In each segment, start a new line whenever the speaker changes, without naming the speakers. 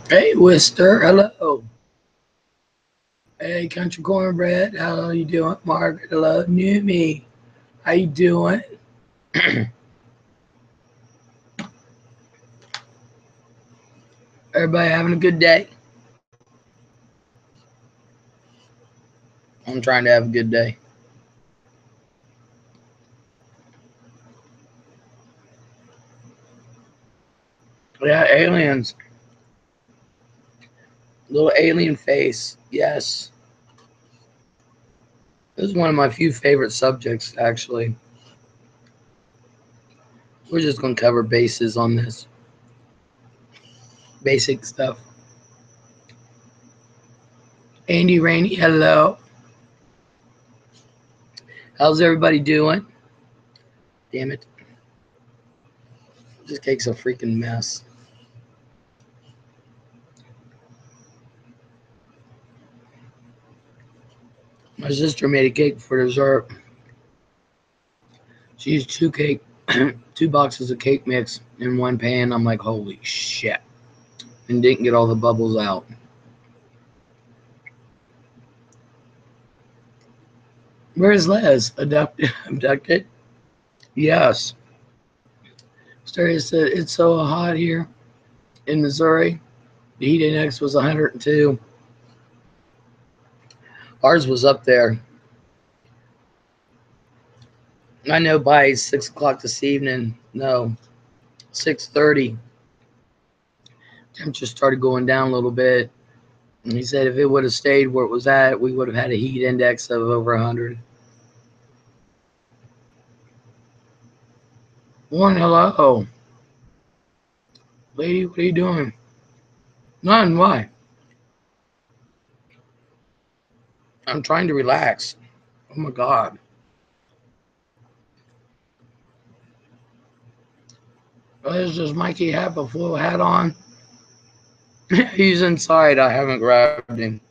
Hey, Wister. Hello. Hey, Country Cornbread. How you doing? Margaret. Hello. New me. How you doing? Everybody having a good day? I'm trying to have a good day. Yeah, aliens. Little alien face. Yes. This is one of my few favorite subjects, actually. We're just going to cover bases on this. Basic stuff. Andy Rainey, hello. How's everybody doing? Damn it. This cake's a freaking mess. My sister made a cake for dessert. She used two boxes of cake mix in one pan. I'm like, holy shit. And didn't get all the bubbles out. Where's Les? Abducted? Yes. Stereo said, it's so hot here in Missouri. The heat index was 102. Ours was up there. I know by 6 o'clock this evening, no, 6:30, temperature started going down a little bit. And he said if it would have stayed where it was at, we would have had a heat index of over 100. Warren, hello. Lady, what are you doing? None, why? I'm trying to relax. Oh my God. Does Mikey have a full hat on? He's inside. I haven't grabbed him.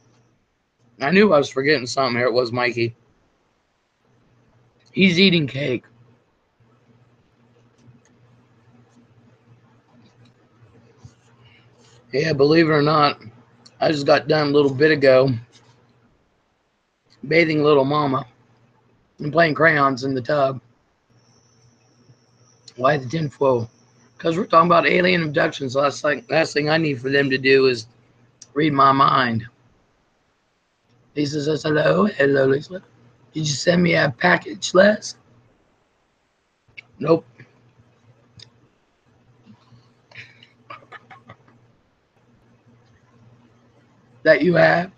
I knew I was forgetting something here. It was Mikey. He's eating cake. Yeah, believe it or not, I just got done a little bit ago bathing little mama and playing crayons in the tub. Why the tinfoil? Because we're talking about alien abductions. Last thing I need for them to do is read my mind. Lisa says, hello. Hello, Lisa. Did you send me a package, Les? Nope. That you have?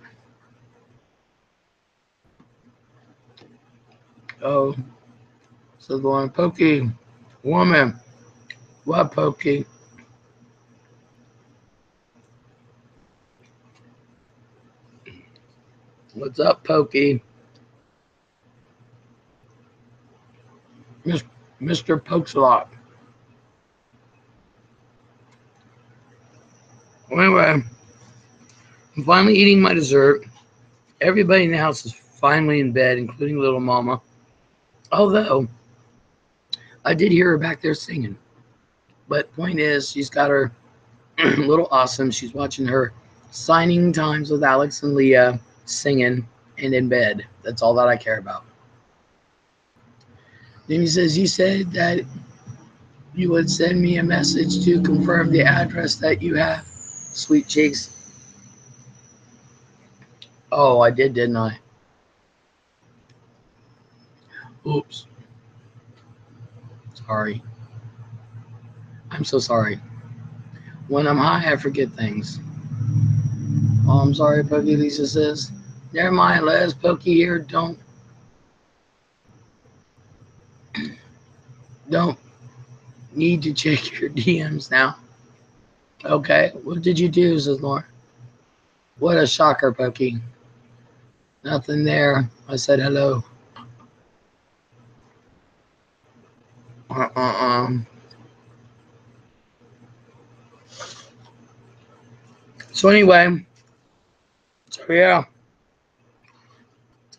Oh, so going, Pokey, woman. What, Pokey? What's up, Pokey? Mr. Pokes-a-lot. Anyway, I'm finally eating my dessert. Everybody in the house is finally in bed, including little mama. Although, I did hear her back there singing. But point is, she's got her little awesome. She's watching her signing times with Alex and Leah, singing, and in bed. That's all that I care about. Then he says, you said that you would send me a message to confirm the address that you have. Sweet cheeks. Oh, I did, didn't I? Oops. Sorry. I'm so sorry. When I'm high, I forget things. Oh, I'm sorry, Pokey, Lisa says. Never mind, Les. Pokey here. Don't need to check your DMs now. Okay, what did you do, says Lauren? What a shocker, Pokey. Nothing there. I said hello. So anyway, so yeah.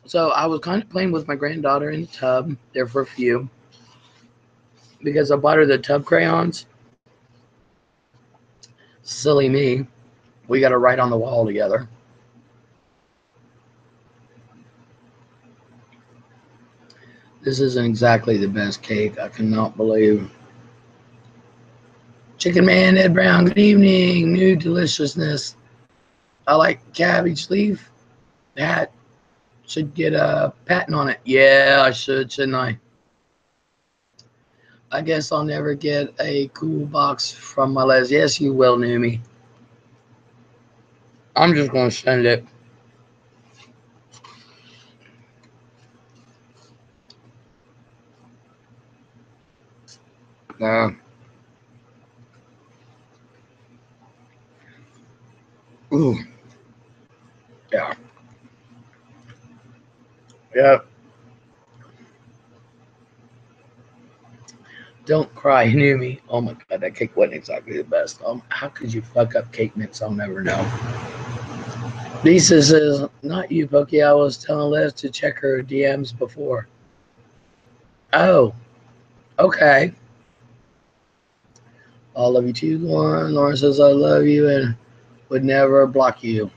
So I was kind of playing with my granddaughter in the tub there for a few because I bought her the tub crayons. Silly me. We got to write on the wall together. This isn't exactly the best cake. I cannot believe. Chicken Man, Ed Brown, good evening. New deliciousness. I like cabbage leaf. That should get a patent on it. Yeah, I should, shouldn't I? I guess I'll never get a cool box from my Les. Yes, you will, Numi. I'm just going to send it. Ooh. Yeah. Yep. Don't cry, Numi. Oh my god, that cake wasn't exactly the best. How could you fuck up cake mix? I'll never know. Lisa says, not you, Pokey. I was telling Les to check her DMs before. Oh, okay. I love you too, Lauren. Lauren says, I love you and would never block you.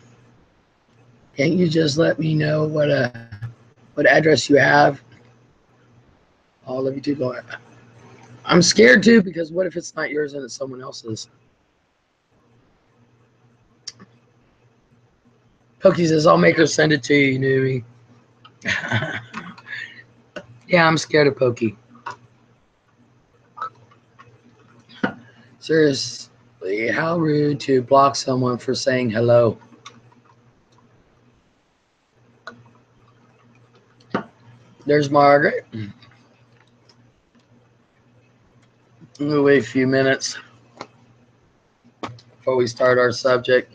Can't you just let me know what address you have? I love you too, Lauren. I'm scared too because what if it's not yours and it's someone else's? Pokey says, I'll make her send it to you, Numi. Yeah, I'm scared of Pokey. Seriously, how rude to block someone for saying hello. There's Margaret. We'll wait a few minutes before we start our subject.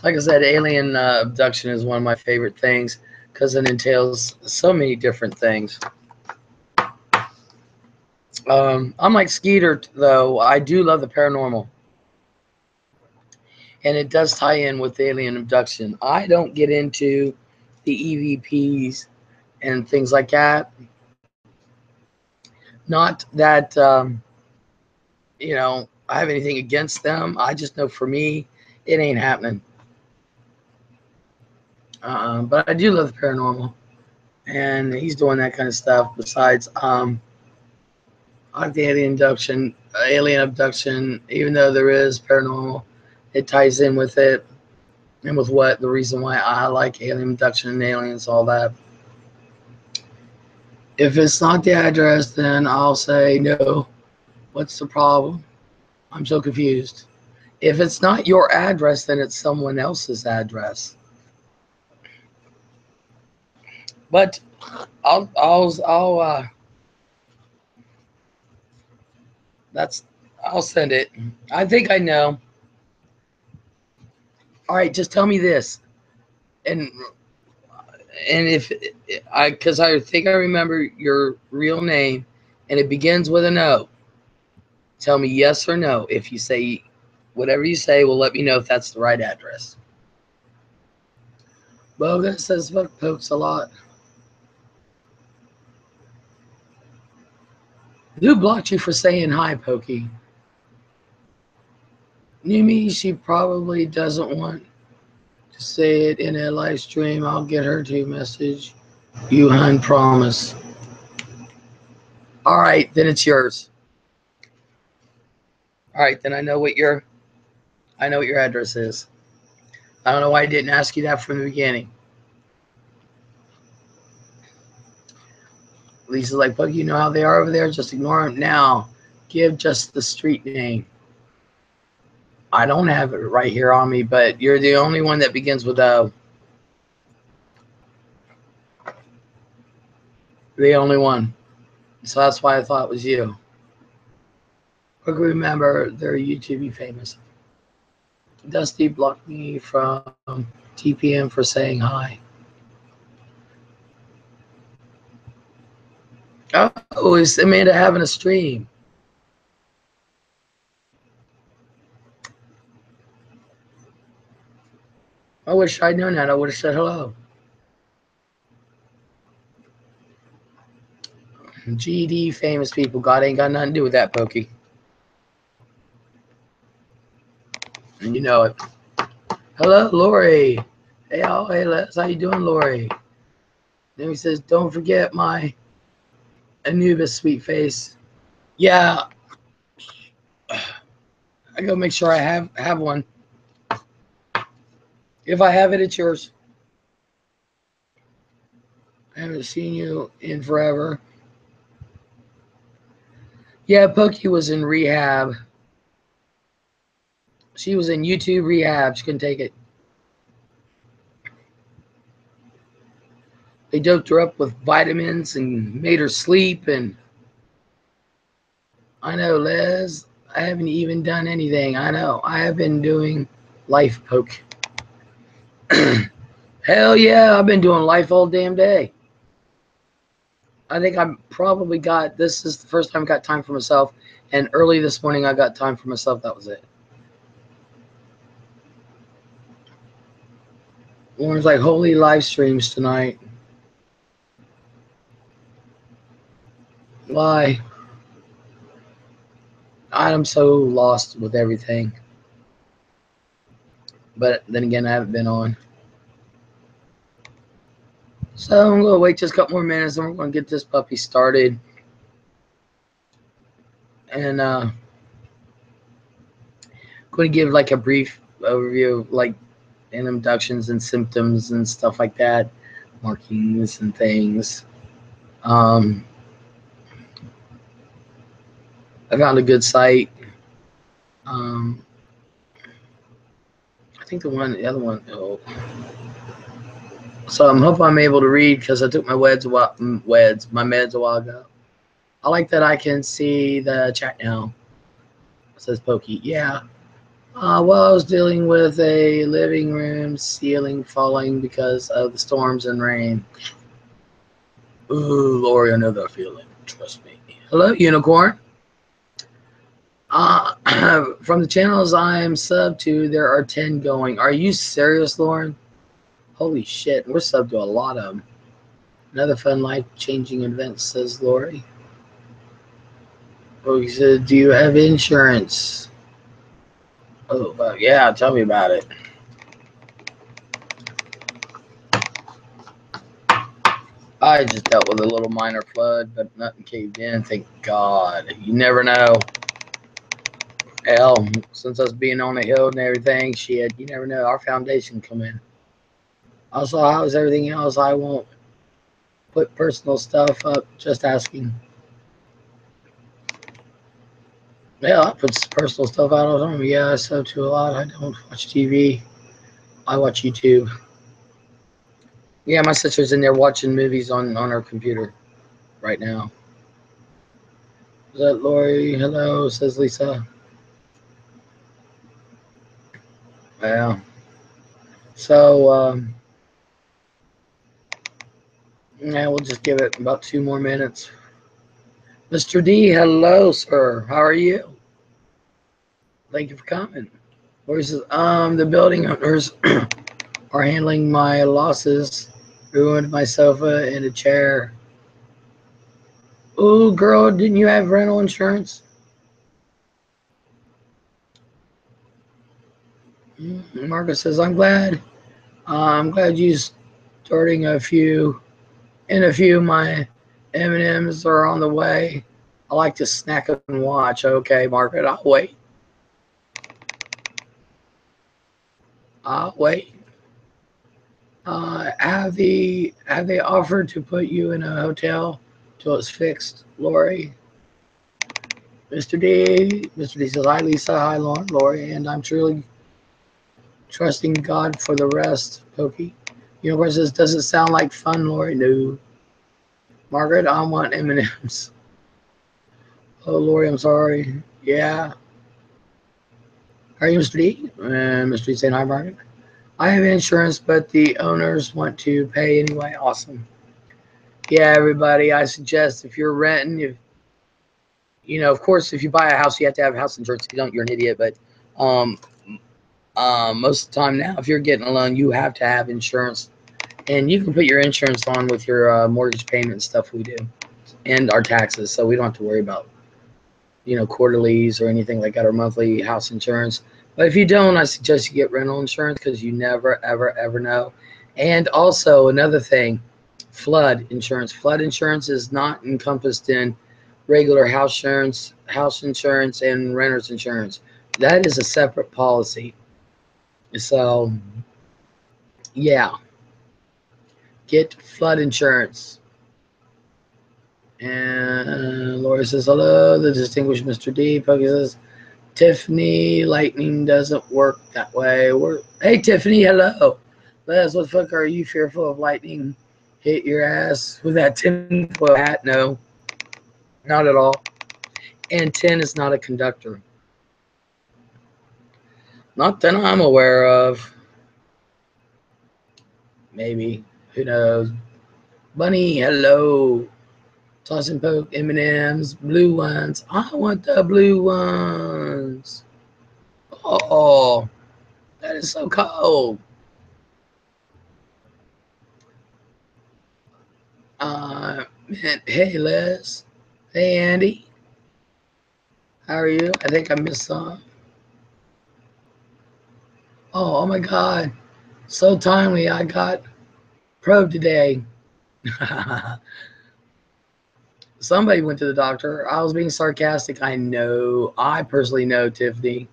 Like I said, alien abduction is one of my favorite things because it entails so many different things. Unlike Skeeter, though, I do love the paranormal. And it does tie in with alien abduction. I don't get into the EVPs and things like that. Not that, I have anything against them. I just know for me, it ain't happening. But I do love the paranormal. And he's doing that kind of stuff. Besides, I like the alien abduction, even though there is paranormal, it ties in with it and with the reason why I like alien abduction and aliens, all that. If it's not the address, then I'll say no. What's the problem? I'm so confused. If it's not your address, then it's someone else's address. But I'll send it. I think I know. All right, just tell me this, and if because I think I remember your real name, and it begins with an O. Tell me yes or no. If you say whatever you say, will let me know if that's the right address. Boga says fuck pokes a lot. Who blocked you for saying hi, Pokey? Numi, she probably doesn't want to say it in a live stream. I'll get her to message you, hun, promise. All right, then it's yours. All right, then I know what your address is. I don't know why I didn't ask you that from the beginning. Lisa's like, Pokey, you know how they are over there? Just ignore them now. Give just the street name. I don't have it right here on me, but you're the only one that begins with O. The only one. So that's why I thought it was you. Quick remember, they're YouTube famous. Dusty blocked me from TPM for saying hi. Oh, is Amanda having a stream? I wish I'd known that. I would have said hello. GD famous people. God ain't got nothing to do with that, Pokey. And you know it. Hello, Lori. Hey, hey, Les. How you doing, Lori? Then he says, don't forget my Anubis sweet face. Yeah. I gotta make sure I have one. If I have it, it's yours. I haven't seen you in forever. Yeah, Pokey was in rehab. She was in YouTube rehab. She couldn't take it. They doped her up with vitamins and made her sleep. And I know, Les, I haven't even done anything. I know. I have been doing life, Poke. Hell yeah, I've been doing life all damn day. I think I probably got, this is the first time I got time for myself. And early this morning, I got time for myself. That was it. Lauren's like, holy live streams tonight. Why? I'm so lost with everything. But then again, I haven't been on. So I'm going to wait just a couple more minutes and we're going to get this puppy started. And going to give like a brief overview of like abductions and symptoms and stuff like that, markings and things. I found a good site. I think the other one. Oh. So I'm hoping I'm able to read because I took my meds a while ago. I like that I can see the chat now. It says Pokey. Yeah. Well, I was dealing with a living room ceiling falling because of the storms and rain. Ooh, Lori, I know that feeling. Trust me. Hello, Unicorn. From the channels I am sub to, there are 10 going. Are you serious, Lauren? Holy shit, we're sub to a lot of them. Another fun life-changing event, says Lori. Oh, he said, do you have insurance? Oh, yeah, tell me about it. I just dealt with a little minor flood, but nothing caved in, thank God. You never know. Hell, since us being on the hill and everything, shit, you never know. Our foundation come in. Also, how's everything else? I won't put personal stuff up, just asking. Yeah, I put personal stuff out all the time. Yeah, I sub to a lot. I don't watch TV. I watch YouTube. Yeah, my sister's in there watching movies on her computer right now. Is that Lori? Hello, says Lisa. Yeah. So, yeah, we'll just give it about 2 more minutes. Mr. D, hello, sir. How are you? Thank you for coming. Lori says, the building owners are handling my losses. Ruined my sofa and a chair. Ooh, girl, didn't you have rental insurance? Marcus says, I'm glad you starting a few. In a few, my M&Ms are on the way. I like to snack and watch. Okay, Margaret, I'll wait. I'll wait. Have they offered to put you in a hotel till it's fixed, Lori? Mr. D says, hi, Lisa. Hi, Lauren, Lori, and I'm truly trusting God for the rest, Pokey. Unicorn says, does it sound like fun, Lori? No. Margaret, I want M&Ms. Oh, Lori, I'm sorry. Yeah. How are you, Mr. D? And Mr. D saying hi, Brian. I have insurance, but the owners want to pay anyway. Awesome. Yeah, everybody, I suggest if you're renting, if of course, if you buy a house, you have to have house insurance. If you don't, you're an idiot. But um, most of the time now, if you're getting a loan, you have to have insurance. And you can put your insurance on with your mortgage payment and stuff we do. And our taxes. So we don't have to worry about, quarterlies or anything like that, or monthly house insurance. But if you don't, I suggest you get rental insurance because you never, ever, ever know. And also another thing, flood insurance. Flood insurance is not encompassed in regular house insurance, and renter's insurance. That is a separate policy. So, yeah, get flood insurance. And Laura says, hello, the distinguished Mr. D. Puggy says, Tiffany, lightning doesn't work that way. Hey, Tiffany, hello. Les, what the fuck are you fearful of lightning hit your ass with that tinfoil hat? No, not at all. And tin is not a conductor. Not that I'm aware of. Maybe. Who knows? Bunny, hello. Toss and poke, M&M's, blue ones. I want the blue ones. Oh, that is so cold. Man, hey, Les. Hey, Andy. How are you? I think I missed some. Oh my God. So timely. I got probed today. Somebody went to the doctor. I was being sarcastic. I know. I personally know, Tiffany.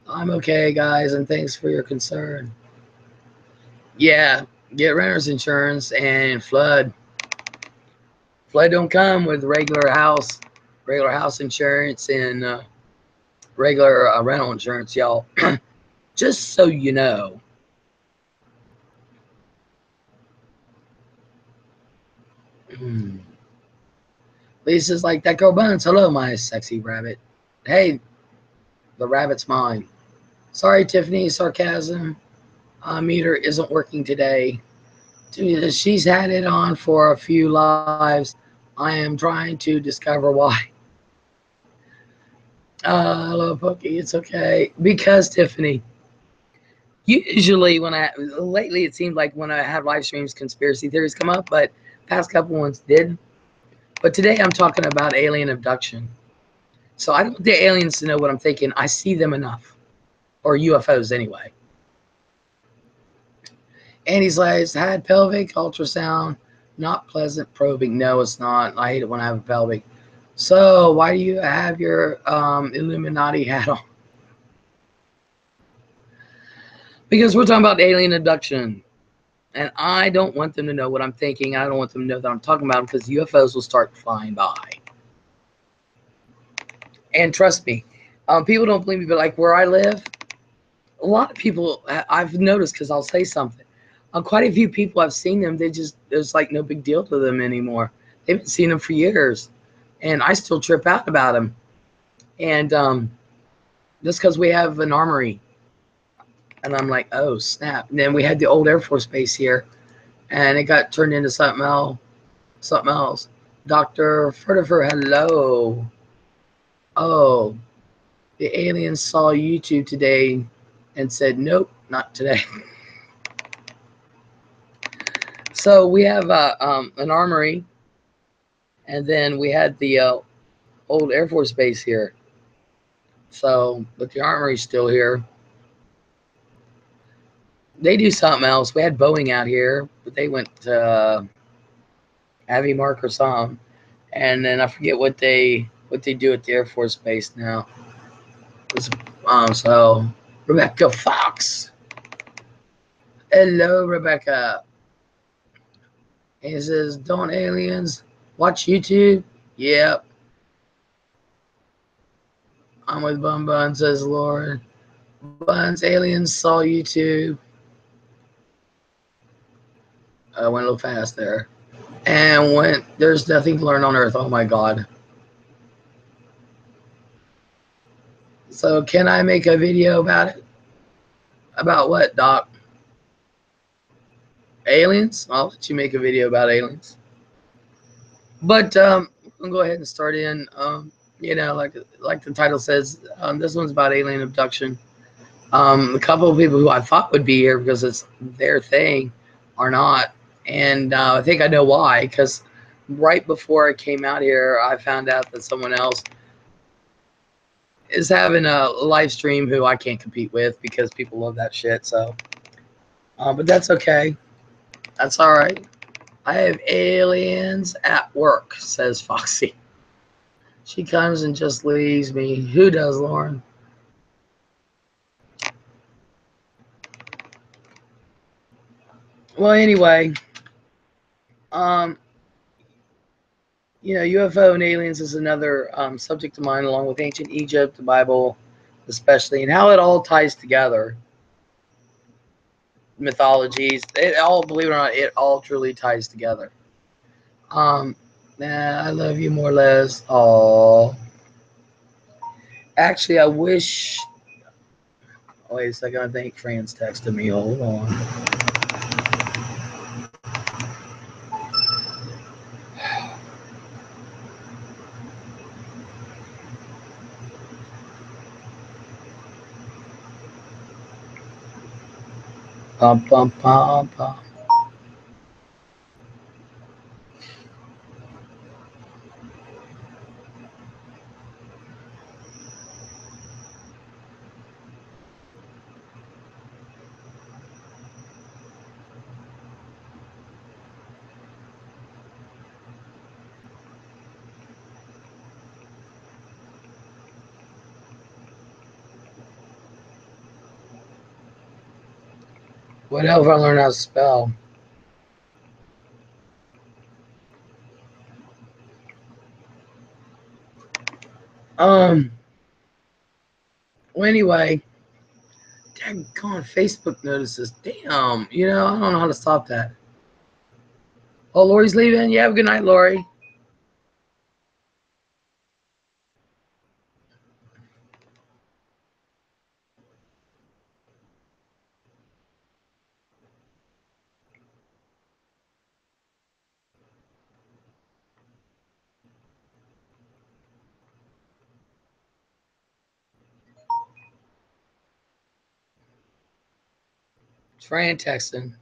I'm okay, guys, and thanks for your concern. Yeah, get renter's insurance and flood. Flood don't come with regular house insurance and regular rental insurance, y'all. Just so you know. Lisa's like, that girl Buns. Hello, my sexy rabbit. Hey, the rabbit's mine. Sorry, Tiffany, sarcasm. Meter isn't working today. She's had it on for a few lives. I am trying to discover why. Hello, Pokey. It's okay. Because, Tiffany, usually lately it seemed like when I have live streams, conspiracy theories come up, but past couple ones did. But today I'm talking about alien abduction. So I don't want the aliens to know what I'm thinking. I see them enough. Or UFOs anyway. And he's like, had pelvic ultrasound, not pleasant probing. No, it's not. I hate it when I have a pelvic. So why do you have your Illuminati hat on? Because we're talking about alien abduction. And I don't want them to know what I'm thinking. I don't want them to know that I'm talking about them because UFOs will start flying by. And trust me, people don't believe me, but like where I live, a lot of people I've noticed because I'll say something. Quite a few people I've seen them. There's like no big deal to them anymore. They've been seeing them for years, and I still trip out about them. And just because we have an armory, and I'm like, oh snap! And then we had the old Air Force base here, and it got turned into something else. Something else. Dr. Fertifer, hello. Oh, the aliens saw YouTube today and said, nope, not today. So we have an armory, and then we had the old Air Force base here. So, but the armory's still here. They do something else. We had Boeing out here, but they went to Avi Mark or something. And then I forget what they do at the Air Force base now. So Rebecca Fox. Hello, Rebecca. And he says, don't aliens watch YouTube? Yep. I'm with Bun Bun, says Lauren. Bun's aliens saw YouTube. I went a little fast there. And went, there's nothing to learn on Earth. Oh my God. So can I make a video about it? About what, Doc? Aliens? I'll let you make a video about aliens. But we'll go ahead and start in. You know, like the title says, this one's about alien abduction. A couple of people who I thought would be here because it's their thing are not. And I think I know why, because right before I came out here, I found out that someone else is having a live stream who I can't compete with because people love that shit. So, but that's okay. That's all right. I have aliens at work, says Foxy. She comes and just leaves me. Who does, Lauren? Well, anyway, you know, UFO and aliens is another subject of mine, along with ancient Egypt, the Bible, especially, and how it all ties together. Mythologies, it all, believe it or not, it all truly ties together. Nah, I love you more, Les. Oh, actually, I wish. Oh, wait a second. I think Fran's texted me. Hold on. Pum, pum, pum, pum. What else I learned how to spell? Well, anyway, dang on Facebook notices. Damn, you know, I don't know how to stop that. Oh, Lori's leaving. Yeah, have a good night, Lori. Fran texting.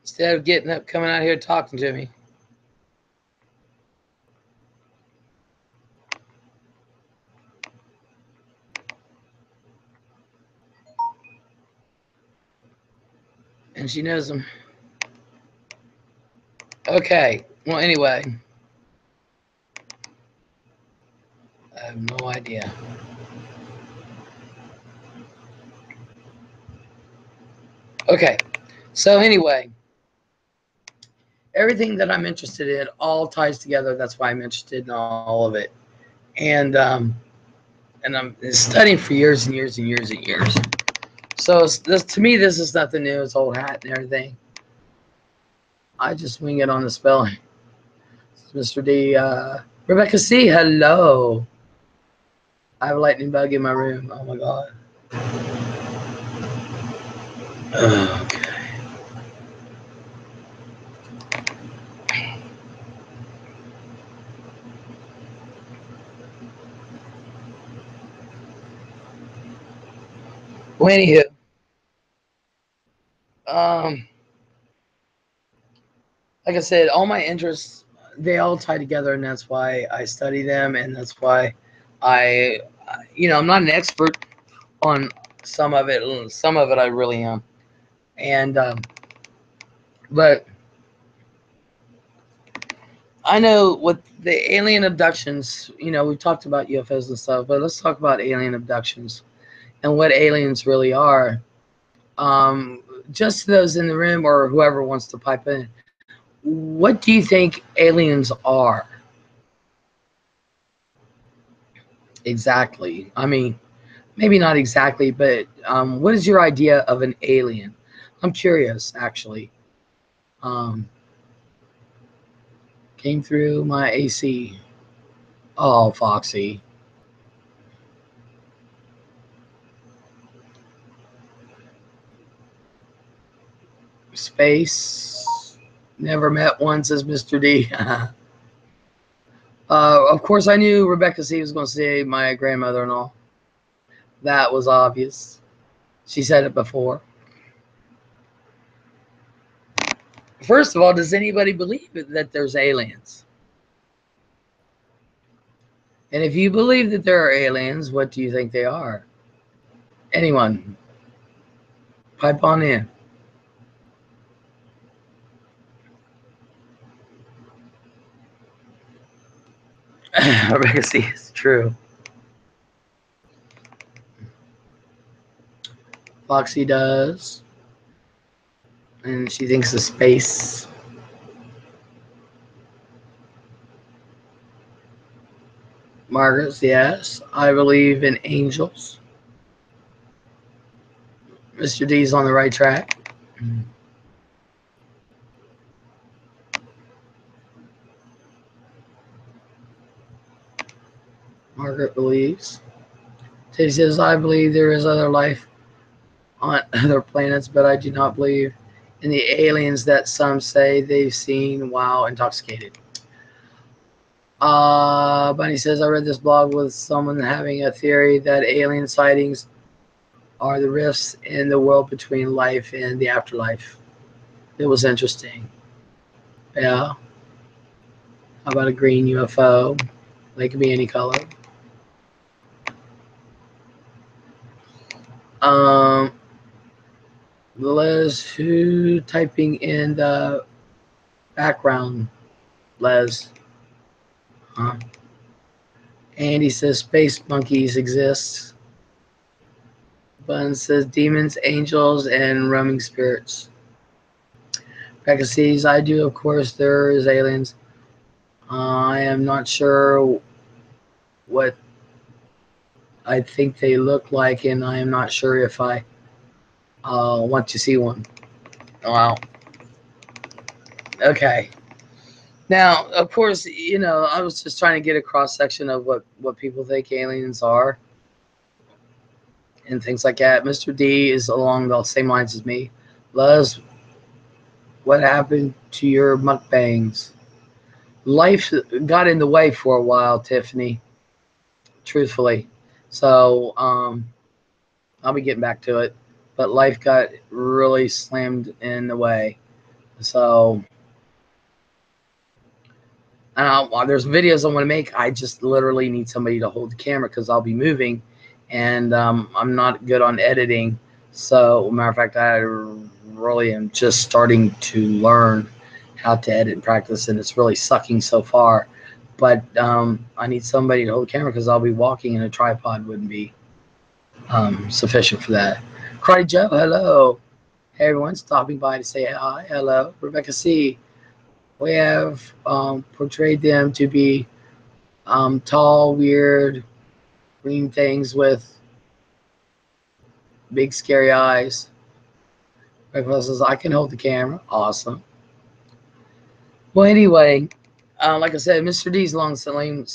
Instead of getting up, coming out here talking to me. And she knows them. Okay. Well, anyway. I have no idea. Okay. So anyway, everything that I'm interested in all ties together. That's why I'm interested in all of it. And I'm studying for years and years and years and years. So this, to me, this is nothing new. It's old hat and everything. I just wing it on the spelling. Mr. D. Rebecca C. Hello. I have a lightning bug in my room. Oh my god. Okay. Well, anywho, like I said, all my interests, they all tie together, and that's why I study them, and that's why I, you know, I'm not an expert on some of it. Some of it I really am, and but I know with the alien abductions, you know, we've talked about UFOs and stuff, but let's talk about alien abductions and what aliens really are. Just those in the room or whoever wants to pipe in, what do you think aliens are? Exactly. I mean, maybe not exactly, but what is your idea of an alien? I'm curious, actually. Um, came through my AC. Oh, Foxy. Space. Never met one, says Mr. D. Of course, I knew Rebecca C was going to say my grandmother-in-law. That was obvious. She said it before. First of all, does anybody believe that there's aliens? And if you believe that there are aliens, what do you think they are? Anyone? Pipe on in. Rebecca C is true. Foxy does. And she thinks of space. Margaret's, yes. I believe in angels. Mr. D's on the right track. Margaret believes. Teddy says, I believe there is other life on other planets, but I do not believe in the aliens that some say they've seen while intoxicated. Bunny says, I read this blog with someone having a theory that alien sightings are the rifts in the world between life and the afterlife. It was interesting. Yeah. How about a green UFO? They could be any color. Les, who typing in the background? Les. Huh? Andy says space monkeys exist. Bun says demons, angels, and roaming spirits. Becca sees, I do, of course, there is aliens. I am not sure what I think they look like, and I am not sure if I want to see one. Wow. Okay. Now, of course, I was just trying to get a cross section of what people think aliens are and things like that. Mr. D is along the same lines as me. Luz, what happened to your mukbangs? Life got in the way for a while, Tiffany, truthfully. So I'll be getting back to it. But life got really slammed in the way. So while there's videos I want to make, I just literally need somebody to hold the camera because I'll be moving. And I'm not good on editing. So, matter of fact, I really am just starting to learn how to edit and practice, and it's really sucking so far. But I need somebody to hold the camera because I'll be walking, and a tripod wouldn't be sufficient for that. Karate Joe, hello. Hey, everyone, stopping by to say hi. Hello. Rebecca C. We have portrayed them to be tall, weird, green things with big, scary eyes. Rebecca says, I can hold the camera. Awesome. Well, anyway, like I said, Mr. D's along the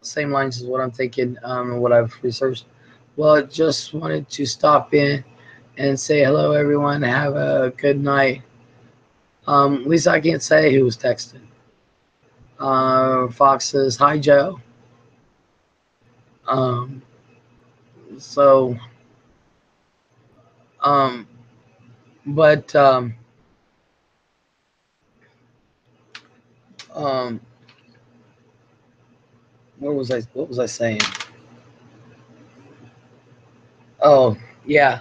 same lines as what I'm thinking and what I've researched. Well, just wanted to stop in and say hello, everyone. Have a good night. At least I can't say who was texting. Fox says, hi, Joe. Um, so, but, what was I saying? Oh, yeah.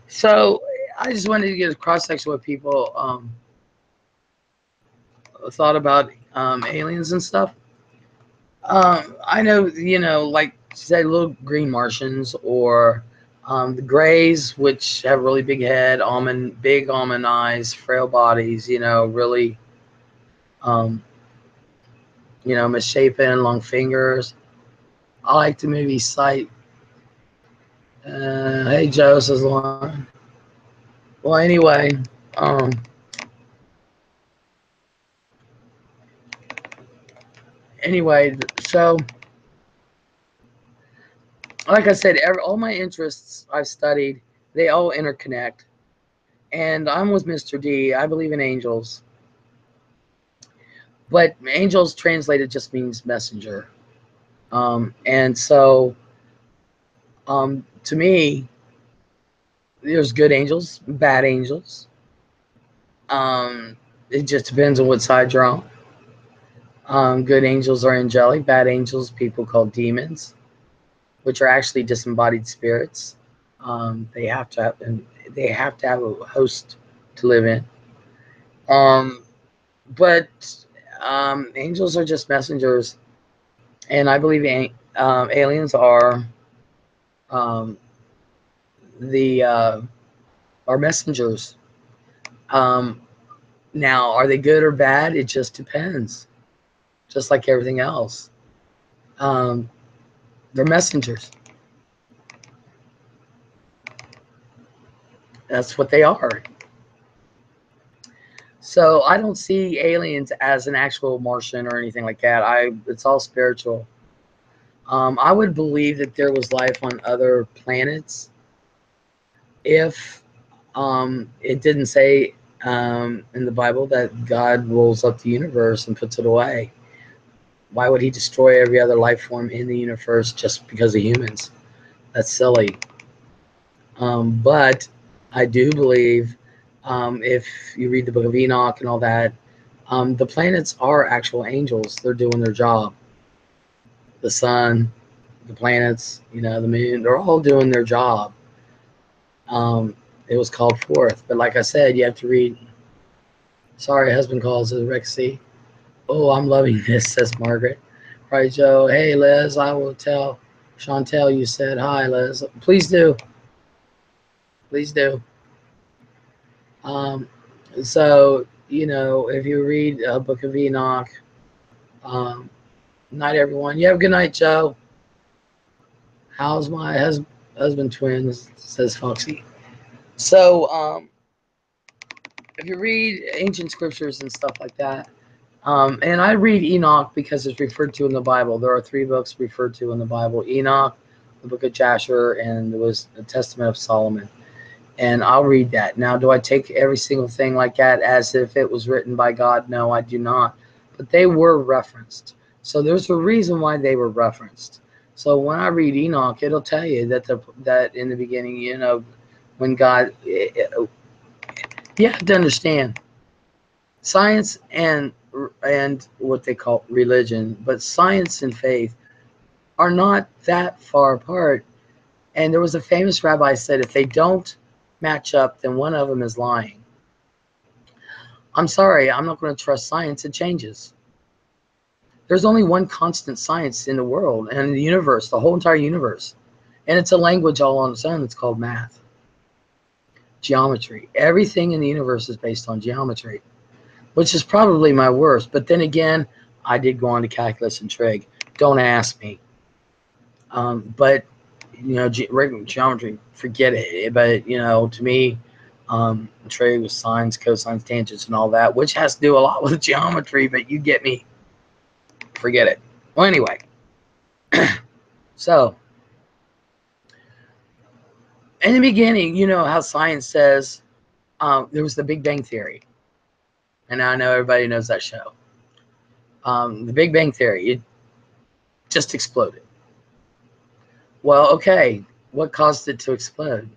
So I just wanted to get a cross section with people thought about aliens and stuff. I know, like say little green Martians or the Greys, which have really big head, big almond eyes, frail bodies, really, um, misshapen, long fingers. I like to maybe cite. Hey, Joe, says Lauren. Well, anyway, um, so like I said, all my interests I've studied, they all interconnect. And I'm with Mr. D. I believe in angels. But angels translated just means messenger. And so, to me, there's good angels, bad angels. It just depends on what side you're on. Good angels are angelic. Bad angels, people call demons, which are actually disembodied spirits. They have to have, and they have to have a host to live in. Um, but angels are just messengers, and I believe aliens um, the are messengers. Um, Now, are they good or bad? It just depends. Just like everything else, um, they're messengers. That's what they are. So I don't see aliens as an actual Martian or anything like that. It's all spiritual. I would believe that there was life on other planets if it didn't say in the Bible that God rolls up the universe and puts it away. Why would he destroy every other life form in the universe just because of humans? That's silly. But I do believe if you read the book of Enoch and all that, the planets are actual angels. They're doing their job. The sun, the planets, the moon, they're all doing their job. It was called forth. But like I said, you have to read. Sorry, husband calls it Rexy. Oh, I'm loving this, says Margaret. Right, Joe. Hey, Les, I will tell Chantel you said hi, Les. Please do. Please do. Um, so, if you read a book of Enoch, um, night, everyone. You have a good night, Joe. How's my husband twins, says Foxy. So, if you read ancient scriptures and stuff like that, and I read Enoch because it's referred to in the Bible. There are 3 books referred to in the Bible: Enoch, the book of Jasher, and there was the Testament of Solomon. And I'll read that. Now, do I take every single thing like that as if it was written by God? No, I do not. But they were referenced. So there's a reason why they were referenced. So when I read Enoch, it'll tell you that in the beginning, when God, you have to understand science and what they call religion, but science and faith are not that far apart. And there was a famous rabbi said, if they don't match up, then one of them is lying. I'm sorry, I'm not going to trust science. It changes. There's only one constant science in the world and in the universe, the whole entire universe. And it's a language all on its own. It's called math. Geometry. Everything in the universe is based on geometry, which is probably my worst. But then again, I did go on to calculus and trig. Don't ask me. But regular geometry, forget it. But to me, trig was sines, cosines, tangents, and all that, which has to do a lot with geometry. But you get me. Forget it. Well, anyway, so in the beginning, how science says there was the Big Bang Theory, and I know everybody knows that show. The Big Bang Theory, it just exploded. Well, okay, what caused it to explode?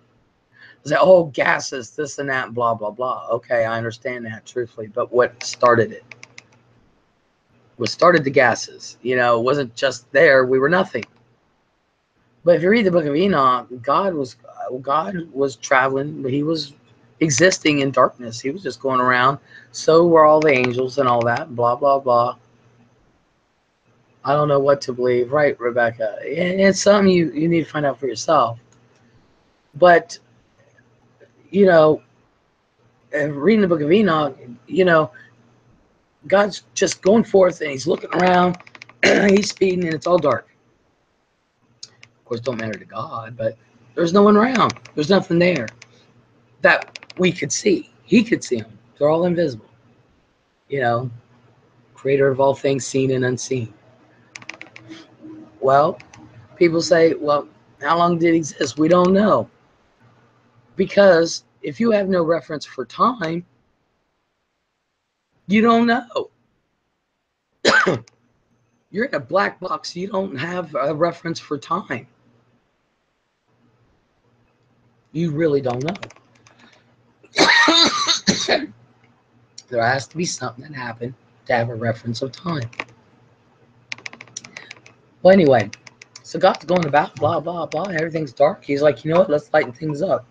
Was that, gases, this and that, blah, blah, blah. Okay, I understand that, truthfully, but what started it? What started the gases? It wasn't just there. We were nothing. But if you read the book of Enoch, God was traveling. He was existing in darkness. He was just going around. So were all the angels and all that, blah, blah, blah. I don't know what to believe. Right, Rebecca? And it's something you need to find out for yourself. But, reading the book of Enoch, God's just going forth and he's looking around. He's speeding and it's all dark. Of course, don't matter to God, but there's no one around. There's nothing there that we could see. He could see them. They're all invisible. Creator of all things seen and unseen. Well, people say, well, How long did it exist? We don't know. Because if you have no reference for time, you don't know. You're in a black box. You don't have a reference for time. You really don't know. There has to be something that happened to have a reference of time. Well, anyway, so God's going about, blah, blah, blah. Everything's dark. He's like, you know what? Let's lighten things up.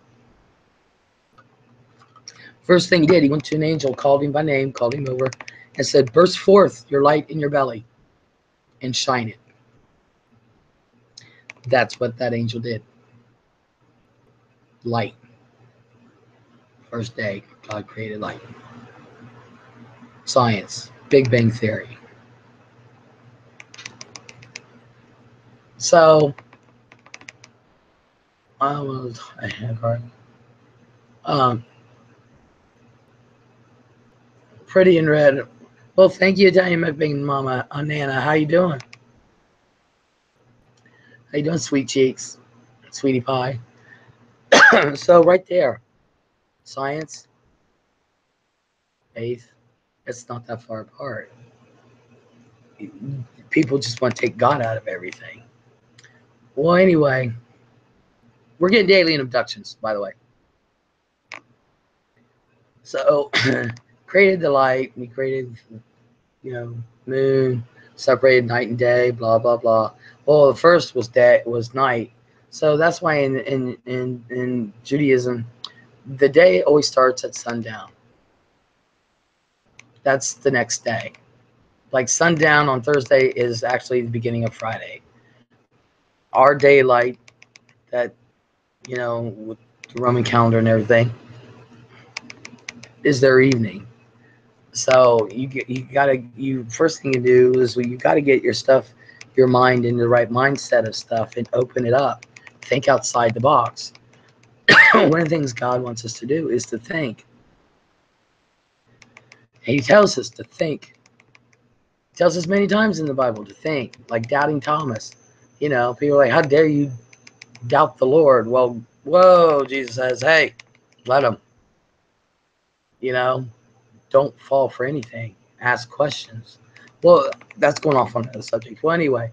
First thing he did, he went to an angel, called him by name, called him over, and said, burst forth your light in your belly and shine it. That's what that angel did. Light. First day, God created light. Science. Big Bang Theory. So, pretty in red. Well, thank you, Italian McBing Mama. Nana, how you doing? How you doing, sweet cheeks? Sweetie pie. So right there, science, faith, it's not that far apart. People just want to take God out of everything. Well, anyway, we're getting alien abductions, by the way. So, created the light. We created, moon, separated night and day, blah, blah, blah. Well, the first was day, was night. So that's why in Judaism, the day always starts at sundown. That's the next day. Like sundown on Thursday is actually the beginning of Friday. Our daylight, that, with the Roman calendar and everything, is their evening. So first thing you do is you got to get your mind in the right mindset of stuff and open it up. Think outside the box. One of the things God wants us to do is to think. And he tells us to think. He tells us many times in the Bible to think, like doubting Thomas. People are like, how dare you doubt the Lord? Well, whoa, Jesus says, hey, let him. Don't fall for anything. Ask questions. Well, that's going off on another subject. Well, anyway,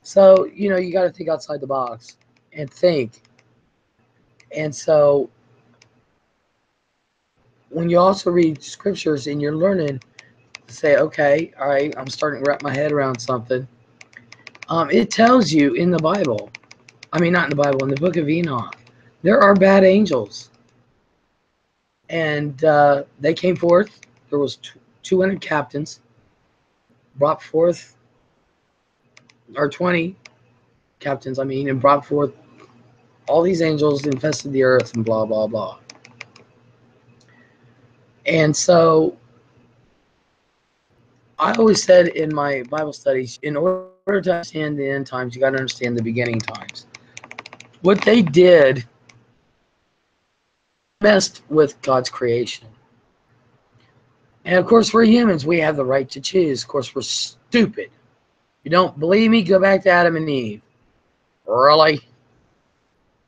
so, you got to think outside the box and think. And so when you also read scriptures and you're learning, say, okay, all right, I'm starting to wrap my head around something. It tells you in the Bible, not in the Bible, in the book of Enoch, there are bad angels. And they came forth. There was 200 captains brought forth, or 20 captains, and brought forth all these angels, infested the earth, and blah, blah, blah. And so I always said in my Bible studies, in order to understand the end times, you got to understand the beginning times. What they did messed with God's creation. And of course, we're humans. We have the right to choose. Of course, we're stupid. You don't believe me? Go back to Adam and Eve. Really?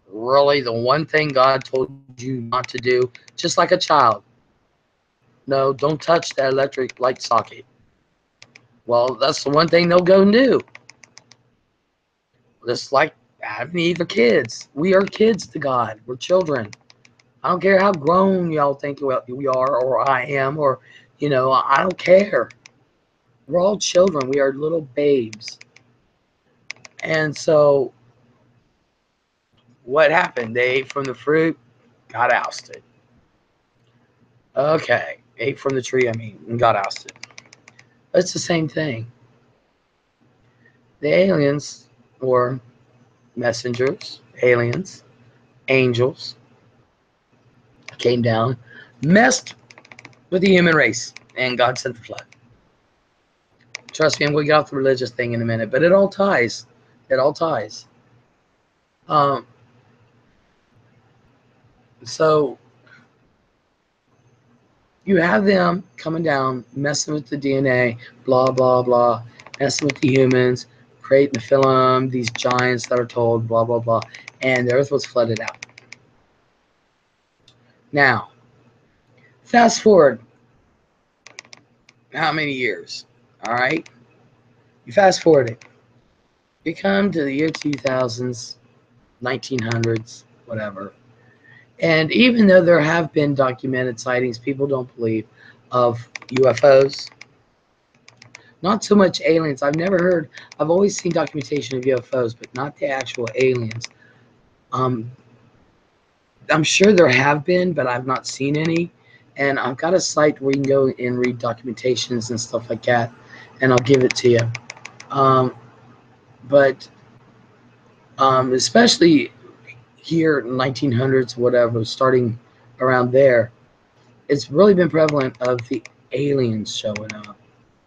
Really? The one thing God told you not to do, just like a child. No, don't touch that electric light socket. Well, that's the one thing they'll go and do. Just like Adam and Eve are kids. We are kids to God. We're children. I don't care how grown y'all think we are, or I am, or, I don't care. We're all children. We are little babes. And so what happened? They ate from the fruit, got ousted. Okay. Ate from the tree, and got ousted. It's the same thing. The aliens, or messengers, aliens, angels, came down, messed with the human race, and God sent the flood. Trust me, I'm going to get off the religious thing in a minute, but it all ties. It all ties. So you have them coming down, messing with the DNA, blah, blah, blah, messing with the humans, create Nephilim, these giants that are told, blah, blah, blah. And the earth was flooded out. Now, fast forward how many years? All right? You fast forward it. You come to the year 2000s, 1900s, whatever. And even though there have been documented sightings, people don't believe, of UFOs. Not so much aliens. I've always seen documentation of UFOs, but not the actual aliens. I'm sure there have been, but I've not seen any. And I've got a site where you can go and read documentations and stuff like that, and I'll give it to you. But especially here in 1900s, whatever, starting around there, it's really been prevalent of the aliens showing up,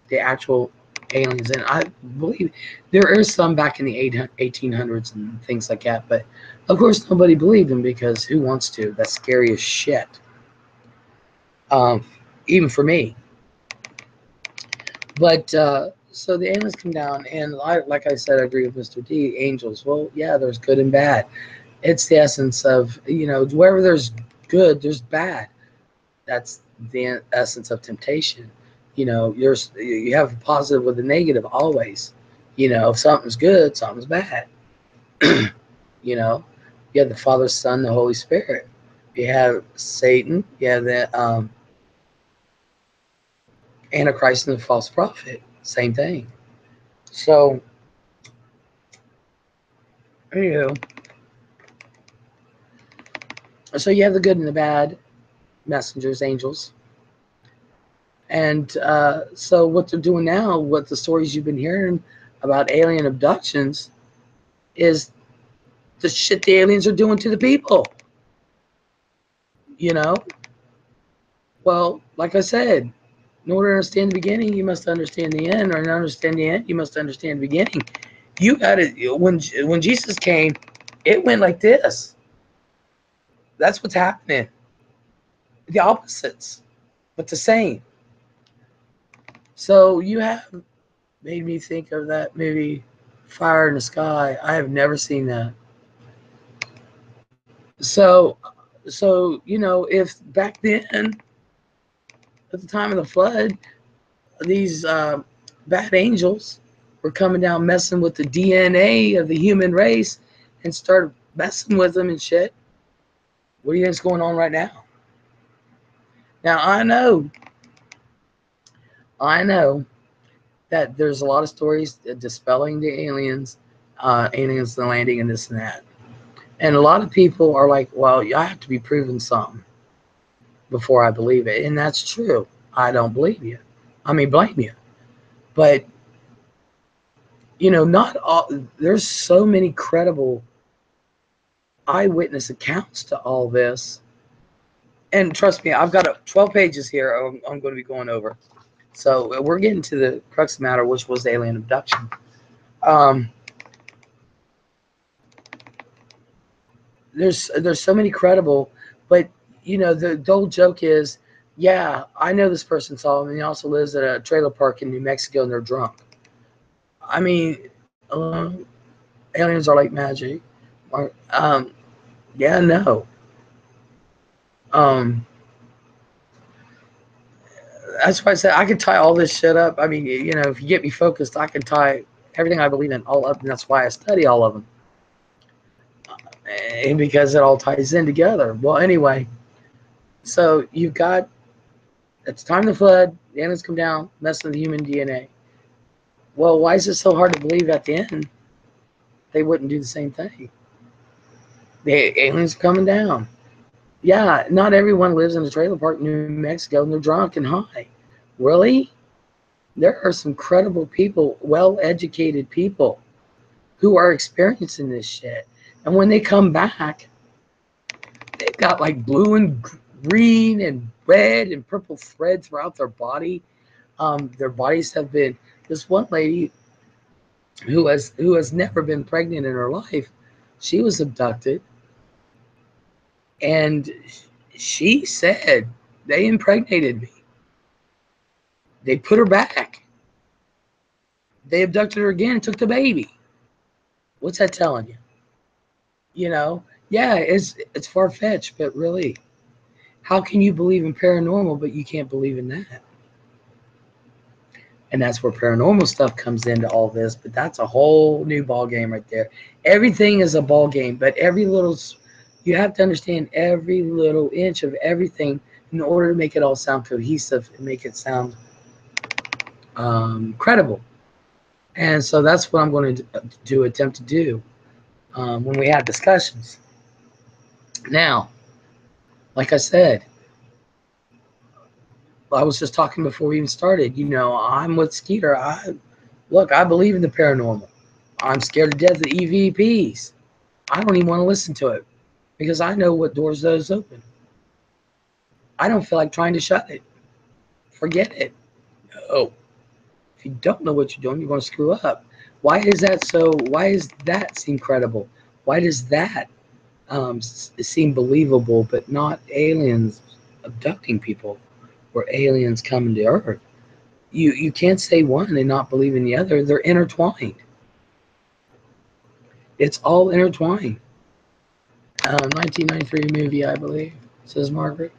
the actual aliens. And I believe there is some back in the 1800s and things like that, but of course nobody believed them, because who wants to? That's scary as shit. Even for me. But so the aliens come down, and like I said, I agree with Mr. D. Angels. Well, yeah, there's good and bad. It's the essence of, wherever there's good, there's bad. That's the essence of temptation. You have a positive with a negative always. If something's good, something's bad. You have the Father, Son, the Holy Spirit. You have Satan. You have the Antichrist and the false prophet. Same thing. So, anywho, so you have the good and the bad messengers, angels. And so what they're doing now, what the stories you've been hearing about alien abductions, is the shit the aliens are doing to the people. Well, like I said, in order to understand the beginning, you must understand the end. Or to understand the end, you must understand the beginning. You got it. When Jesus came, it went like this. That's what's happening. The opposites, but the same. So you have made me think of that movie, Fire in the Sky. I have never seen that. So if back then, at the time of the flood, these bad angels were coming down, messing with the DNA of the human race, and started messing with them and shit, what do you think's going on right now? Now, I know that there's a lot of stories dispelling the aliens landing and this and that. And a lot of people are like, well, I have to be proven something before I believe it. And that's true. I don't believe you. I mean, blame you. But, not all, there's so many credible eyewitness accounts to all this. And trust me, I've got 12 pages here I'm going to be going over. So we're getting to the crux of the matter, which was alien abduction. There's so many credible, but the old joke is, yeah, I know this person saw him, and he also lives at a trailer park in New Mexico, and they're drunk. I mean, aliens are like magic. Yeah, no. That's why I said I could tie all this shit up. I mean, if you get me focused, I can tie everything I believe in all up, and that's why I study all of them. And because it all ties in together. Well, anyway, so you've got, at the time of the flood, the aliens come down, messing with the human DNA. Well, why is it so hard to believe at the end they wouldn't do the same thing? The aliens are coming down. Yeah, not everyone lives in a trailer park in New Mexico and they're drunk and high. Really? There are some credible people, well-educated people, who are experiencing this shit. And when they come back, they've got like blue and green and red and purple thread throughout their body. Their bodies have been, this one lady who has never been pregnant in her life, she was abducted, and she said they impregnated me. They put her back. They abducted her again and took the baby. What's that telling you? You know, yeah, it's far-fetched, but really, how can you believe in paranormal, but you can't believe in that? And that's where paranormal stuff comes into all this, but that's a whole new ball game right there. Everything is a ball game, but you have to understand every little inch of everything in order to make it all sound cohesive and make it sound credible. And so that's what I'm going to attempt to do when we have discussions. Now, like I said, I was just talking before we even started. You know, I'm with Skeeter. I believe in the paranormal. I'm scared to death of EVPs. I don't even want to listen to it because I know what doors those open. I don't feel like trying to shut it. Forget it. No. If you don't know what you're doing, you're going to screw up. Why is that so? Why does that seem credible? Why does that seem believable, but not aliens abducting people or aliens coming to Earth? You can't say one and not believe in the other. They're intertwined. It's all intertwined. 1993 movie, I believe, says Margaret.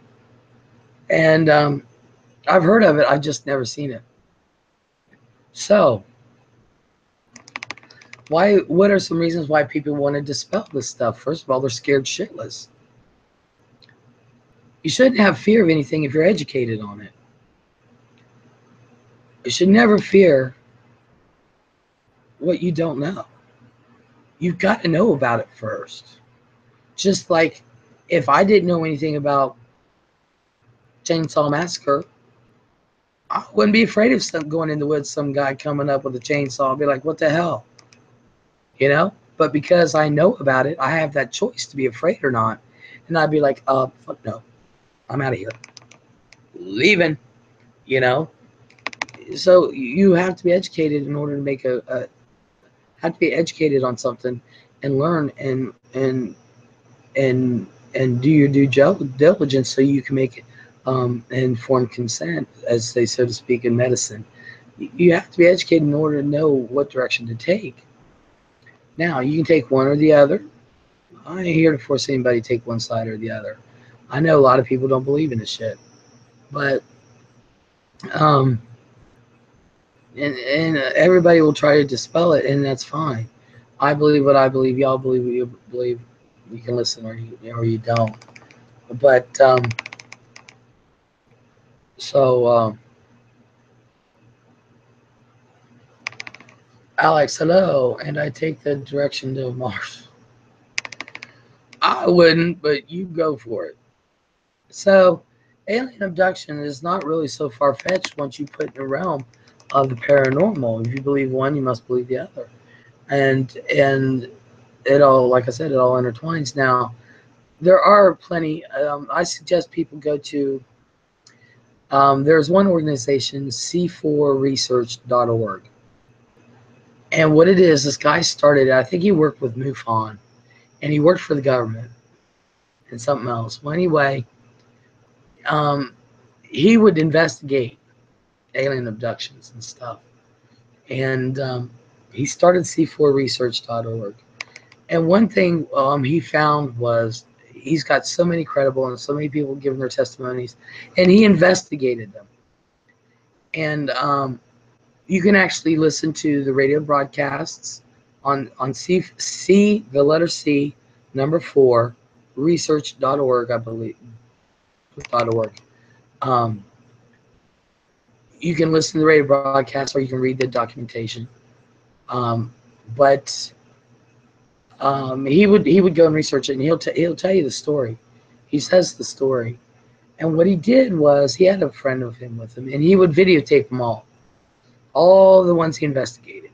And I've heard of it. I've just never seen it. So, what are some reasons why people want to dispel this stuff? First of all, they're scared shitless. You shouldn't have fear of anything if you're educated on it. You should never fear what you don't know. You've got to know about it first. Just like if I didn't know anything about Chainsaw Massacre, I wouldn't be afraid of going in the woods, some guy coming up with a chainsaw. I'd be like, what the hell? You know? But because I know about it, I have that choice to be afraid or not. And I'd be like, fuck no. I'm out of here. Leaving. You know? So you have to be educated in order to make have to be educated on something and learn and do your due diligence so you can make informed consent, as they so to speak in medicine. You have to be educated in order to know what direction to take. Now you can take one or the other. I ain't here to force anybody to take one side or the other. I know a lot of people don't believe in this shit, but and everybody will try to dispel it, and that's fine. I believe what I believe. Y'all believe what you believe. You can listen or you don't. But Alex, hello, and I take the direction to Mars. I wouldn't, but you go for it. So, alien abduction is not really so far-fetched once you put in the realm of the paranormal. If you believe one, you must believe the other. And it all, like I said, it all intertwines. Now, there are plenty. I suggest people go to, there's one organization, c4research.org. And what it is, this guy started, I think he worked with MUFON, and he worked for the government and something else. Well, anyway, he would investigate alien abductions and stuff. And he started c4research.org. And one thing he found was he's got so many credible and so many people giving their testimonies, and he investigated them. And you can actually listen to the radio broadcasts on C the letter C, number 4, research.org, I believe, .org. You can listen to the radio broadcast or you can read the documentation. But he would go and research it, and he'll tell you the story. He says the story. And what he did was he had a friend of him with him, and he would videotape them all the ones he investigated.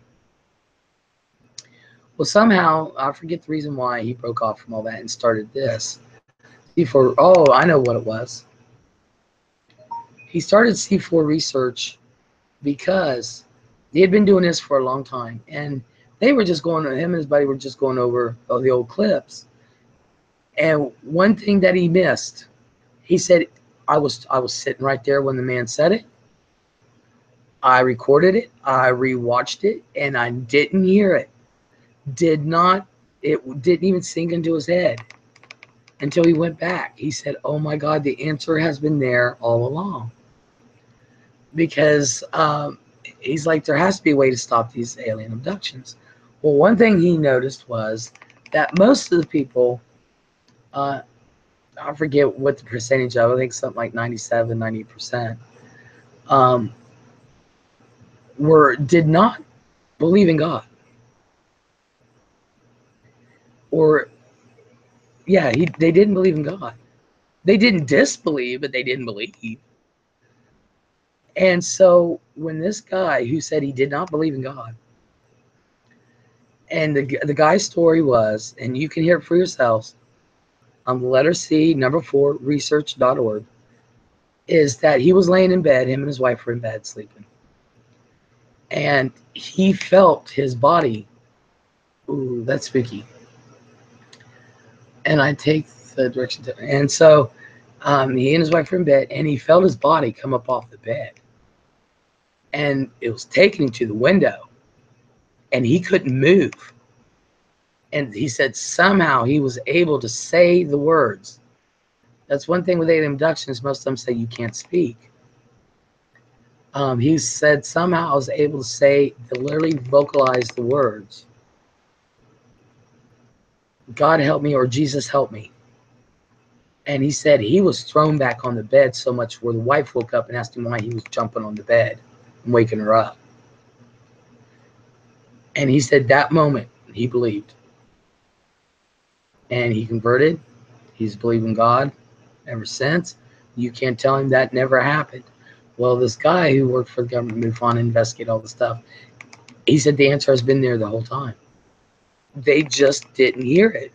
Well, somehow, I forget the reason why he broke off from all that and started this. Oh, I know what it was. He started C4 Research because he had been doing this for a long time, and they were just him and his buddy were just going over the old clips. And one thing that he missed, he said, I was sitting right there when the man said it. I recorded it, I rewatched it, and I didn't hear it. it didn't even sink into his head until he went back. He said, oh my God, the answer has been there all along. Because he's like, there has to be a way to stop these alien abductions. Well, one thing he noticed was that most of the people, I forget what the percentage of, I think something like 97, 90%, did not believe in God. Or, yeah, they didn't believe in God. They didn't disbelieve, but they didn't believe. And so when this guy who said he did not believe in God, and the guy's story was, and you can hear it for yourselves, on the letter C, number 4, research.org, is that he was laying in bed, him and his wife were in bed sleeping. And he felt his body, ooh, that's spooky. And I take the direction to, and so he and his wife were in bed, and he felt his body come up off the bed. And it was taking him to the window, and he couldn't move. And he said somehow he was able to say the words. That's one thing with alien abductions. Most of them say you can't speak. He said somehow I was able to say, to literally vocalize the words, God help me, or Jesus help me. And he said he was thrown back on the bed so much where the wife woke up and asked him why he was jumping on the bed and waking her up. And he said that moment he believed. And he converted. He's believed in God ever since. You can't tell him that never happened. Well, this guy who worked for the government moved on and investigate all the stuff. He said the answer has been there the whole time. They just didn't hear it.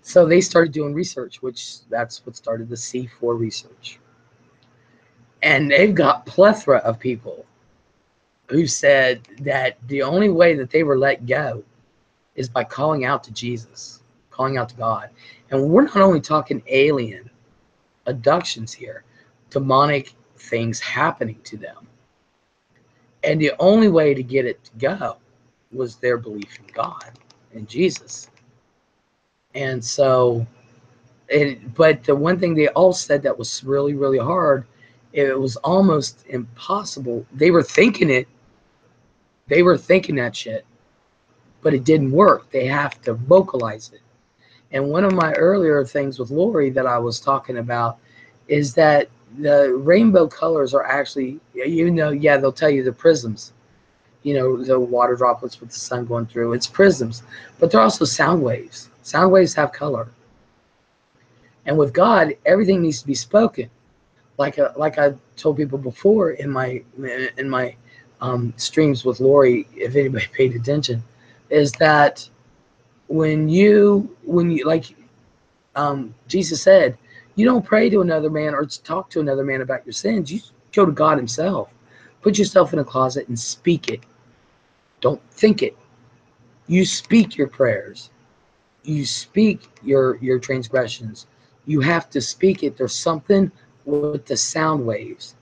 So they started doing research, which that's what started the C4 research. And they've got plethora of people who said that the only way that they were let go is by calling out to Jesus, calling out to God. And we're not only talking alien abductions here, demonic things happening to them. And the only way to get it to go was their belief in God and Jesus. And so, but the one thing they all said that was really, really hard, it was almost impossible. They were thinking it. They were thinking that shit, but it didn't work. They have to vocalize it. And one of my earlier things with Lori that I was talking about is that the rainbow colors are actually, you know, yeah, they'll tell you the prisms, you know, the water droplets with the sun going through. It's prisms, but they're also sound waves. Sound waves have color. And with God, everything needs to be spoken. Like I told people before in my streams with Lori, if anybody paid attention, is that when you like Jesus said, you don't pray to another man or talk to another man about your sins. You go to God himself. Put yourself in a closet and speak it. Don't think it. You speak your prayers. You speak your transgressions. You have to speak it. There's something with the sound waves.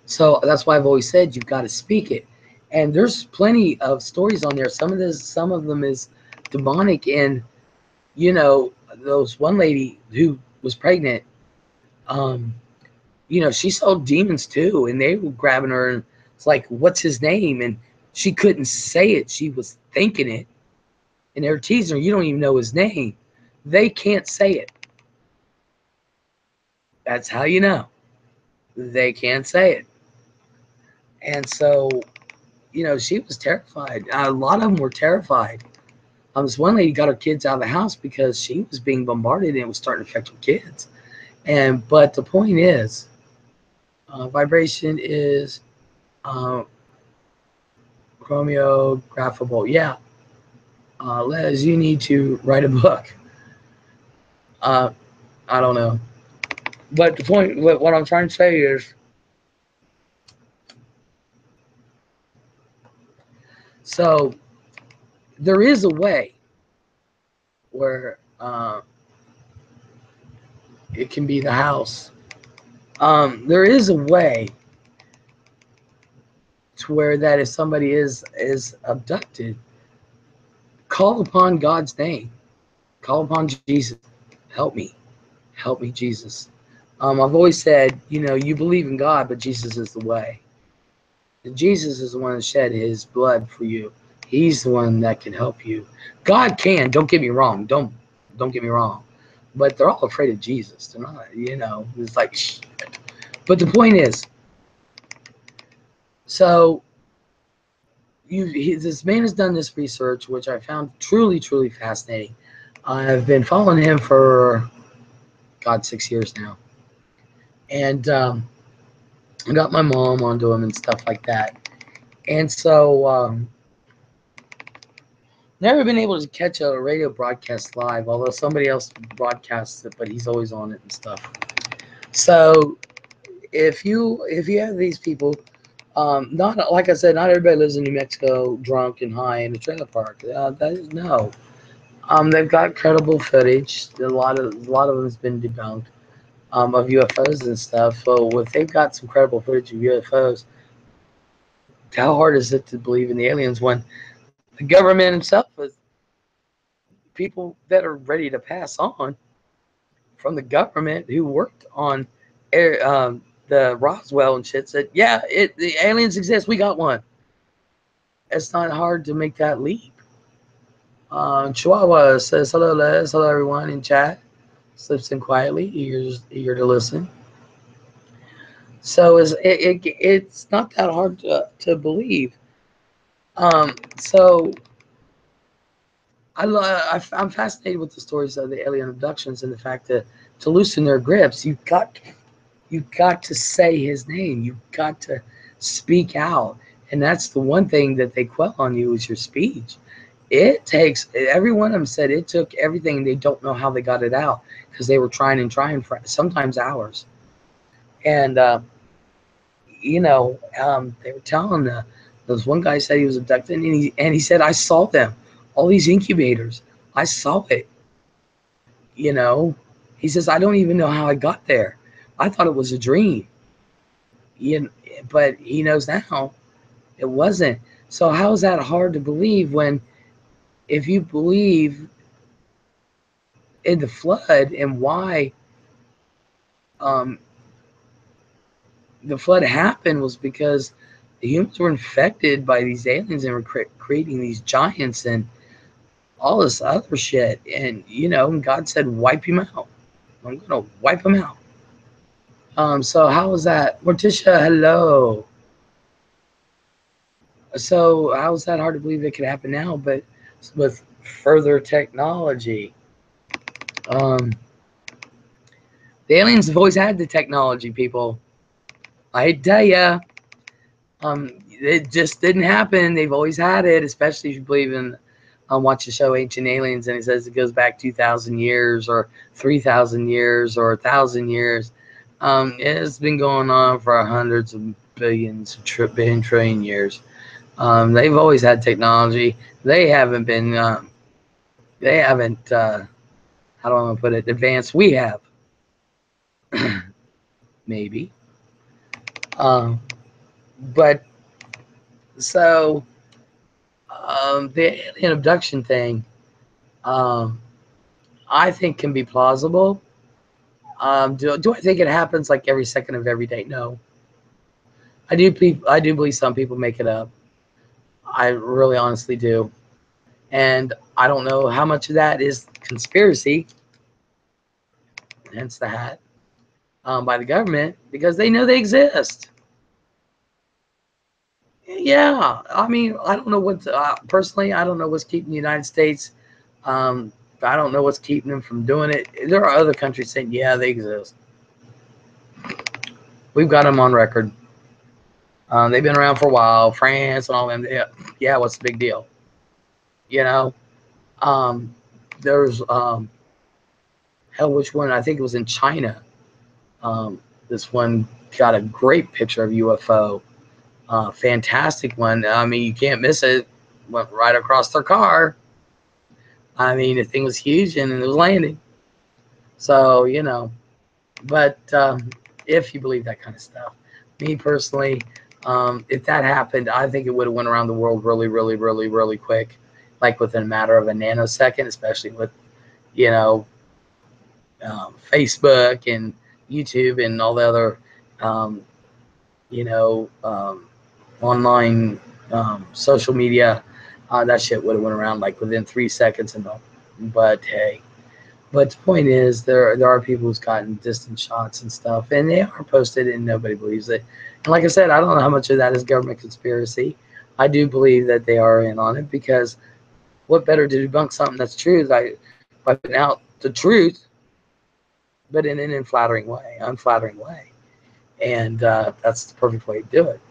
So that's why I've always said you've got to speak it. And there's plenty of stories on there. Some of them is demonic. And you know, those one lady who was pregnant, you know, she saw demons too, and they were grabbing her and it's like, what's his name? And she couldn't say it. She was thinking it. And they were teasing her, you don't even know his name. They can't say it. That's how you know. They can't say it. And so, you know, she was terrified. A lot of them were terrified. This one lady got her kids out of the house because she was being bombarded and it was starting to affect her kids. But the point is, vibration is chromographable. Yeah. Les, you need to write a book. I don't know. But the point, what I'm trying to say is, so there is a way where it can be the house. There is a way to where that if somebody is abducted, call upon God's name. Call upon Jesus. Help me. Help me, Jesus. I've always said, you know, you believe in God, but Jesus is the way. And Jesus is the one that shed his blood for you. He's the one that can help you. God can, don't get me wrong. Don't get me wrong. But they're all afraid of Jesus. They're not, you know, it's like, shh. But the point is, so this man has done this research, which I found truly, truly fascinating. I've been following him for, God, 6 years now. And I got my mom onto him and stuff like that. And so, never been able to catch a radio broadcast live, although somebody else broadcasts it, but he's always on it and stuff. So if you have these people, not like I said, not everybody lives in New Mexico drunk and high in a trailer park. That is no. They've got credible footage. A lot of them has been debunked of UFOs and stuff. So if they've got some credible footage of UFOs, how hard is it to believe in the aliens when the government itself is people that are ready to pass on from the government who worked on the Roswell and shit said, yeah, the aliens exist. We got one. It's not hard to make that leap. Chihuahua says, hello, Les. Hello, everyone in chat. Slips in quietly, eager to listen. So it's not that hard to believe. So I'm fascinated with the stories of the alien abductions and the fact that to loosen their grips, you've got to say his name. You've got to speak out. And that's the one thing that they quell on you is your speech. It takes, every one of them said it took everything. They don't know how they got it out because they were trying for sometimes hours. And, you know, they were telling there's one guy said he was abducted and he said, I saw them, all these incubators. I saw it. You know, he says, I don't even know how I got there. I thought it was a dream. But he knows now it wasn't. So how is that hard to believe when if you believe in the flood and why the flood happened was because the humans were infected by these aliens and were creating these giants and all this other shit. And, you know, God said, wipe him out. I'm going to wipe him out. So how is that? Morticia, hello. So how is that hard to believe it could happen now, but with further technology? The aliens have always had the technology, people. I tell ya, it just didn't happen. They've always had it, especially if you believe in, watch the show Ancient Aliens, and it says it goes back 2,000 years or 3,000 years or 1,000 years. It's been going on for hundreds of billions, trillion years. They've always had technology. They haven't been, how do I want to put it, advanced. We have. Maybe. But so the alien abduction thing, I think can be plausible. Do I think it happens like every second of every day? No. I do believe some people make it up. I really honestly do. And I don't know how much of that is conspiracy, hence the hat, by the government, because they know they exist. Yeah, I mean, I don't know what personally, I don't know what's keeping the United States. I don't know what's keeping them from doing it. There are other countries saying, yeah, they exist. We've got them on record. They've been around for a while. France and all them. Yeah, what's the big deal? You know, there's hell, which one? I think it was in China. This one got a great picture of UFO. Fantastic one. I mean, you can't miss it. Went right across their car. I mean, the thing was huge and it was landing. So, you know, but if you believe that kind of stuff, me personally, If that happened, I think it would have went around the world really, really, really, really quick, like within a matter of a nanosecond, especially with, you know, Facebook and YouTube and all the other, um, you know, online social media. That shit would have went around like within 3 seconds and all. But hey, but the point is, there are people who's gotten distant shots and stuff, and they are posted, and nobody believes it. And like I said, I don't know how much of that is government conspiracy. I do believe that they are in on it, because what better to debunk something that's true by putting out the truth, but in an unflattering way, and that's the perfect way to do it.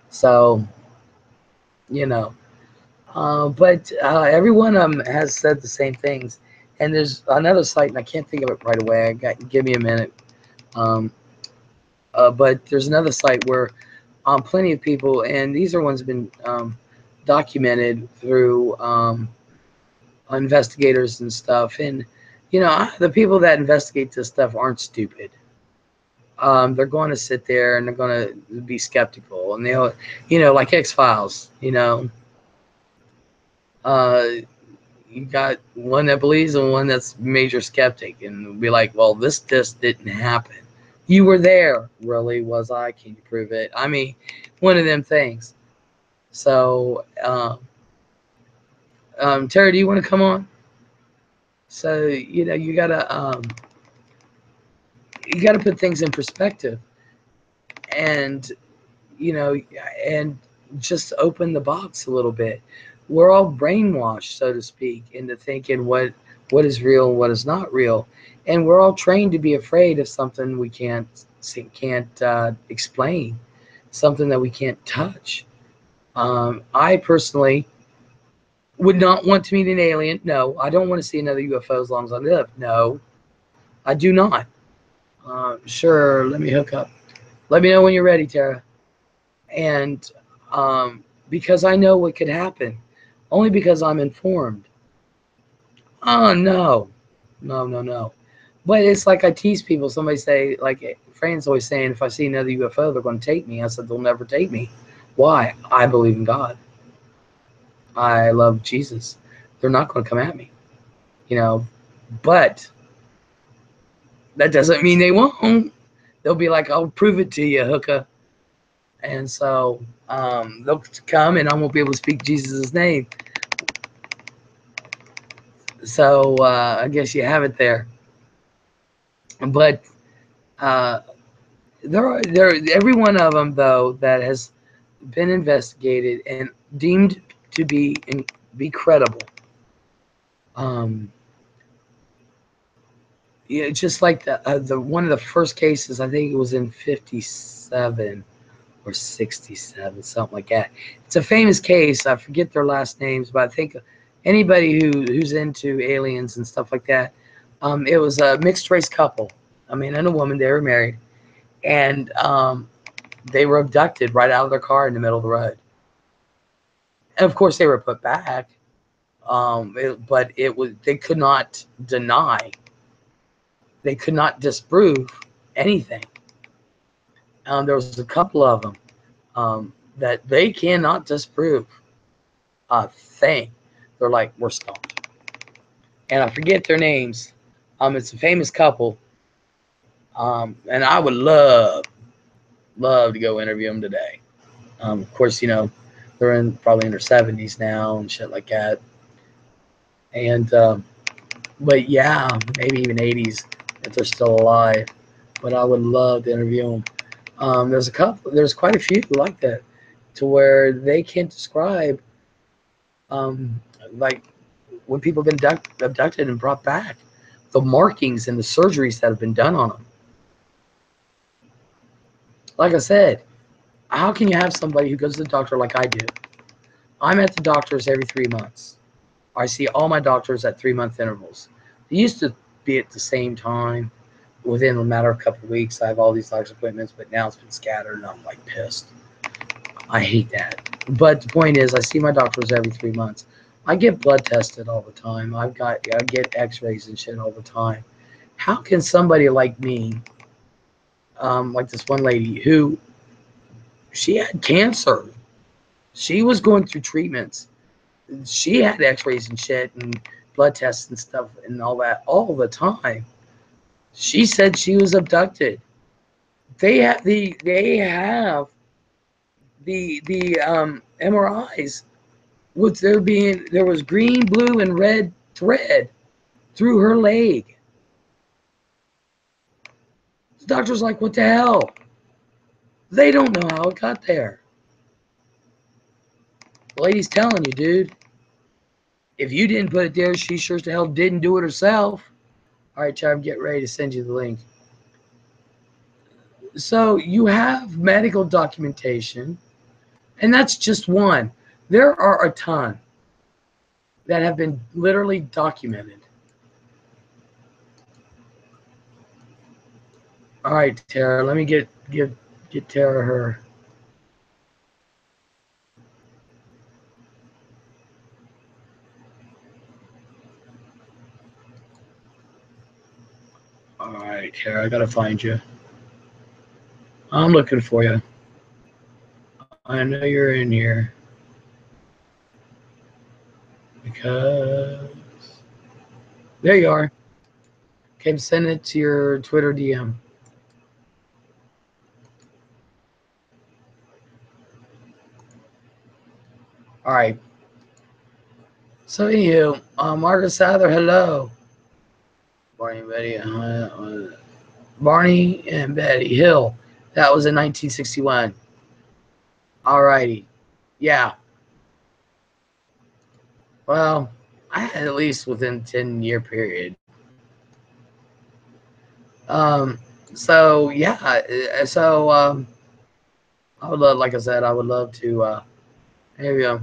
So, you know, but every one of them has said the same things. And there's another site, and I can't think of it right away. Give me a minute. Um, but there's another site where plenty of people, and these are ones that have been documented through investigators and stuff. And the people that investigate this stuff aren't stupid. They're going to sit there and they're going to be skeptical, and they'll, like X-Files. Uh, you got one that believes and one that's major skeptic, and be like, well, this just didn't happen. You were there. Really? Was I? Can you prove it? I mean, one of them things. So, Terry, do you want to come on? So, you gotta put things in perspective, and you know, and just open the box a little bit. We're all brainwashed, so to speak, into thinking what is real and what is not real, and we're all trained to be afraid of something we can't explain, something that we can't touch. I personally would not want to meet an alien. No, I don't want to see another UFO as long as I live. No, I do not. Sure, let me hook up. Let me know when you're ready, Tara. And because I know what could happen, only because I'm informed. Oh, no. No, no, no. But it's like I tease people. Somebody say, like, Fran's always saying, if I see another UFO, they're going to take me. I said, they'll never take me. Why? I believe in God. I love Jesus. They're not going to come at me, But that doesn't mean they won't. They'll be like, I'll prove it to you, hooker. And so they'll come, and I won't be able to speak Jesus' name. So I guess you have it there. But every one of them, though, that has been investigated and deemed to be credible. Yeah, just like the one of the first cases, I think it was in 57 or 67, something like that. It's a famous case. I forget their last names, but I think anybody who's into aliens and stuff like that, it was a mixed race couple. A man and a woman. They were married, and they were abducted right out of their car in the middle of the road. And of course, they were put back. But they could not deny. They could not disprove anything. There was a couple of them that they cannot disprove a thing. They're like, we're stumped. And I forget their names. It's a famous couple. And I would love to go interview them today. Of course, they're probably in their 70s now and shit like that. And but yeah, maybe even 80s if they're still alive. But I would love to interview them. There's quite a few like that, to where they can't describe, like when people have been abducted and brought back, the markings and the surgeries that have been done on them. Like I said, how can you have somebody who goes to the doctor like I do? I'm at the doctor's every 3 months. I see all my doctors at 3-month intervals. They used to be at the same time within a matter of a couple of weeks. I have all these doctor's appointments, but now it's been scattered, and I'm like pissed. I hate that. But the point is, I see my doctors every 3 months. I get blood tested all the time. I get x-rays and shit all the time. How can somebody like me, like this one lady who She had cancer. She was going through treatments. She had x-rays and shit and blood tests and stuff and all that all the time. She said she was abducted. They have the MRIs with there was green, blue, and red thread through her leg. The doctor's like, what the hell? They don't know how it got there. The lady's telling you, dude. If you didn't put it there, she sure as the hell didn't do it herself. All right, Chad, I'm getting ready to send you the link. So you have medical documentation, and that's just one. There are a ton that have been literally documented. All right, Tara, let me get Tara her. All right, Tara, I gotta find you. I'm looking for you. I know you're in here. Because there you are. Okay, send it to your Twitter DM. All right. So anywho, Margaret Sather, hello. Barney and Betty Hill. That was in 1961. All righty. Yeah. Well, I had at least within 10-year period. So yeah. So I would love, like I said, I would love to. Here we go.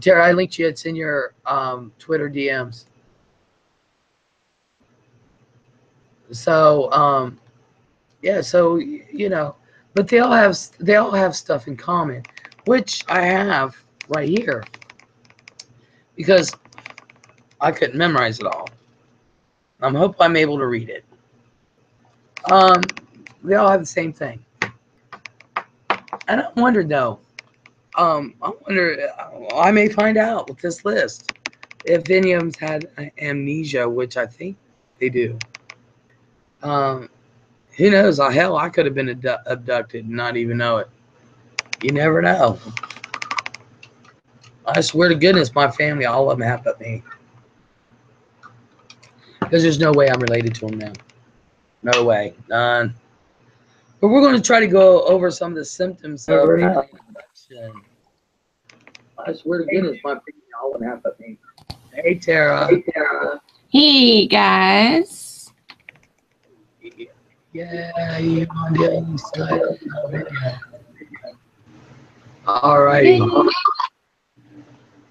Tara, I linked you. It's in your Twitter DMs. So yeah. So you know, but they all have stuff in common, which I have right here because I couldn't memorize it all. I hope I'm able to read it. They all have the same thing. And I wonder though, I wonder, I may find out with this list if any of them had amnesia, which I think they do. Who knows? Hell, I could have been abducted and not even know it. You never know. I swear to goodness, my family, all of them have but me. Because there's no way I'm related to them now. No way. None. But we're going to try to go over some of the symptoms of abduction. I swear to goodness, my family, all of them have but me. Hey, Tara.
Hey, Tara. Hey, guys.
Yeah, you on the other side of the video. All righty. All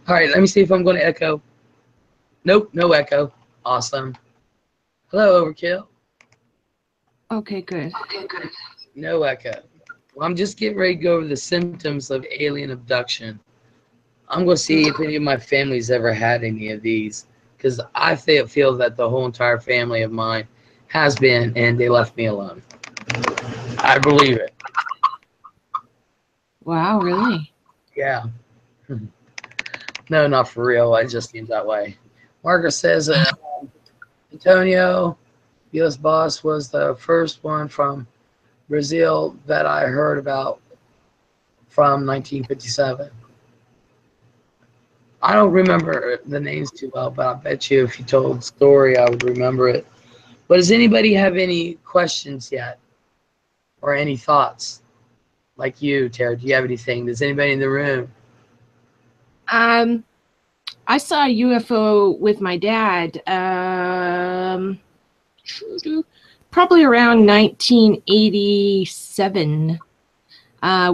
right, let me see if I'm going to echo. Nope, no echo. Awesome. Hello, Overkill.
Okay, good.
No echo. Well, I'm just getting ready to go over the symptoms of alien abduction. I'm going to see if any of my family's ever had any of these, because I feel that the whole entire family of mine has been, and they left me alone. I believe it.
Wow, really?
Yeah. No, not for real. I just seems that way. Margaret says Antonio, U.S. boss, was the first one from Brazil that I heard about from 1957. I don't remember the names too well, but I bet you if you told the story, I would remember it. But does anybody have any questions yet? Or any thoughts? Like you, Tara, do you have anything? Does anybody in the room?
I saw a UFO with my dad probably around 1987.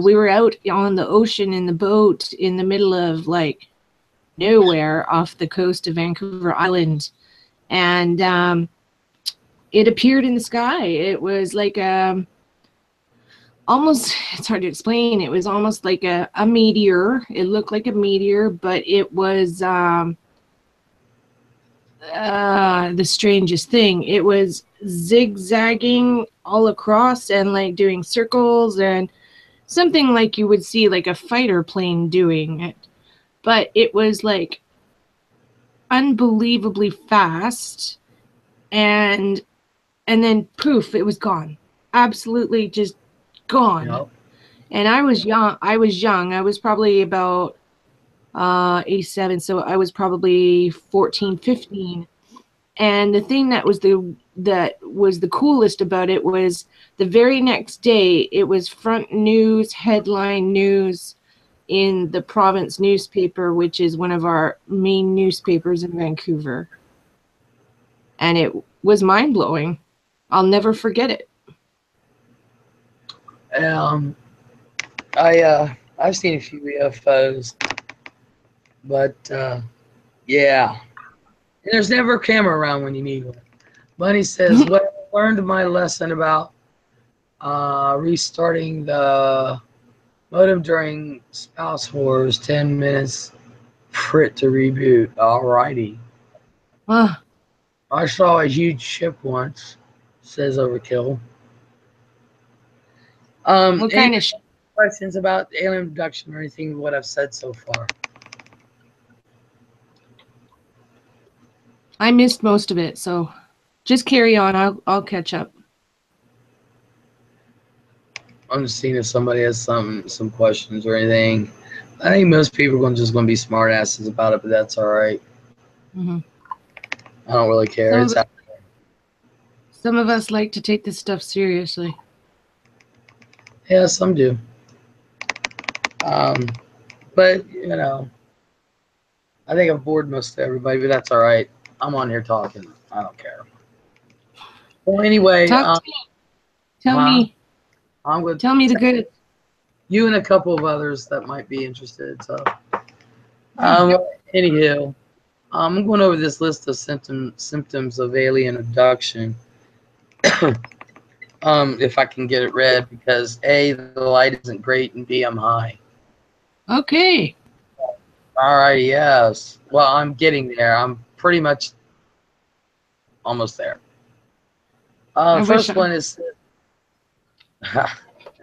We were out on the ocean in the boat in the middle of like nowhere off the coast of Vancouver Island, and it appeared in the sky. It was like almost, it's hard to explain. It was almost like a meteor. It looked like a meteor, but it was the strangest thing. It was zigzagging all across and like doing circles, and something like you would see like a fighter plane doing it, but it was like unbelievably fast, and then poof, it was gone. Absolutely just gone.
Yep.
And I was young. I was probably about 87, so I was probably 14, 15. And the thing that was the coolest about it was the very next day, it was front news, headline news in the province newspaper, which is one of our main newspapers in Vancouver. And it was mind-blowing. I'll never forget it.
I've seen a few UFOs, but yeah. And there's never a camera around when you need one. Bunny says, "What I learned my lesson about restarting the modem during spouse wars, 10 minutes for it to reboot." Alrighty. I saw a huge ship once, says Overkill.
What kind of
questions about alien abduction or anything of what I've said so far?
I missed most of it, so just carry on. I'll catch up.
I'm just seeing if somebody has some questions or anything. I think most people are just going to be smart asses about it, but that's all right.
Mm-hmm.
I don't really care.
Some of us like to take this stuff seriously.
Yeah, some do. But, you know, I think I've bored most of everybody, but that's all right. I'm on here talking. I don't care. Well, anyway.
Tell me.
I'm going to
tell me the good.
You and a couple of others that might be interested. So, anywho, I'm going over this list of symptoms of alien abduction. If I can get it read, because A, the light isn't great, and B, I'm high.
Okay.
All right, yes. Well, I'm getting there. I'm pretty much almost there. First one is,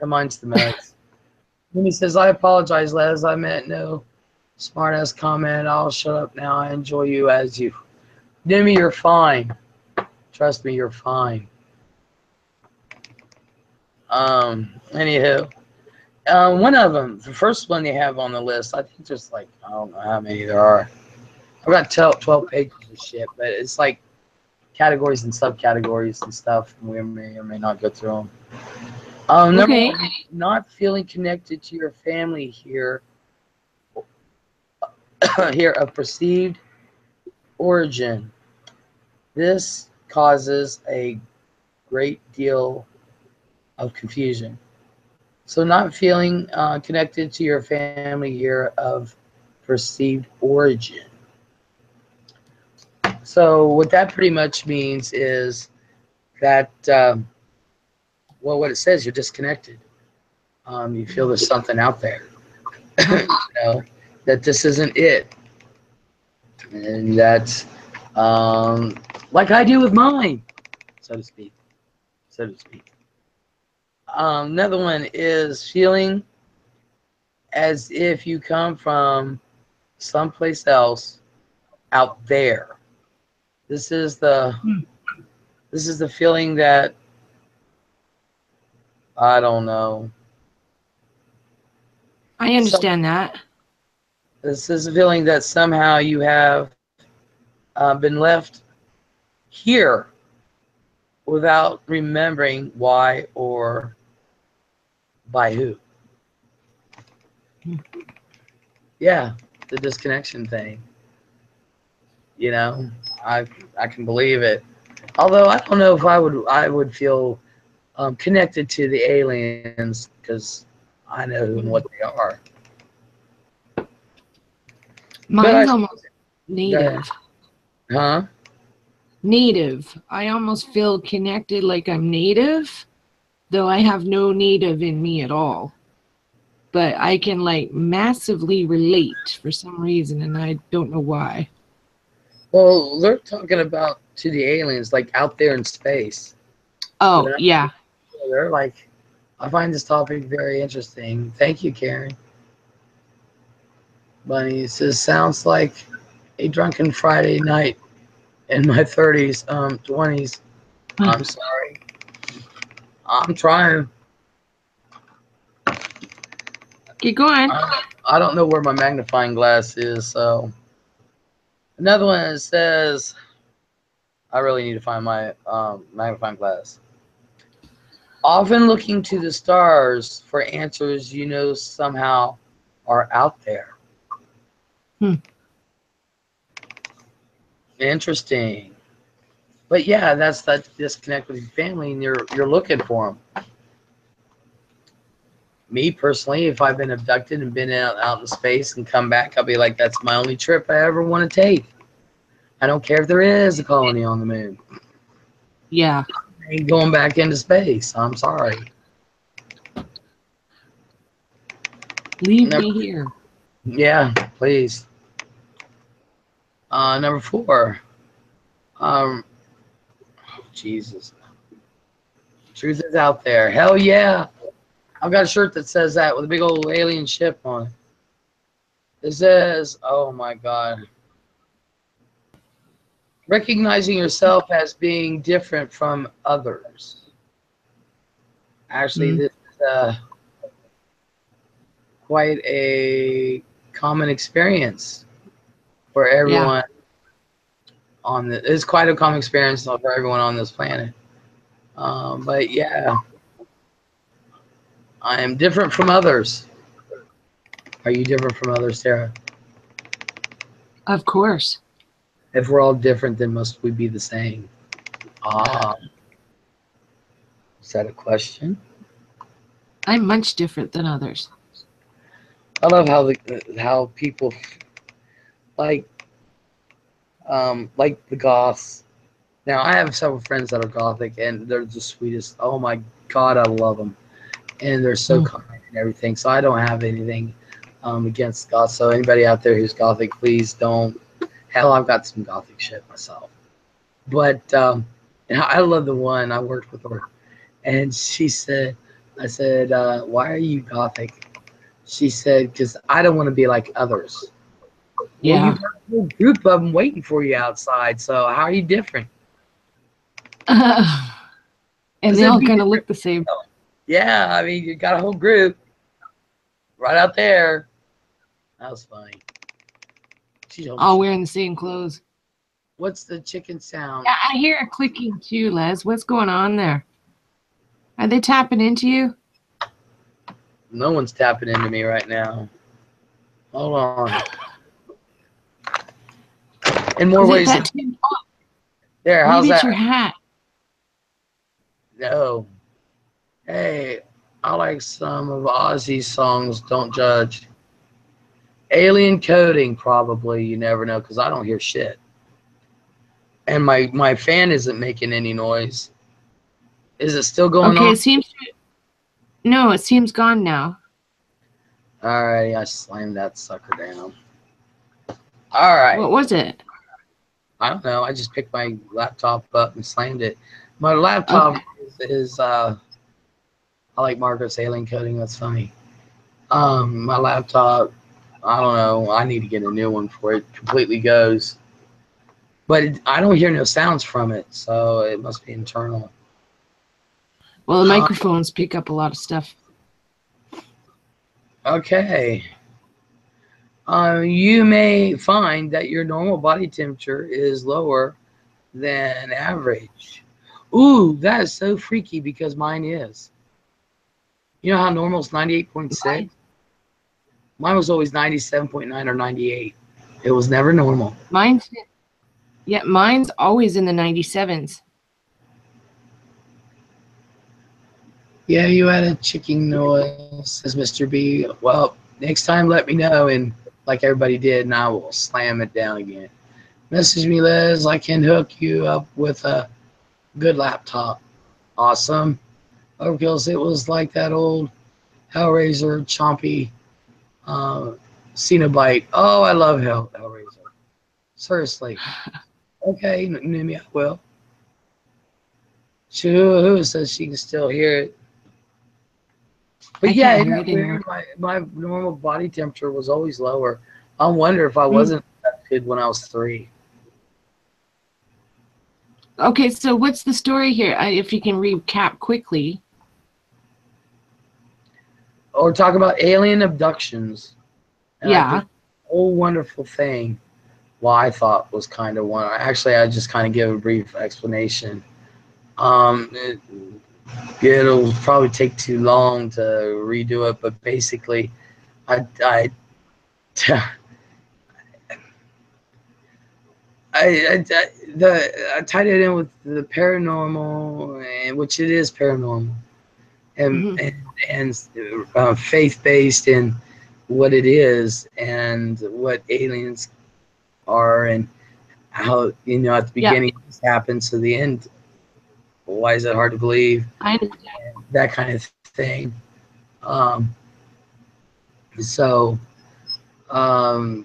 mine's the meds. When he says, "I apologize, Les. I meant no smart-ass comment. I'll shut up now. I enjoy you as you." Nimmy, you're fine. Trust me, you're fine. Anywho, one of them, the first one they have on the list, I think there's like, I don't know how many there are. I've got 12 pages of shit, but it's like categories and subcategories and stuff. And we may or may not go through them. Number one, not feeling connected to your family here of perceived origin. This causes a great deal of confusion. So not feeling connected to your family here of perceived origin. So what that pretty much means is that, well, what it says, you're disconnected. You feel there's something out there, you know, that this isn't it. And that's like I do with mine, so to speak. Another one is feeling as if you come from someplace else out there. This is the feeling that, I don't know.
I understand that.
This is a feeling that somehow you have been left here without remembering why or by who. Yeah, the disconnection thing. You know, I can believe it. Although I don't know if I would feel connected to the aliens, because I know who and what they are.
Mine's almost native.
Huh?
Native. I almost feel connected like I'm native, though I have no native in me at all. But I can like massively relate for some reason, and I don't know why.
Well, they're talking about to the aliens, like out there in space.
Oh, yeah.
They're like, I find this topic very interesting. Thank you, Karen. Bunny says, sounds like a drunken Friday night in my 30s, 20s. I'm sorry. I'm trying.
Keep going.
I don't know where my magnifying glass is, so. Another one says, I really need to find my magnifying glass. Often looking to the stars for answers you know somehow are out there. Interesting. But yeah, that's that disconnect with your family, and you're looking for them. Me personally, if I've been abducted and been out in space and come back, I'll be like, that's my only trip I ever want to take. I don't care if there is a colony on the moon.
Yeah.
I ain't going back into space. I'm sorry.
Leave me here.
Yeah, please. Number 4. Jesus. Truth is out there. Hell yeah. I've got a shirt that says that with a big old alien ship on it. It says, oh my God. Recognizing yourself as being different from others. Actually, this is quite a common experience for everyone on the. It's quite a common experience for everyone on this planet. But yeah, I am different from others. Are you different from others, Sarah?
Of course.
If we're all different, then must we be the same? Is that a question?
I'm much different than others.
I love how people like the goths. Now I have several friends that are gothic, and they're the sweetest. Oh my God, I love them, and they're so kind and everything. So I don't have anything against goths. So anybody out there who's gothic, please don't. Hell, I've got some gothic shit myself. But I love the one I worked with her, and she said, I said, why are you gothic? She said, because I don't want to be like others.
Yeah.
Well, you've got a whole group of them waiting for you outside, so how are you different?
And they all kind of look the same.
Yeah, I mean, you got a whole group right out there. That was funny.
All wearing the same clothes.
What's the chicken sound?
Yeah, I hear a clicking too, Les. What's going on there? Are they tapping into you?
No one's tapping into me right now. Hold on. In more ways than there. How's
Maybe it's
that?
your hat.
No. Hey, I like some of Ozzy's songs. Don't judge. Alien coding, probably. You never know, because I don't hear shit. And my fan isn't making any noise. Is it still going on?
Okay, it seems no, it seems gone now.
Alrighty, I slammed that sucker down. Alright.
What was it?
I don't know. I just picked my laptop up and slammed it. My laptop is I like Margaret's alien coding. That's funny. My laptop, I don't know. I need to get a new one before it completely goes. But I don't hear no sounds from it, so it must be internal.
Well, the microphones pick up a lot of stuff.
Okay. You may find that your normal body temperature is lower than average. Ooh, that is so freaky because mine is. You know how normal is 98.6? Mine was always 97.9 or 98. It was never normal.
Mine's always in the 97s.
Yeah, you had a chicken noise, says Mr. B. Well, next time let me know, and like everybody did, and I will slam it down again. Message me, Les. I can hook you up with a good laptop. Awesome. Overkills, it was like that old Hellraiser chompy Cenobite. Oh, I love Hellraiser. Seriously. Okay, maybe I will. Who says she can still hear it? But
I
yeah,
can't
isn't
hear
that
it anymore.
weird? My normal body temperature was always lower. I wonder if I
Mm.
wasn't affected when I was 3.
Okay, so what's the story here? If you can recap quickly.
Or talk about alien abductions. And I
Yeah.
think the whole wonderful thing, well, I thought was kind of one. Actually, I just kind of give a brief explanation. It, it'll probably take too long to redo it, but basically, I I tied it in with the paranormal, and which it is paranormal, and
Hmm.
faith based in what it is and what aliens are, and how at the
Yeah,
beginning this happens to the end. Why is it hard to believe?
I understand.
That kind of thing. Um, so,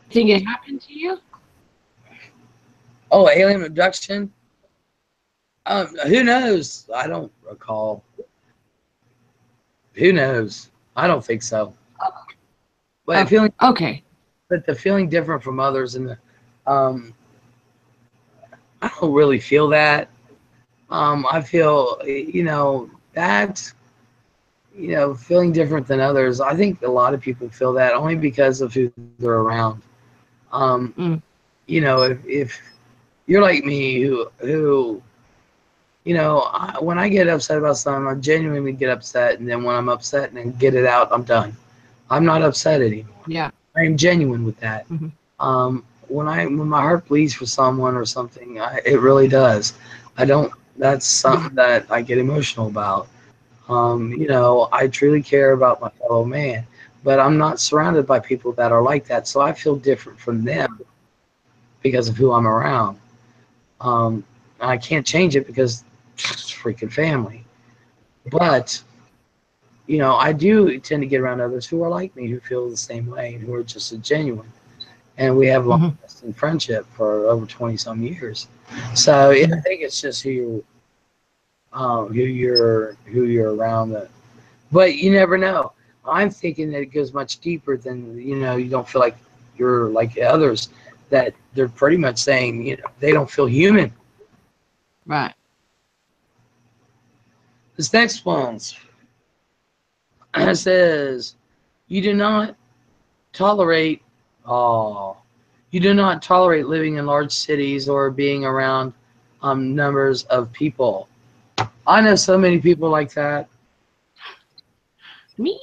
Think it happened to you?
oh, alien abduction. Who knows? I don't recall. Who knows? I don't think so. But
Okay.
feeling,
Okay.
but the feeling different from others, and um, I don't really feel that. I feel, that, feeling different than others. I think a lot of people feel that only because of who they're around. Um,
Mm.
if you're like me, who when I get upset about something, I genuinely get upset, and then when I'm upset and get it out, I'm done. I'm not upset anymore.
Yeah.
I am genuine with that.
Hmm.
When my heart bleeds for someone or something, it really does. I don't. That's something that I get emotional about. I truly care about my fellow man, but I'm not surrounded by people that are like that, so I feel different from them because of who I'm around. Um, I can't change it because it's freaking family. But I do tend to get around others who are like me, who feel the same way, and who are just as genuine. And we have long
Hmm.
lasting friendship for over 20 some years. So yeah, I think it's just who you're around. But you never know. I'm thinking that it goes much deeper than you don't feel like you're like others. That they're pretty much saying they don't feel human.
Right.
This next one says you do not tolerate. Oh, you do not tolerate living in large cities or being around numbers of people. I know so many people like that.
Me.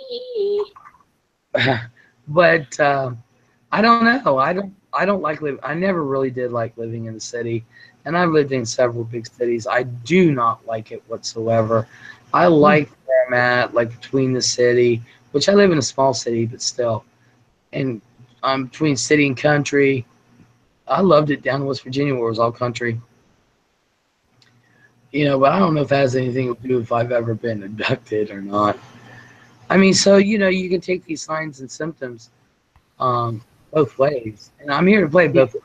But I don't know. I don't like living. I never really did like living in the city, and I've lived in several big cities. I do not like it whatsoever. I
Mm.
like where I'm at, like between the city, which I live in a small city, but still, and I'm between city and country. I loved it down in West Virginia where it was all country. But I don't know if that has anything to do if I've ever been abducted or not. I mean, so you can take these signs and symptoms um, both ways, and I'm here to play
Yeah.
both.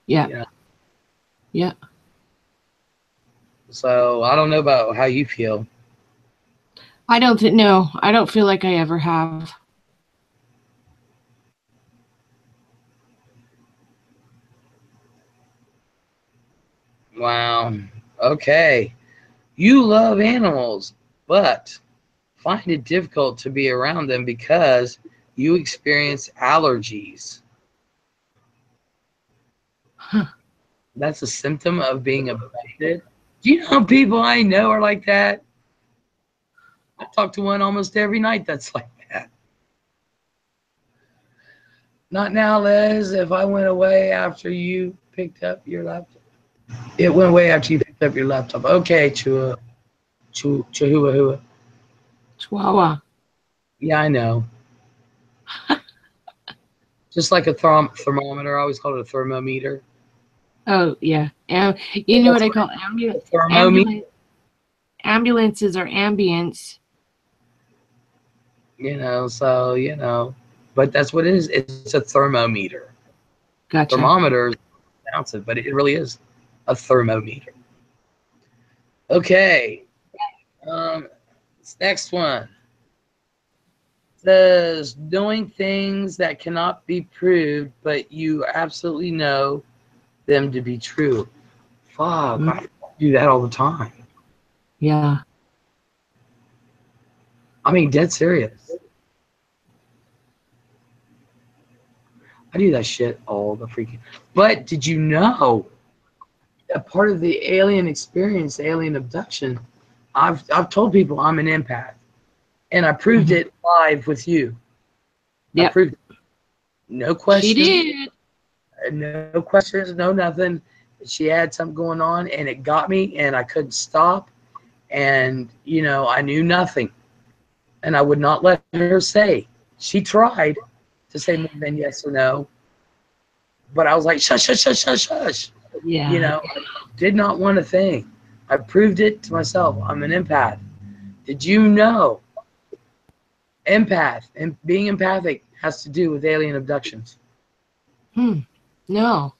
Yeah.
You know,
Yeah.
so I don't know about how you feel.
I don't think. No, I don't feel like I ever have.
Wow. Okay. You love animals, but find it difficult to be around them because you experience allergies.
Huh.
That's a symptom of being abducted. Do you know people I know are like that? I talk to one almost every night that's like that. Not now, Les. If I went away after you picked up your laptop. It went away after you picked up your laptop. Okay, Chihuahua.
Chihuahua.
Yeah, I know. Just like a thermometer. I always call it a thermometer.
Oh yeah. You
But
know what
that's
I
what
call
a thermometer.
ambulances are ambience.
So but that's what it is. It's a thermometer.
Gotcha.
Thermometer pronounce it, but it really is a thermometer. Okay. This next one. says doing things that cannot be proved, but you absolutely know them to be true. Fuck, I do that all the time.
Yeah.
I mean, dead serious. I do that shit all the freaking. But did you know that part of the alien experience, alien abduction, I've told people I'm an empath, and I proved it live with you.
Yeah.
I proved it. No
She
questions.
did.
No questions. No nothing. She had something going on, and it got me, and I couldn't stop. And you know, I knew nothing, and I would not let her say. She tried to say more than yes or no, but I was like, shush, shush, shush, shush, shush.
Yeah.
You know, I did not want a thing. I proved it to myself. I'm an empath. Did you know empath and being empathic has to do with alien abductions?
No.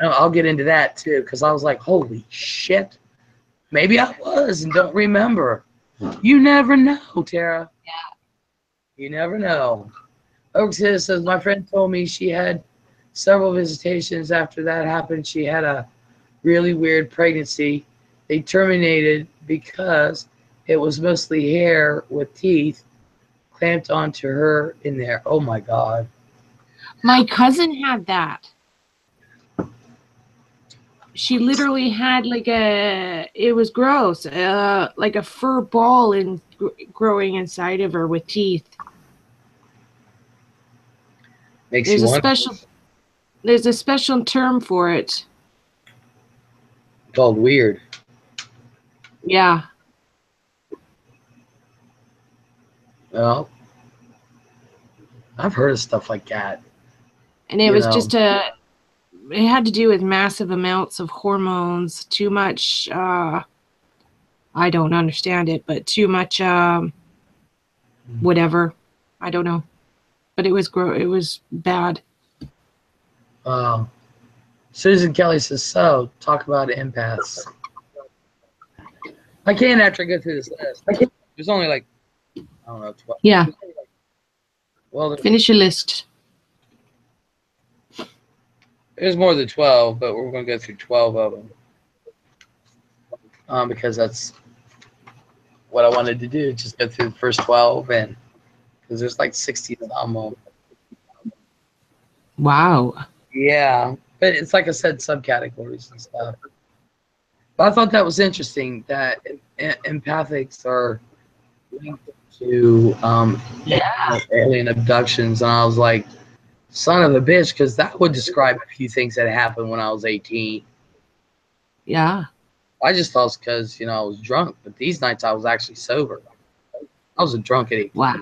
I'll get into that too, because I was like, holy shit. Maybe I was and don't remember. You never know, Tara.
Yeah.
You never know. Oak says, my friend told me she had several visitations after that happened. She had a really weird pregnancy. They terminated because it was mostly hair with teeth clamped onto her in there. Oh my God.
My cousin had that. She literally had like it was gross, like a fur ball growing inside of her with teeth.
Makes
There's
you
a
wonder.
there's a special term for it.
Called weird.
Yeah.
Well, I've heard of stuff like that.
And it was just it had to do with massive amounts of hormones, too much, I don't understand it, but too much, whatever. I don't know. But it was bad.
Susan Kelly says, so talk about empaths. I can't after I go through this list. There's only like, I don't know, 12.
Yeah.
Well,
Finish your list.
there's more than 12, but we're going to go through 12 of them. Because that's what I wanted to do, just go through the first 12, and because there's like 60 of them.
Wow.
Yeah, but it's like I said, subcategories and stuff. But I thought that was interesting that empathics are linked to alien abductions, and I was like, son of a bitch, because that would describe a few things that happened when I was 18.
Yeah.
I just thought it's because, you know, I was drunk, but these nights I was actually sober. I was a drunk at 18.
Wow.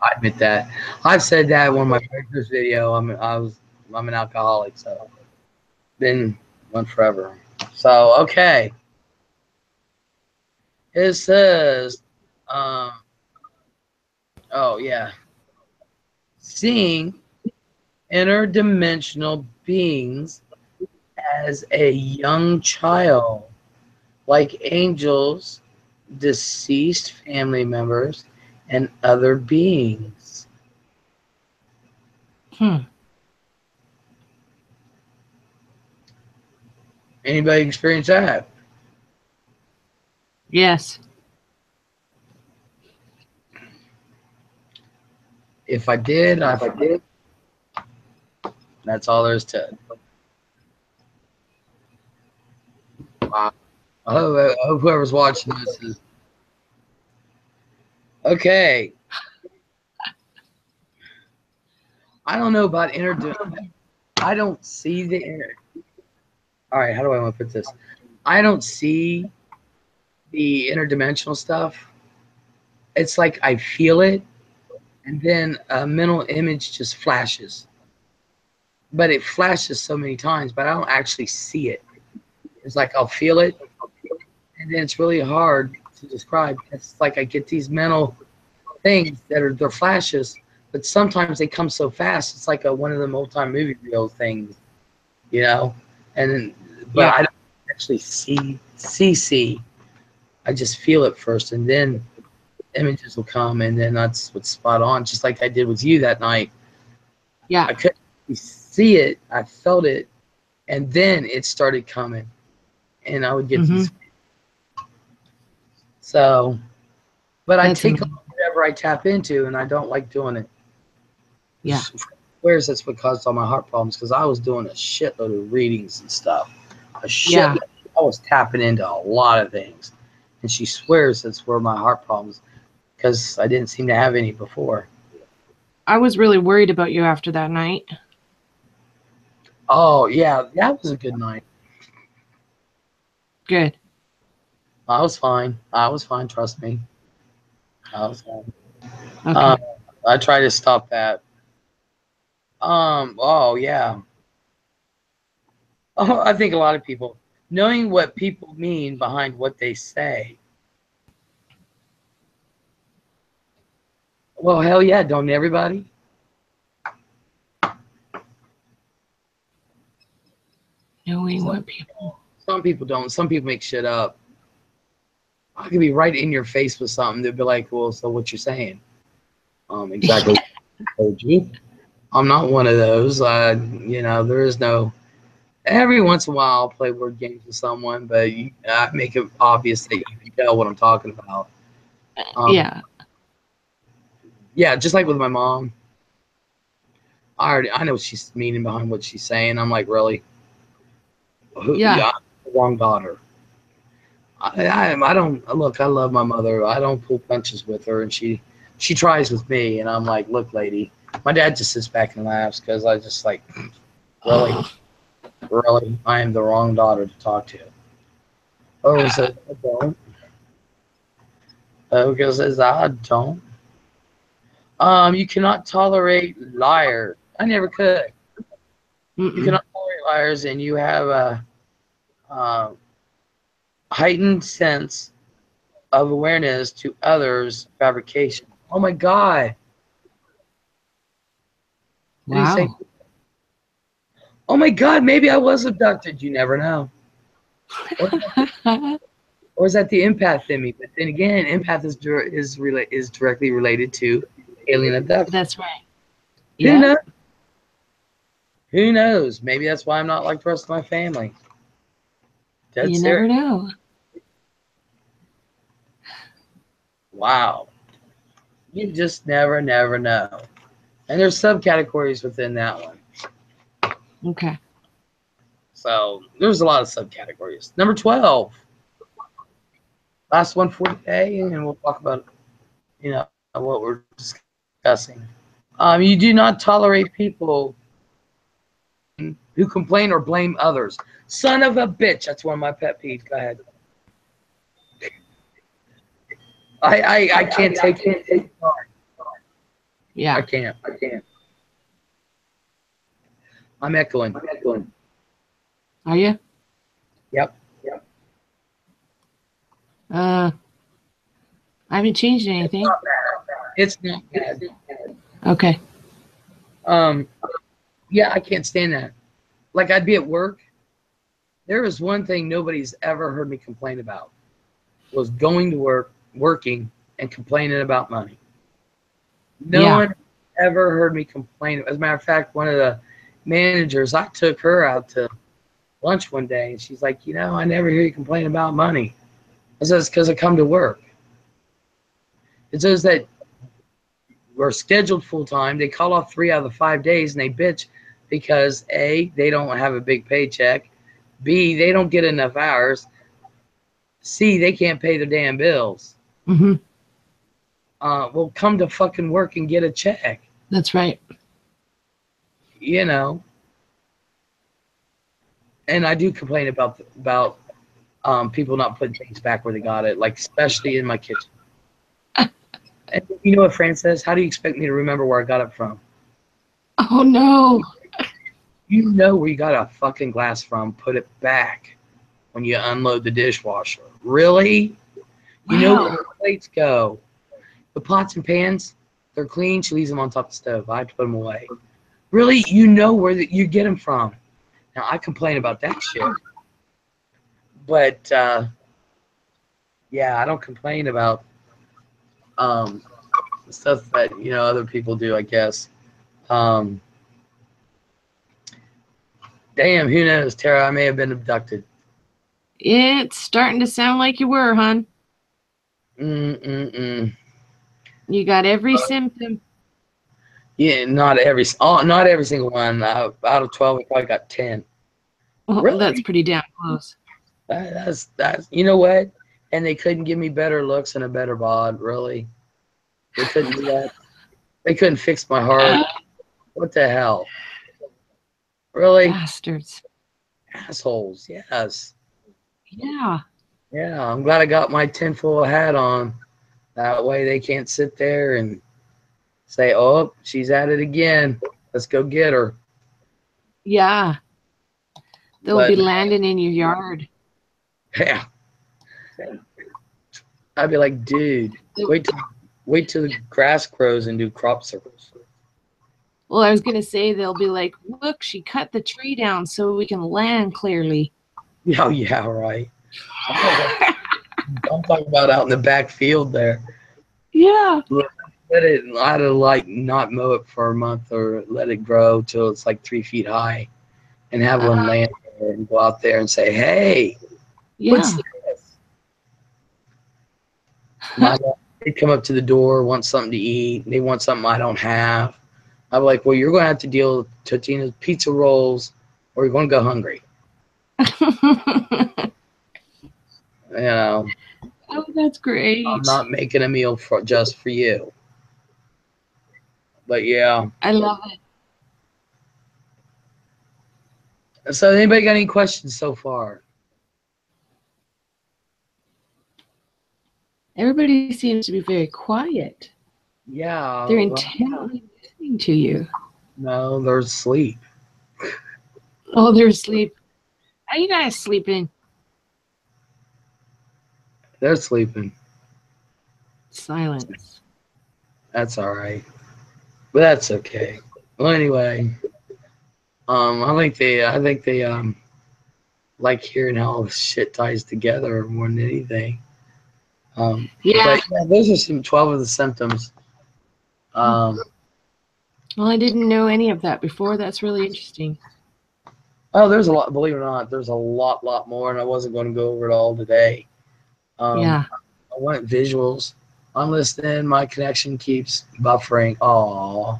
I admit that. I've said that in one of my very first video. I'm an alcoholic, so been one forever. So okay. It says, oh yeah, seeing interdimensional beings as a young child, like angels, deceased family members, and other beings. Anybody experience that?
Yes.
If I did, that's all there is to it. Wow. I hope whoever's watching this is okay. I don't know about I don't see the inner. All right, how do I want to put this? I don't see the interdimensional stuff. It's like I feel it, and then a mental image just flashes. But it flashes so many times, but I don't actually see it. It's like I'll feel it, and then it's really hard to describe. It's like I get these mental things they're flashes, but sometimes they come so fast. It's like one of them old time movie reel things, you know. And then, but I don't actually see. I just feel it first, and then images will come, and then that's what's spot on. Just like I did with you that night.
Yeah.
I couldn't see it. I felt it, and then it started coming, and I would get these. So, but I take on whatever I tap into, and I don't like doing it.
Yeah.
Whereas that's what caused all my heart problems, because I was doing a shitload of readings and stuff.
Yeah.
I was tapping into a lot of things, and she swears that's where my heart problems, because I didn't seem to have any before.
I was really worried about you after that night.
Oh yeah, that was a good night.
Good.
I was fine. I was fine. Trust me. I was fine.
Okay.
I try to stop that. Oh yeah. Oh, I think a lot of people knowing what people mean behind what they say. Well, hell yeah, don't everybody?
Knowing what people.
Some people don't. Some people make shit up. I could be right in your face with something. They'd be like, "Well, so what you're saying?" Exactly. What I told you. I'm not one of those. There is no. Every once in a while, I'll play word games with someone, but I make it obvious that you can tell what I'm talking about.
Yeah.
Yeah, just like with my mom. I know what she's meaning behind what she's saying. I'm like, really?
Yeah.
I'm the wrong daughter. I don't look. I love my mother. I don't pull punches with her, and she tries with me, and I'm like, look, lady. My dad just sits back and laughs because I just like, really, I am the wrong daughter to talk to. Oh, says I don't. Oh, says I don't. You cannot tolerate liars. I never could. You cannot tolerate liars, and you have a heightened sense of awareness to others' fabrication. Oh my God.
Wow.
Oh my God, maybe I was abducted. You never know. Or is that the empath in me? But then again, empath is directly related to alien abduction.
That's right.
Who knows? Who knows? Maybe that's why I'm not like the rest of my family.
You never know.
Wow. You just never know. And there's subcategories within that one.
Okay.
So there's a lot of subcategories. Number 12. Last one for today, and we'll talk about, what we're discussing. You do not tolerate people who complain or blame others. Son of a bitch. That's one of my pet peeves. Go ahead. I can't take it.
Yeah.
I can't. I'm echoing.
Are you?
Yep.
I haven't changed anything.
It's not bad.
Okay.
Yeah, I can't stand that. Like, I'd be at work. There is one thing nobody's ever heard me complain about, was going to work, working, and complaining about money. No one ever heard me complain. As a matter of fact, one of the managers, I took her out to lunch one day, and she's like, I never hear you complain about money. I said, it's because I come to work. It's those that were scheduled full-time. They call off 3 out of the 5 days, and they bitch because A, they don't have a big paycheck. B, they don't get enough hours. C, they can't pay their damn bills. Well, come to fucking work and get a check.
That's right.
And I do complain about people not putting things back where they got it, like especially in my kitchen. And you know what Fran says? How do you expect me to remember where I got it from?
Oh no.
You know where you got a fucking glass from. Put it back when you unload the dishwasher. Really?
Wow.
You know where the plates go. The pots and pans, they're clean. She leaves them on top of the stove. I have to put them away. Really? You know where you get them from. Now, I complain about that shit. But, yeah, I don't complain about um, stuff that other people do, I guess. Um, damn, who knows, Tara? I may have been abducted.
It's starting to sound like you were, hon.
Mm-mm-mm.
You got every symptom.
Yeah, not every single one. Out of 12, I probably got 10.
Well, that's
Really?
pretty damn close.
That's you know what? And they couldn't give me better looks and a better bod. Really, they couldn't do that. They couldn't fix my heart. What the hell? Really?
Bastards.
Assholes. Yes.
Yeah.
Yeah. I'm glad I got my tinfoil hat on. That way they can't sit there and say, "Oh, she's at it again. Let's go get her."
Yeah. They'll
But
be landing in your yard.
yeah, I'd be like, dude, wait till the grass grows and do crop circles.
Well, I was going to say, they'll be like, look, she cut the tree down so we can land clearly.
Oh, yeah, right. I'm talking about out in the back field there.
Yeah.
I'd like not mow it for a month or let it grow till it's like 3 feet high and have one land there and go out there and say, hey, what's
Yeah.
this? They come up to the door, want something to eat. They want something I don't have. I'm like, well, you're going to have to deal with Totino's pizza rolls or you're going to go hungry.
Oh, that's great.
I'm not making a meal just for you. But yeah.
I love it.
So anybody got any questions so far?
Everybody seems to be very quiet.
Yeah.
They're intently listening to you.
No, they're asleep.
Oh, they're asleep. Are you guys sleeping?
They're sleeping.
Silence.
That's all right. But that's okay. Well, anyway, I think they like hearing how all this shit ties together more than anything.
Yeah.
But yeah, those are some 12 of the symptoms.
Well, I didn't know any of that before. That's really interesting.
Oh, there's a lot. Believe it or not, there's a lot more, and I wasn't going to go over it all today.
Yeah.
I want visuals. I'm listening. My connection keeps buffering. Aww.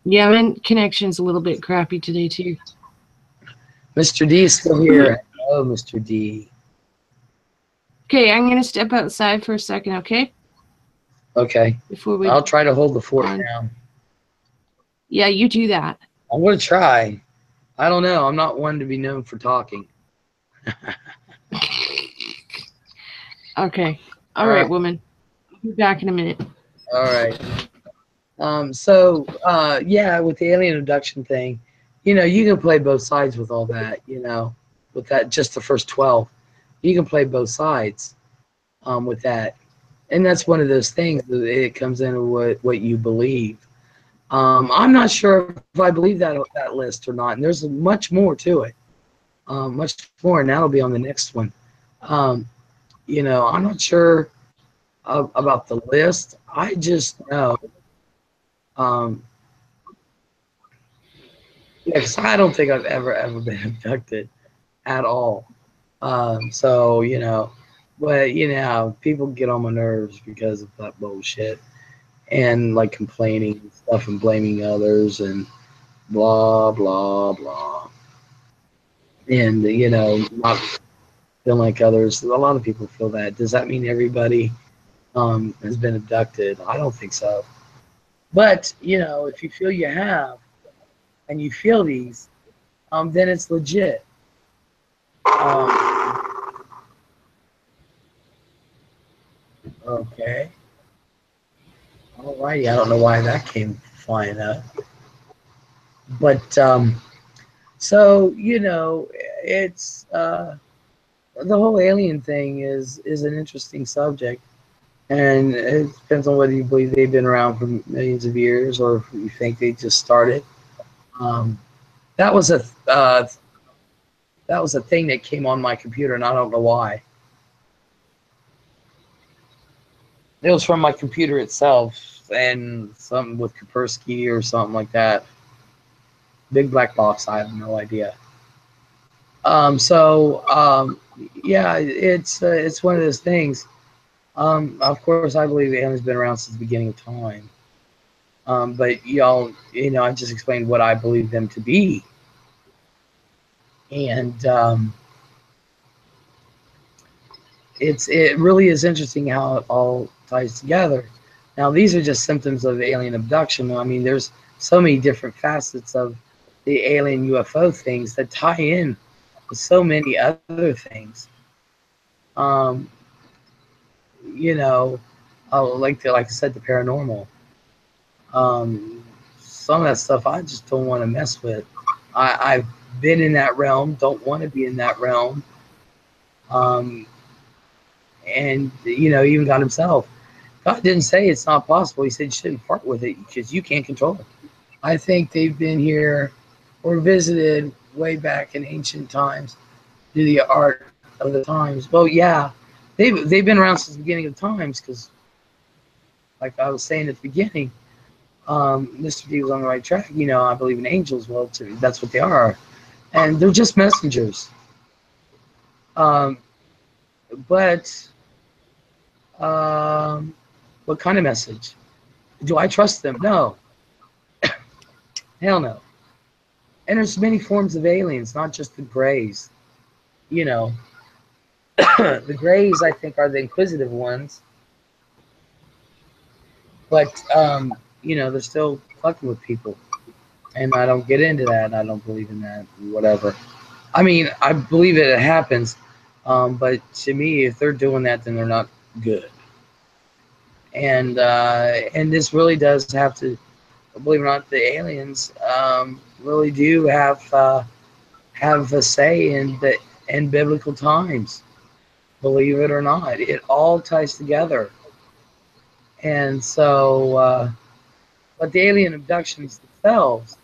Yeah, my connection's a little bit crappy today, too.
Mr. D is still here. Hello, Mr. D.
Okay, I'm going to step outside for a second, okay?
Okay. I'll try to hold the fort down.
Yeah, you do that.
I'm going to try. I don't know. I'm not one to be known for talking.
Okay. All right, woman. I'll be back in a minute.
All right. Yeah, with the alien abduction thing, you can play both sides with all that, with that, just the first 12. You can play both sides with that. And that's one of those things that it comes into what you believe. I'm not sure if I believe that list or not. And there's much more to it. Much more, and that'll be on the next one. I'm not sure about the list. I just know. Because I don't think I've ever been abducted at all. But people get on my nerves because of that bullshit and like complaining and stuff and blaming others and blah blah blah. And not feeling like others. A lot of people feel that. Does that mean everybody has been abducted? I don't think so. But if you feel you have, and you feel these, then it's legit. Okay. Alrighty. I don't know why that came flying up. But it's the whole alien thing is an interesting subject, and it depends on whether you believe they've been around for millions of years or if you think they just started. That was a thing that came on my computer, and I don't know why. It was from my computer itself and something with Kaspersky or something like that. Big black box. I have no idea. Yeah, it's one of those things. Of course, I believe the alien's been around since the beginning of time. But y'all, I just explained what I believe them to be, and it really is interesting how it all ties together. Now, these are just symptoms of alien abduction. I mean, there's so many different facets of the alien UFO things that tie in with so many other things. Um, like I said, the paranormal. Some of that stuff I just don't want to mess with. I've been in that realm, don't want to be in that realm. Um, and even God himself, God didn't say it's not possible. He said you shouldn't part with it because you can't control it. I think they've been here or visited way back in ancient times through the art of the times. Well, yeah, they've been around since the beginning of times because, like I was saying at the beginning, Mr. D was on the right track. I believe in angels. Well, that's what they are, and they're just messengers. Um, but what kind of message? Do I trust them? No, hell no. And there's many forms of aliens, not just the grays. The grays, I think, are the inquisitive ones, but they're still fucking with people, and I don't get into that. I don't believe in that. Whatever. I mean, I believe it happens, but to me, if they're doing that, then they're not good. And this really does have to, believe it or not, the aliens really do have a say in biblical times. Believe it or not, it all ties together. And so, but the alien abductions themselves,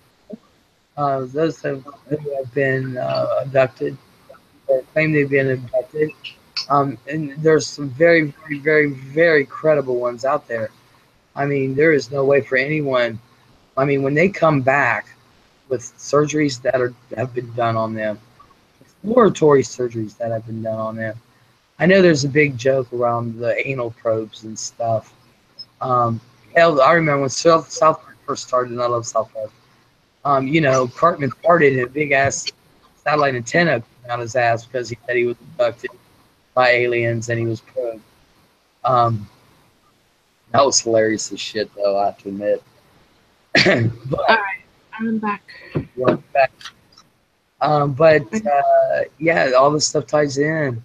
those who have been abducted or claim they've been abducted, and there's some very, very, very, very credible ones out there. I mean, there is no way for anyone. I mean, when they come back with surgeries that have been done on them, exploratory surgeries that have been done on them. I know there's a big joke around the anal probes and stuff. Hell, I remember when South Park first started, and I love South Park. Cartman farted and a big ass satellite antenna came out his ass because he said he was abducted by aliens and he was probed. That was hilarious as shit, though, I have to admit.
But, all right, I'm back.
Yeah, all this stuff ties in.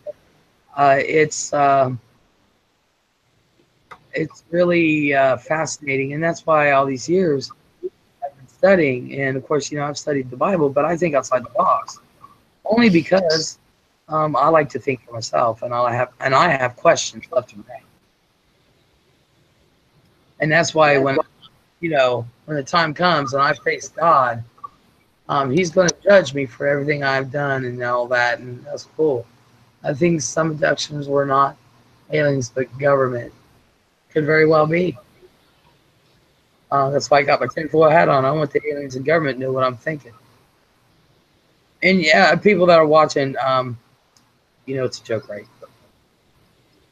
It's really fascinating, and that's why all these years I've been studying. And of course, I've studied the Bible, but I think outside the box, only because I like to think for myself, and I have questions left and right. And that's why when the time comes and I face God, he's going to judge me for everything I've done and all that, and that's cool. I think some abductions were not aliens, but government. Could very well be. That's why I got my tinfoil hat on. I want the aliens and government to know what I'm thinking. And yeah, people that are watching, it's a joke, right?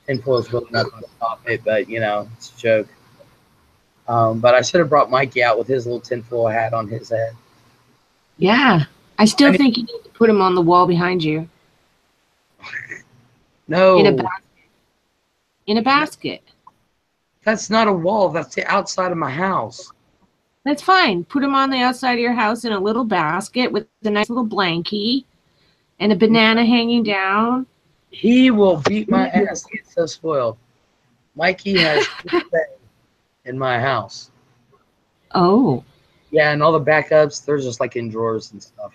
Tinfoil is really not going to stop it, but it's a joke. But I should have brought Mikey out with his little tinfoil hat on his head.
Yeah, I still think you need to put him on the wall behind you.
No.
In a basket.
That's not a wall. That's the outside of my house.
That's fine. Put him on the outside of your house in a little basket with a nice little blankie and a banana hanging down.
He will beat my ass. He's so spoiled. Mikey has in my house.
Oh.
Yeah, and all the backups, they're just like in drawers and stuff.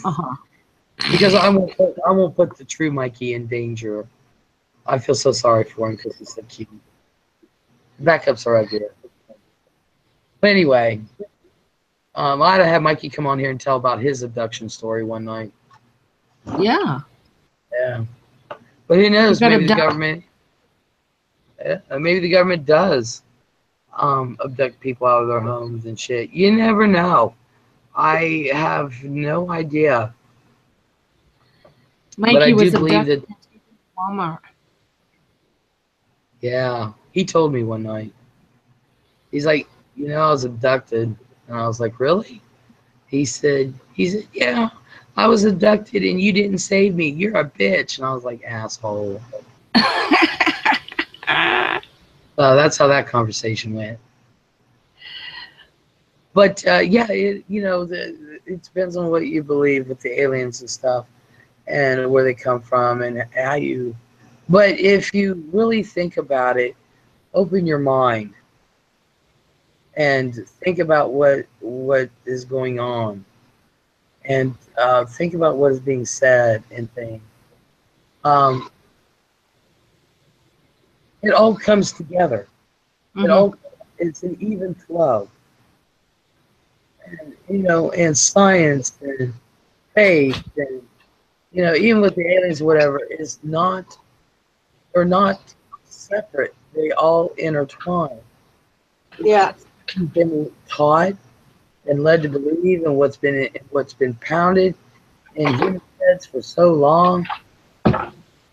Uh-huh.
Because I won't put the true Mikey in danger. I feel so sorry for him because he's so cute. Backups are everywhere. But anyway, I'd have Mikey come on here and tell about his abduction story one night.
Yeah.
Yeah. But who knows? Maybe the government. Maybe the government does abduct people out of their homes and shit. You never know. I have no idea. But I
Mikey
do
was
believe that,
abducted at Walmart.
yeah, he told me one night. He's like, I was abducted. And I was like, really? He said, yeah, I was abducted and you didn't save me. You're a bitch. And I was like, asshole. That's how that conversation went. But yeah, it depends on what you believe with the aliens and stuff and where they come from and how you. But if you really think about it, open your mind and think about what is going on and think about what is being said and things. Um, it all comes together. It's an even flow. And and science and faith and even with the aliens, whatever, they're not separate. They all intertwine.
Yeah.
It's been taught and led to believe and what's been pounded in human heads for so long.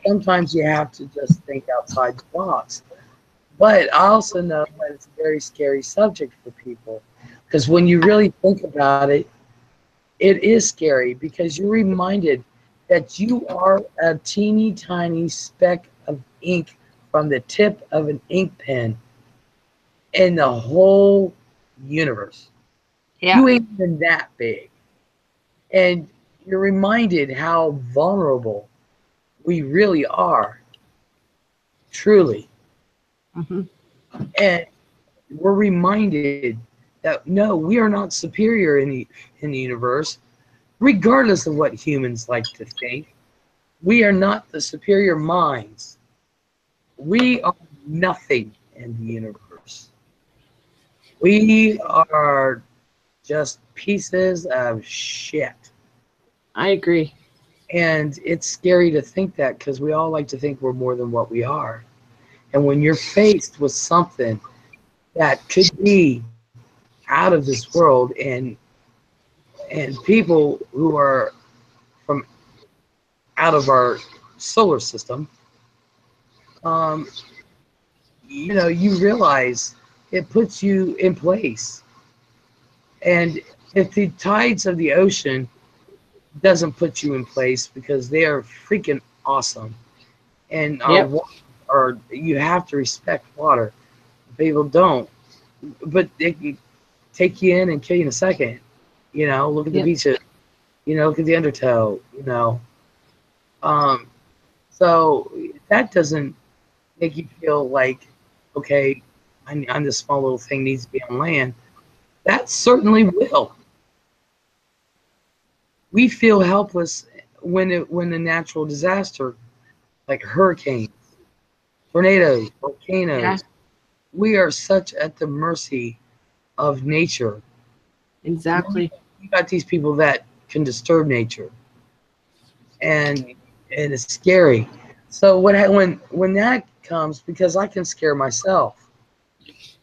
Sometimes you have to just think outside the box. But I also know that it's a very scary subject for people because when you really think about it, it is scary because you're reminded that you are a teeny tiny speck of ink from the tip of an ink pen in the whole universe.
Yeah.
You ain't even that big. And you're reminded how vulnerable we really are, truly. And we're reminded that no, we are not superior in the universe, regardless of what humans like to think. We are not the superior minds. We are nothing in the universe. We are just pieces of shit.
I agree.
And it's scary to think that because we all like to think we're more than what we are. And when you're faced with something that could be out of this world and people who are from out of our solar system, um, you realize it puts you in place. And if the tides of the ocean doesn't put you in place because they are freaking awesome, and you have to respect water. People don't, but it can take you in and kill you in a second. Look at the beaches. Look at the undertow. Um, so that doesn't make you feel like, okay, I'm this small little thing needs to be on land. That certainly will. We feel helpless when a natural disaster like hurricanes, tornadoes, volcanoes.
Yeah.
We are such at the mercy of nature.
Exactly.
You got these people that can disturb nature, and it's scary. So when that comes, because I can scare myself,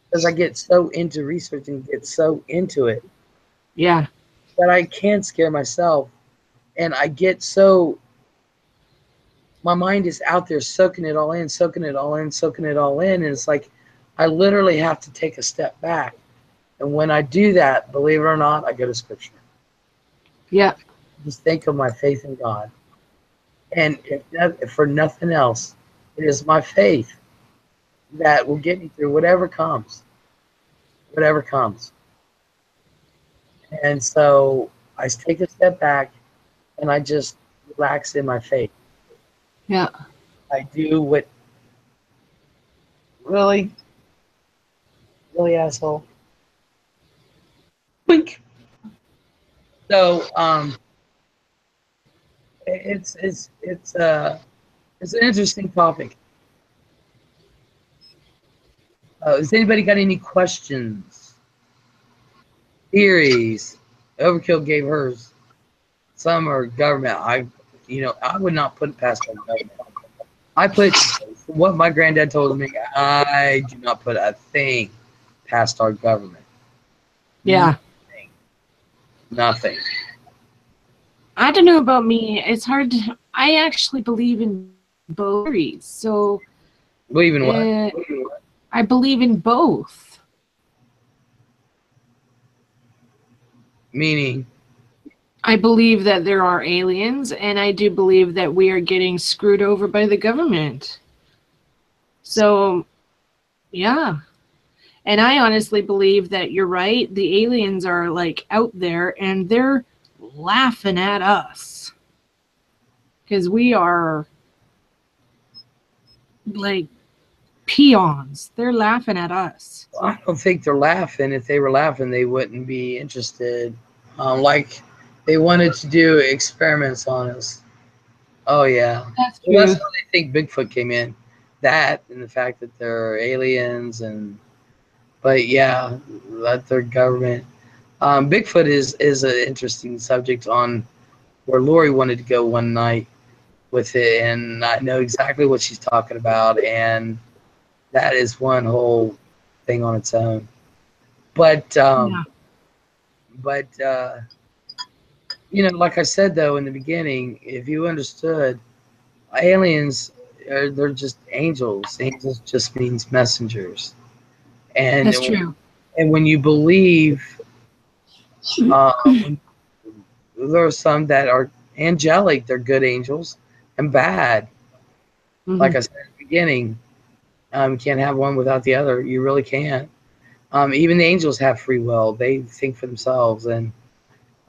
because I get so into research and get so into it,
Yeah.
that I can scare myself, and I get so my mind is out there soaking it all in, soaking it all in, soaking it all in, and it's like I literally have to take a step back. And when I do that, believe it or not, I go to scripture.
Yeah.
Just think of my faith in God. And if for nothing else, it is my faith that will get me through whatever comes. Whatever comes. And so I take a step back and I just relax in my faith.
Yeah.
I do what really, asshole. Wink. So it's an interesting topic. Has anybody got any questions? Theories? Overkill gave hers. Some are government. I would not put it past the government. I put what my granddad told me, I do not put a thing past our government.
Yeah.
Nothing.
I don't know about me. It's hard to. I actually believe in both theories. So
Believe in what?
I believe in both.
Meaning?
I believe that there are aliens, and I do believe that we are getting screwed over by the government. So, yeah. And I honestly believe that you're right. The aliens are like out there and they're laughing at us. Because we are like peons. They're laughing at us.
I don't think they're laughing. If they were laughing, they wouldn't be interested. Like they wanted to do experiments on us. Oh yeah,
That's
well,
true.
that's how they think Bigfoot came in. That and the fact that they're aliens, and but yeah, that their government. Bigfoot is an interesting subject on where Lori wanted to go one night with it, and I know exactly what she's talking about, and that is one whole thing on its own. But
Yeah.
but you know, like I said though in the beginning, if you understood, aliens they're just angels. Angels just means messengers, and
That's true.
when you believe, when, there are some that are angelic, they're good angels, and bad.
Mm-hmm.
Like I said at the beginning, you can't have one without the other. You really can't. Even the angels have free will. They think for themselves, and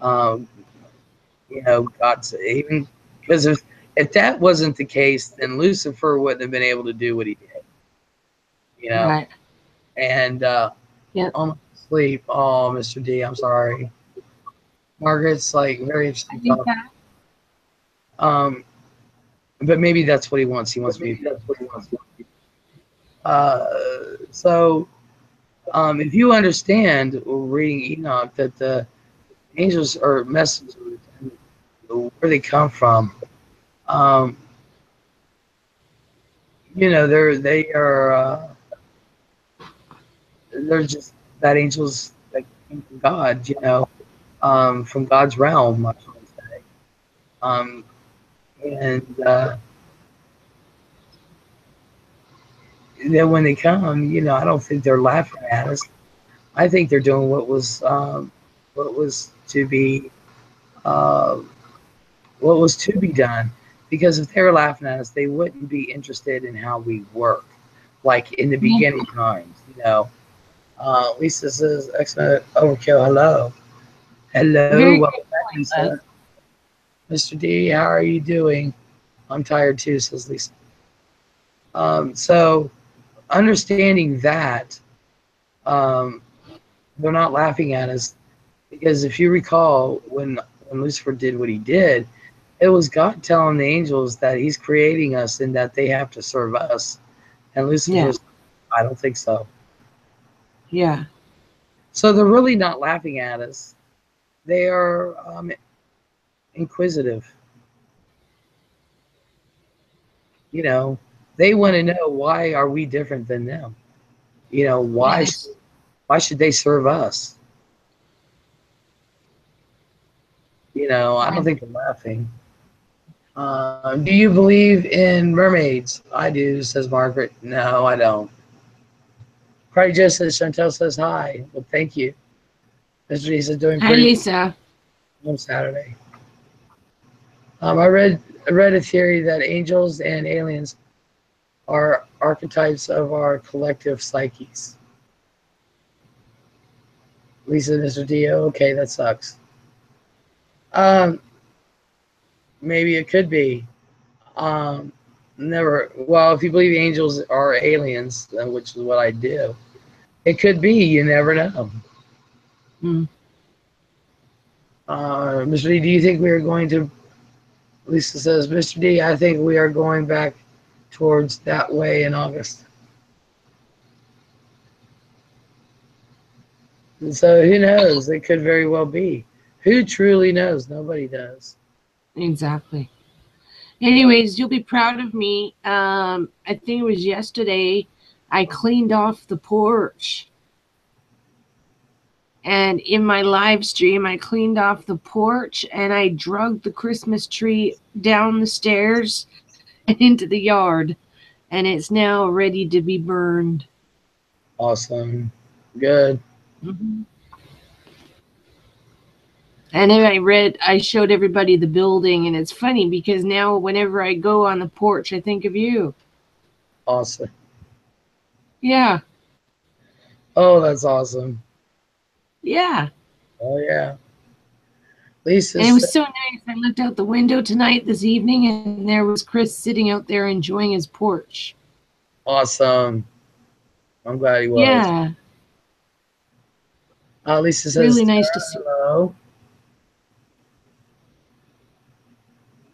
um, you know, God's even because if that wasn't the case, then Lucifer wouldn't have been able to do what he did. You know,
Right.
and
Yeah.
almost asleep. Oh, Mr. D, I'm sorry. Margaret's like very
I
interesting
think
talk.
that.
Um, but maybe that's what he wants. He wants me. So if you understand reading Enoch that the angels are messengers, where they come from, um, you know, they're just that angels that came from God, you know, from God's realm, I should say. Um, and then when they come, you know, I don't think they're laughing at us. I think they're doing what was to be uh, what was to be done. Because if they were laughing at us, they wouldn't be interested in how we work, like in the
Yeah.
beginning times. You know, Lisa says, "Excellent overkill." Hello, hello,
Very good
welcome back,
point, Les.
Lisa. Mr. D, how are you doing? I'm tired too, says Lisa. So understanding that um, they're not laughing at us because if you recall when Lucifer did what he did, it was God telling the angels that he's creating us and that they have to serve us. And
Yeah.
Lucifer's, I don't think so.
Yeah.
So they're really not laughing at us. They are inquisitive. You know, they want to know why are we different than them. You know,
Yes.
why should they serve us? You know, I don't
Right.
think they're laughing. Do you believe in mermaids? I do, says Margaret. No, I don't. Probably just as Chantel says hi. Well, thank you. Mr. D says doing
Hi,
pretty
Lisa.
well on Saturday. I read a theory that angels and aliens are archetypes of our collective psyches. Lisa, Mr. D, okay, that sucks. Um, maybe it could be. Um, never. Well, if you believe angels are aliens, which is what I do, it could be. You never know.
Mm.
Mr. D, do you think we are going to? Lisa says, Mr. D, I think we are going back towards that way in August. And so who knows? It could very well be. Who truly knows? Nobody does.
Exactly. Anyways, you'll be proud of me. I think it was yesterday. I cleaned off the porch. And in my live stream, I cleaned off the porch and I dragged the Christmas tree down the stairs and into the yard. And it's now ready to be burned.
Awesome. Good.
Mm-hmm. And then I showed everybody the building, and it's funny because now whenever I go on the porch, I think of you.
Awesome.
Yeah.
Oh, that's awesome.
Yeah.
Oh, yeah. Lisa.
And it was so nice. I looked out the window this evening, and there was Chris sitting out there enjoying his porch.
Awesome. I'm glad he was.
Yeah.
Lisa says,
really nice to see.
Hello.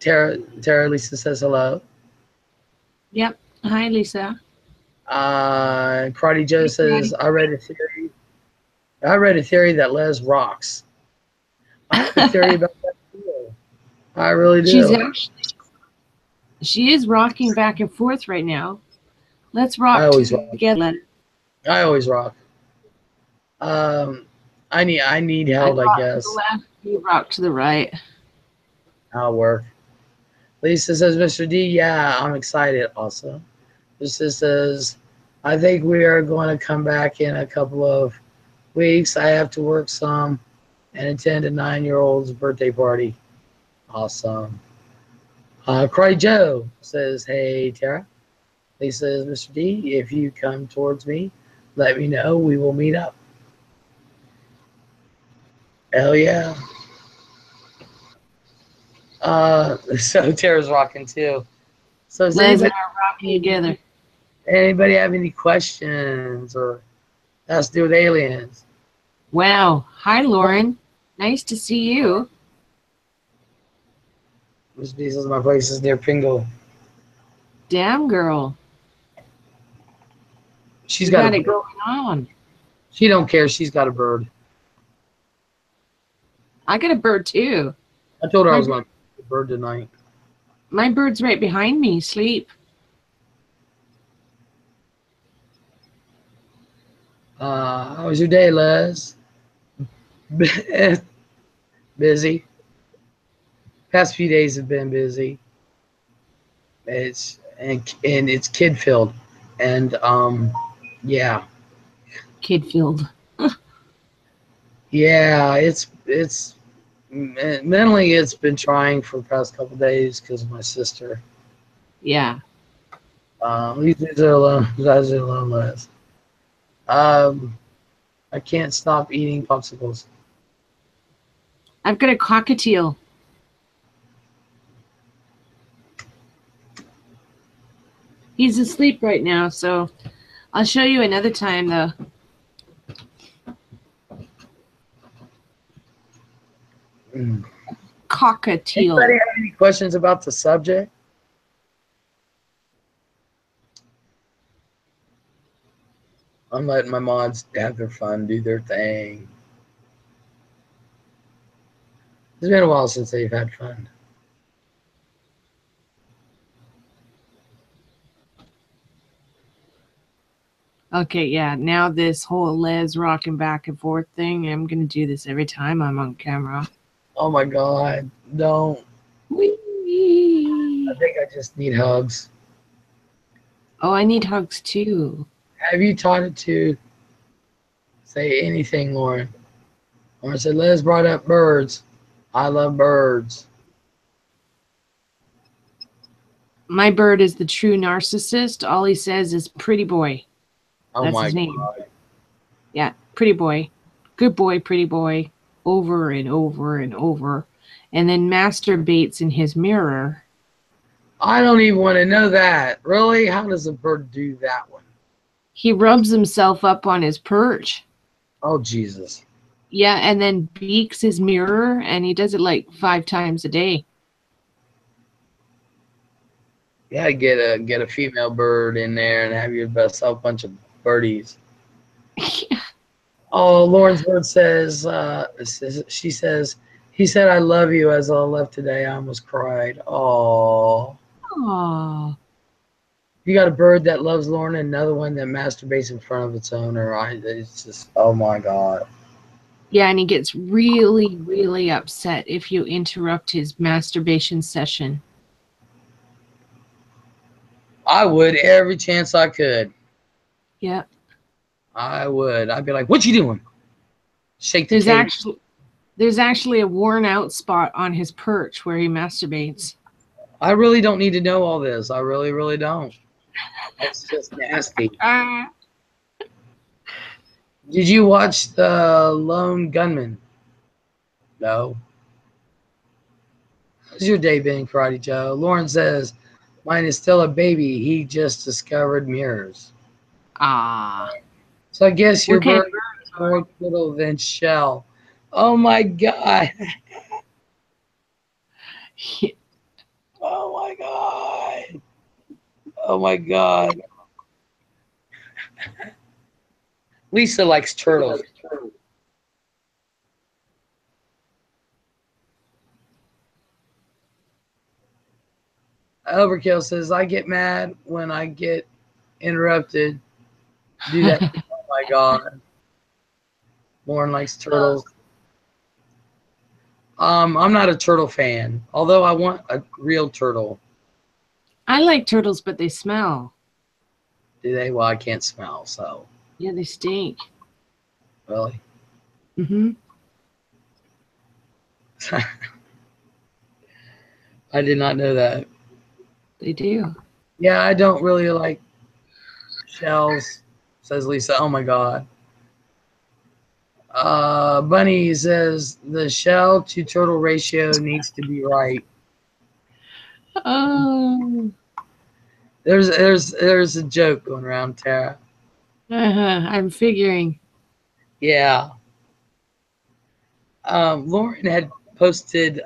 Tara, Lisa says hello.
Yep. Hi, Lisa.
Karate Joe says, I read a theory that Les rocks. I have a theory about that too. I really do.
She is rocking back and forth right now. Let's rock together.
I always rock. I need help, I guess.
To the left, you rock to the right.
That'll work. Lisa says, Mr. D, yeah, I'm excited also. Lisa says, I think we are going to come back in a couple of weeks. I have to work some and attend a 9-year-old's birthday party. Awesome. Cry Joe says, hey, Tara. Lisa says, Mr. D, if you come towards me, let me know. We will meet up. Hell yeah. So Tara's rocking too. So is
Les and I are rocking together.
Anybody have any questions or has to do with aliens?
Wow. Hi, Lauren. Nice to see you.
Miss B says my place is near Pingle.
Damn, girl.
She's got
it going on.
She don't care. She's got a bird.
I got a bird too.
I told her I was going to get a bird tonight.
My bird's right behind me. Sleep.
How was your day, Les? Busy. Past few days have been busy. It's kid filled, and yeah.
Kid filled.
Yeah, it's mentally it's been trying for the past couple of days because of my sister.
Yeah.
Leave it alone. Guys are alone, Les. I can't stop eating popsicles.
I've got a cockatiel. He's asleep right now, so I'll show you another time, though. Cockatiel.
Anybody have any questions about the subject? I'm letting my mods have their fun, do their thing. It's been a while since they've had fun.
Okay, yeah. Now this whole Les rocking back and forth thing, I'm going to do this every time I'm on camera.
Oh my God, don't.
Whee!
I think I just need hugs.
Oh, I need hugs too.
Have you taught it to say anything, Lauren? Lauren said, Les brought up birds. I love birds.
My bird is the true narcissist. All he says is pretty boy.
Oh
That's
my
his name.
God.
Yeah, pretty boy. Good boy, pretty boy. Over and over and over. And then masturbates in his mirror.
I don't even want to know that. Really? How does a bird do that one?
He rubs himself up on his perch.
Oh, Jesus.
Yeah, and then beaks his mirror, and he does it like 5 times a day.
Yeah, get a female bird in there and have yourself a bunch of birdies. Oh, Lauren's bird says, she says, He said, "I love you." As I left today, I almost cried. Oh.
Aww.
You got a bird that loves Lauren and another one that masturbates in front of its owner. It's just, oh my God.
Yeah, and he gets really, really upset if you interrupt his masturbation session.
I would every chance I could.
Yeah.
I would. I'd be like, "What you doing?" Shake the cage.
There's actually a worn out spot on his perch where he masturbates.
I really don't need to know all this. I really, really don't. That's just nasty.
Ah.
Did you watch The Lone Gunman? No. How's your day been, Karate Joe? Lauren says, "Mine is still a baby. He just discovered mirrors."
Ah.
So I guess your
What kind
bird is more little than shell. Oh my God.
of...
Oh my God. Oh my God. Lisa likes turtles. Overkill says, "I get mad when I get interrupted. Do that." Oh my God. Lauren likes turtles. I'm not a turtle fan, although I want a real turtle.
I like turtles, but they smell.
Do they? Well, I can't smell, so
Yeah, they stink.
really.
Mm-hmm.
I did not know that.
They do.
Yeah, I don't really like shells, says Lisa. Oh my God. Bunny says the shell to turtle ratio needs to be right.
Oh.
There's a joke going around, Tara.
I'm figuring.
Yeah. Lauren had posted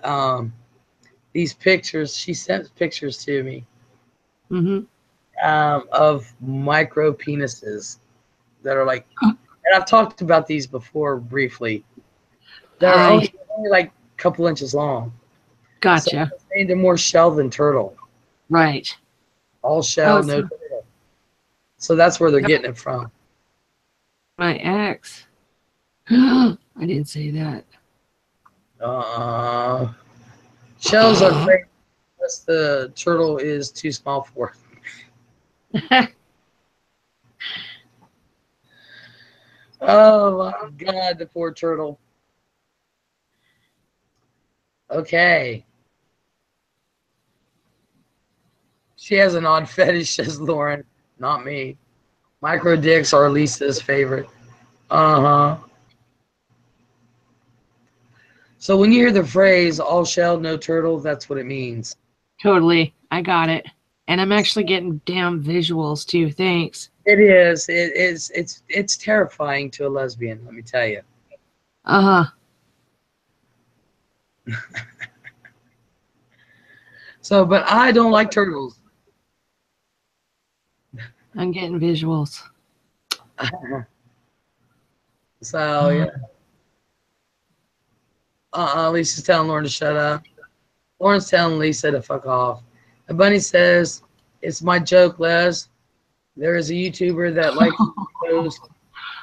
these pictures. She sent pictures to me
Mm-hmm.
of micro penises that are like, and I've talked about these before briefly. That are
I
only like a couple inches long. So
gotcha.
they're more shell than turtle.
Right.
All
Oh,
shell, no
so
turtle. So that's where they're getting it from.
my ex. I didn't say that.
Shells are great, unless the turtle is too small for it. Oh my God, the poor turtle. Okay. She has an odd fetish, says Lauren. Not me. Micro dicks are Lisa's favorite. Uh-huh. So when you hear the phrase all shell, no turtle, that's what it means.
Totally. I got it. And I'm actually getting damn visuals too. Thanks.
It is. It is. It's terrifying to a lesbian, let me tell you.
Uh-huh.
So, but I don't like turtles.
I'm getting visuals.
So yeah. Lisa's telling Lauren to shut up. Lauren's telling Lisa to fuck off. And Bunny says, "It's my joke, Les. There is a YouTuber that likes to post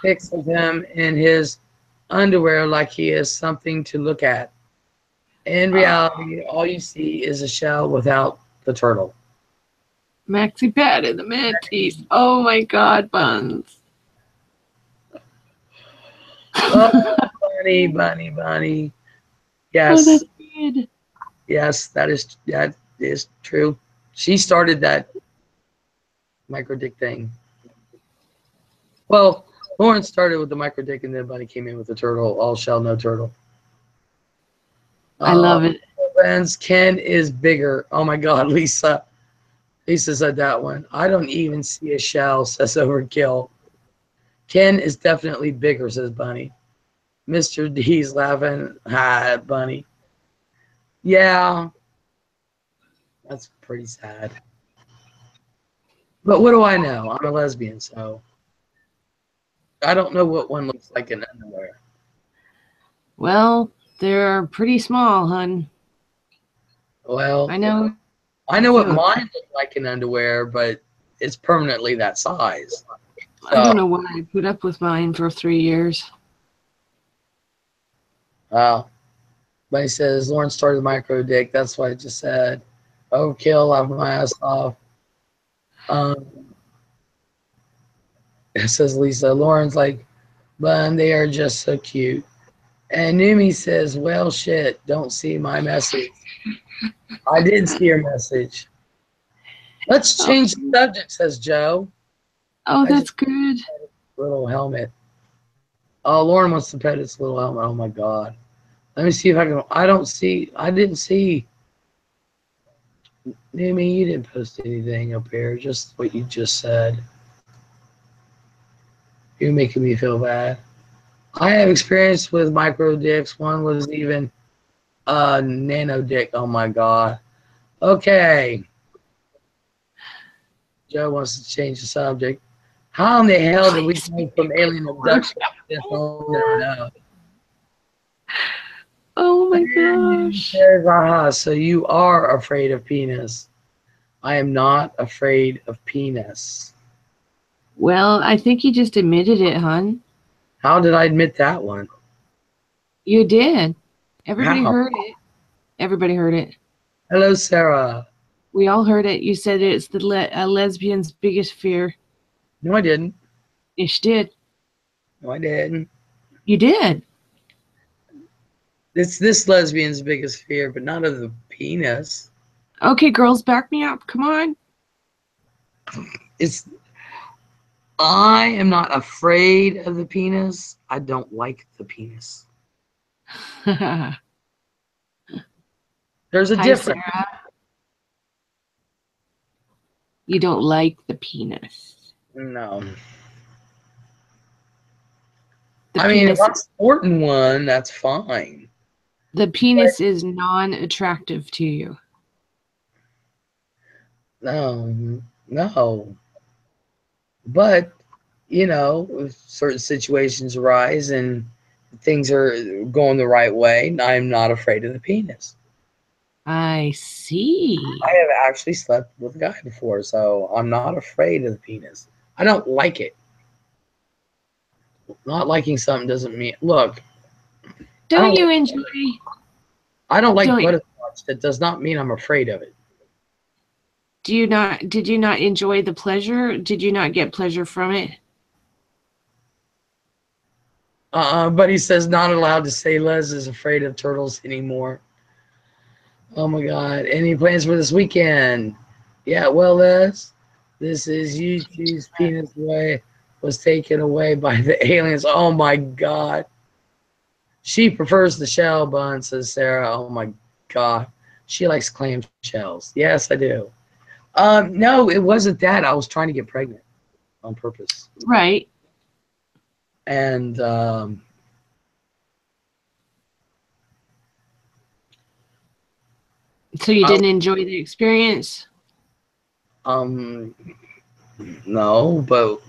pics of him in his underwear like he is something to look at. In reality, all you see is a shell without the turtle."
Maxi pad and the mantis. Oh my God, buns.
Oh, Bunny, Bunny, Bunny.
Oh,
Yes,
that's good.
yes, that is true. She started that micro dick thing. Well, Lauren started with the micro dick, and then Bunny came in with the turtle. All shell, no turtle.
I love it.
Friends, Ken is bigger. Oh my God, Lisa. Lisa said that one. I don't even see a shell, says Overkill. Ken is definitely bigger, says Bunny. Mr. D's laughing. Hi, Bunny. Yeah, that's pretty sad. But what do I know? I'm a lesbian, so I don't know what one looks like in underwear.
Well, They're pretty small, hun.
Well,
I know.
I know what
So,
mine look like in underwear, but it's permanently that size.
I
So,
don't know why I put up with mine for 3 years.
but he says Lauren started micro dick. That's what I just said. Overkill, laugh my ass off. It says Lisa. Lauren's like, but they are just so cute. And Numi says, well, shit, don't see my message. I did see your message. Let's change the subject, says Joe.
Oh,
I
that's
just
good.
little helmet. Oh, Lauren wants to pet its little helmet. Oh my God. Let me see if I can. I didn't see. Numi, you didn't post anything up here. Just what you just said. You're making me feel bad. I have experience with micro dicks. One was even a nano dick. Oh my God. Okay. Joe wants to change the subject. How in the hell did we go from alien abduction to this? I'll never know.
Oh my gosh.
Says, aha, so you are afraid of penis. I am not afraid of penis.
Well, I think you just admitted it, hun.
How did I admit that one?
You did. Everybody
How?
heard it. Everybody heard it.
Hello, Sarah.
We all heard it. You said it's the lesbian's biggest fear.
No, I didn't.
Yes, you did.
No, I didn't.
You did.
It's this lesbian's biggest fear, but not of the penis.
Okay, girls, back me up. Come on.
I am not afraid of the penis. I don't like the penis. There's a
Hi,
difference.
Sarah. You don't like the penis.
No.
The
I mean, if
penis.
I'm sporting one, that's fine.
The penis is non-attractive to you.
No. But, if certain situations arise and things are going the right way, I'm not afraid of the penis.
I see.
I have actually slept with a guy before, so I'm not afraid of the penis. I don't like it. Not liking something doesn't mean, look,
Don't you enjoy?
I don't like
Don't you?
butterscotch. That does not mean I'm afraid of it.
Did you not enjoy the pleasure? Did you not get pleasure from it?
But he says not allowed to say Les is afraid of turtles anymore. Oh my God. Any plans for this weekend? Yeah, well, Les, this is YouTube's penis away was taken away by the aliens. Oh my God. She prefers the shell bun, says Sarah. Oh my God. She likes clam shells. Yes, I do. No, it wasn't that. I was trying to get pregnant on purpose.
Right.
And
So you didn't enjoy the experience?
No, but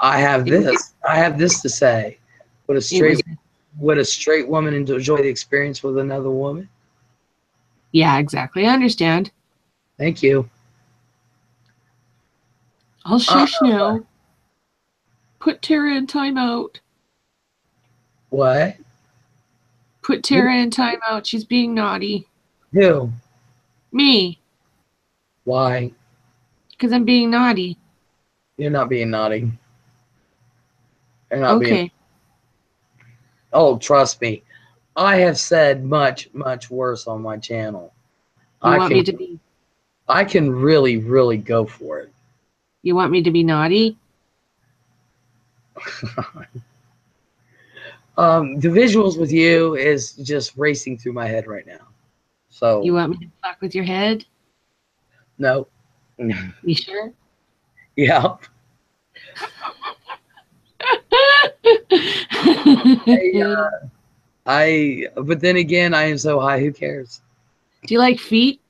I have this. I have this to say. Would a straight woman enjoy the experience with another woman?
Yeah, exactly. I understand.
Thank you.
I'll shush now. Put Tara in timeout.
What?
Put Tara in timeout. She's being naughty.
Who?
Me.
Why?
Because I'm being naughty.
You're not being naughty. You're not
Okay.
being. Oh, trust me. I have said much, much worse on my channel.
You want me to be?
I can really, really go for it.
You want me to be naughty?
The visuals with you is just racing through my head right now. So
You want me to fuck with your head?
no.
You sure?
Yeah. But then again, I am so high. Who cares?
Do you like feet?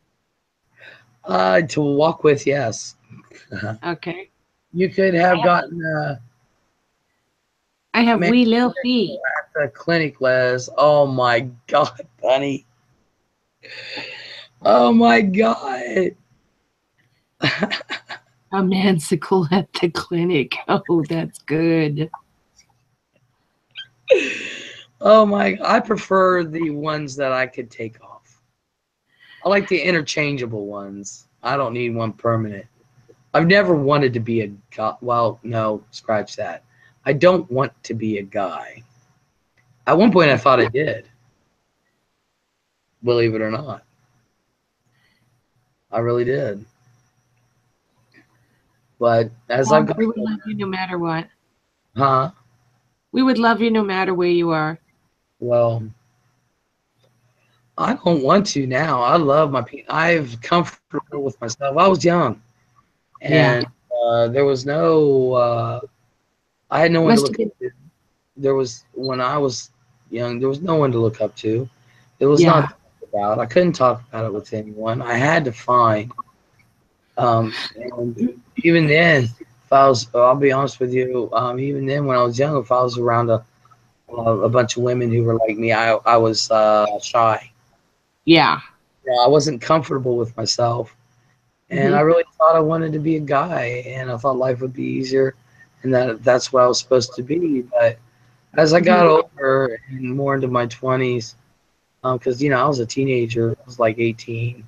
To walk with, yes.
Okay.
You could have gotten.
I have wee little feet.
the clinic, Les. Oh my God, Bunny. Oh my God.
A mansicle at the clinic. Oh, that's good.
Oh my, I prefer the ones that I could take off. I like the interchangeable ones. I don't need one permanent. I've never wanted to be a guy. Well, no, scratch that. I don't want to be a guy. At one point, I thought I did. Believe it or not. I really did. But as I've got
We would love you no matter what.
Huh?
We would love you no matter where you are.
Well, I don't want to now. I love my I'm comfortable with myself. I was young.
Yeah.
And there was no I had no one to
Must
look
have been.
up to. There was when I was young, there was no one to look up to. It was
Yeah.
not talked about. I couldn't talk about it with anyone. I had to find and even then, if I was, I'll be honest with you, even then when I was young, if I was around a bunch of women who were like me, I was shy.
Yeah.
You know, I wasn't comfortable with myself. And I really thought I wanted to be a guy, and I thought life would be easier, and that's what I was supposed to be. But as I got older and more into my 20s, because you know I was a teenager, I was like 18.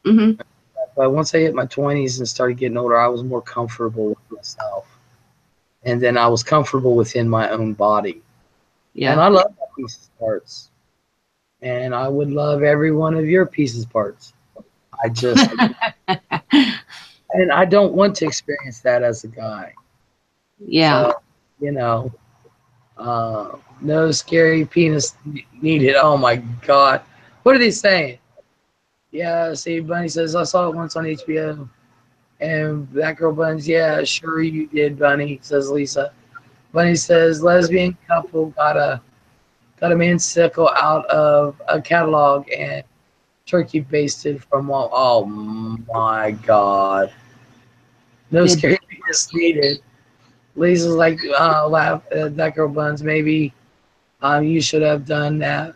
Mm-hmm.
But once I hit my 20s and started getting older, I was more comfortable with myself, and then I was comfortable within my own body. And
Yeah.
I love my pieces parts, and I would love every one of your pieces parts. I just and I don't want to experience that as a guy.
Yeah.
So, you know, no scary penis needed. Oh my God. What are they saying? Yeah, see, Bunny says, I saw it once on HBO. And that girl Bunny's, yeah, sure you did, Bunny, says Lisa. Bunny says, lesbian couple got a mansicle out of a catalog and turkey basted from all. Oh my God. No
Good.
scary penis needed. Lisa's like, laugh, that girl Buns, maybe you should have done that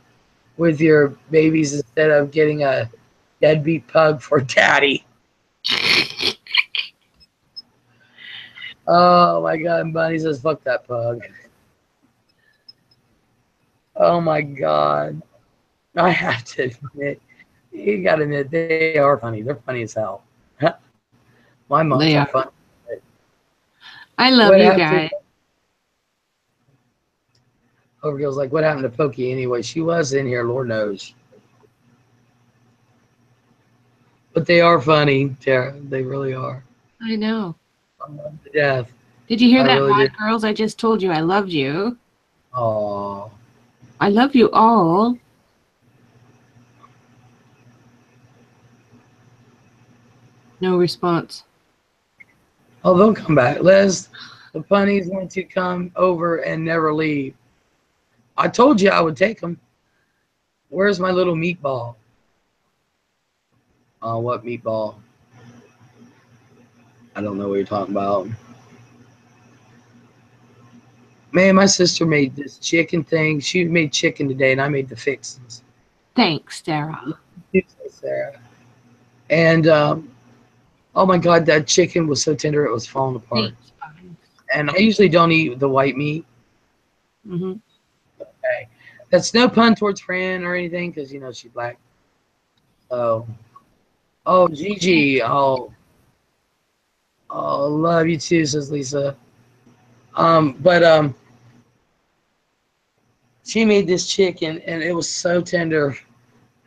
with your babies instead of getting a deadbeat pug for daddy. Oh my God. And Bunny says, fuck that pug. Oh my God. I have to admit, you got to admit, they are funny. They're funny as hell. My moms
They
are
are.
funny.
I love
What
you
happened
guys.
to Overgill's like, what happened to Pokey anyway? She was in here, Lord knows. But they are funny, Tara. They really are.
I know.
I love them to death.
Did you hear
I
that,
really
Mod
do.
Girls? I just told you I loved you.
Oh,
I love you all. No response.
oh, they'll come back. Les, the punnies want to come over and never leave. I told you I would take them. Where's my little meatball? What meatball? I don't know what you're talking about. Man, my sister made this chicken thing. She made chicken today, and I made the fixings.
Thanks, Sarah.
Sarah. And oh my God, that chicken was so tender it was falling apart.
Thanks, Bonnie.
And I usually don't eat the white meat.
Mm-hmm.
Okay, that's no pun towards Fran or anything because you know she's black. Oh, oh, Gigi. Oh, love you too, says Lisa. But she made this chicken and it was so tender.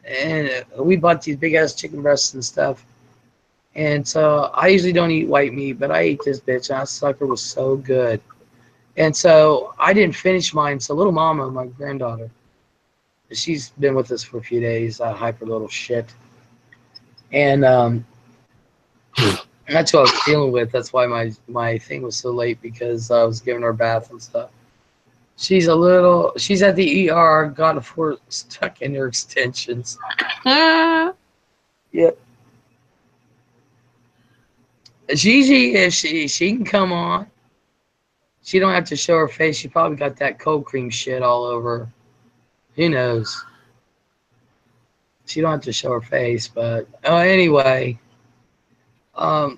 And we bought these big ass chicken breasts and stuff. And so I usually don't eat white meat, but I ate this bitch. And that sucker was so good. And so I didn't finish mine. So little mama, my granddaughter, she's been with us for a few days, hyper little shit. And that's what I was dealing with. That's why my thing was so late because I was giving her a bath and stuff. She's at the ER, got a fork stuck in her extensions.
Ah,
Yep. Gigi, if she can come on. She don't have to show her face. She probably got that cold cream shit all over her. Who knows? She don't have to show her face, but anyway. So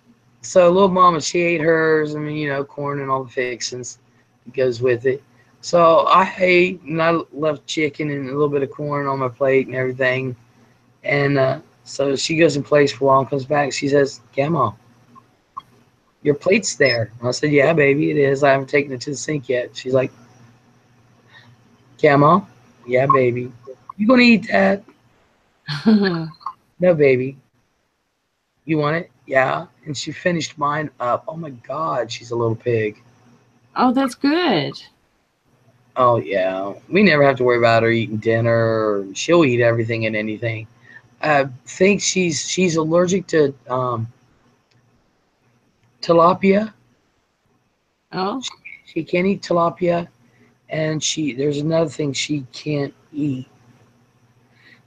little mama, she ate hers. I mean, you know, corn and all the fixings that goes with it. So I ate, and I left chicken and a little bit of corn on my plate and everything. And so she goes and plays for a while and comes back. She says, Grandma, your plate's there. And I said, yeah, baby, it is. I haven't taken it to the sink yet. She's like, Grandma, yeah, baby. You gonna eat that? No, baby. You want it? Yeah. And she finished mine up. Oh my God, she's a little pig.
Oh, that's good.
Oh yeah. We never have to worry about her eating dinner. She'll eat everything and anything. I think she's allergic to tilapia.
Oh,
She can't eat tilapia, and there's another thing she can't eat.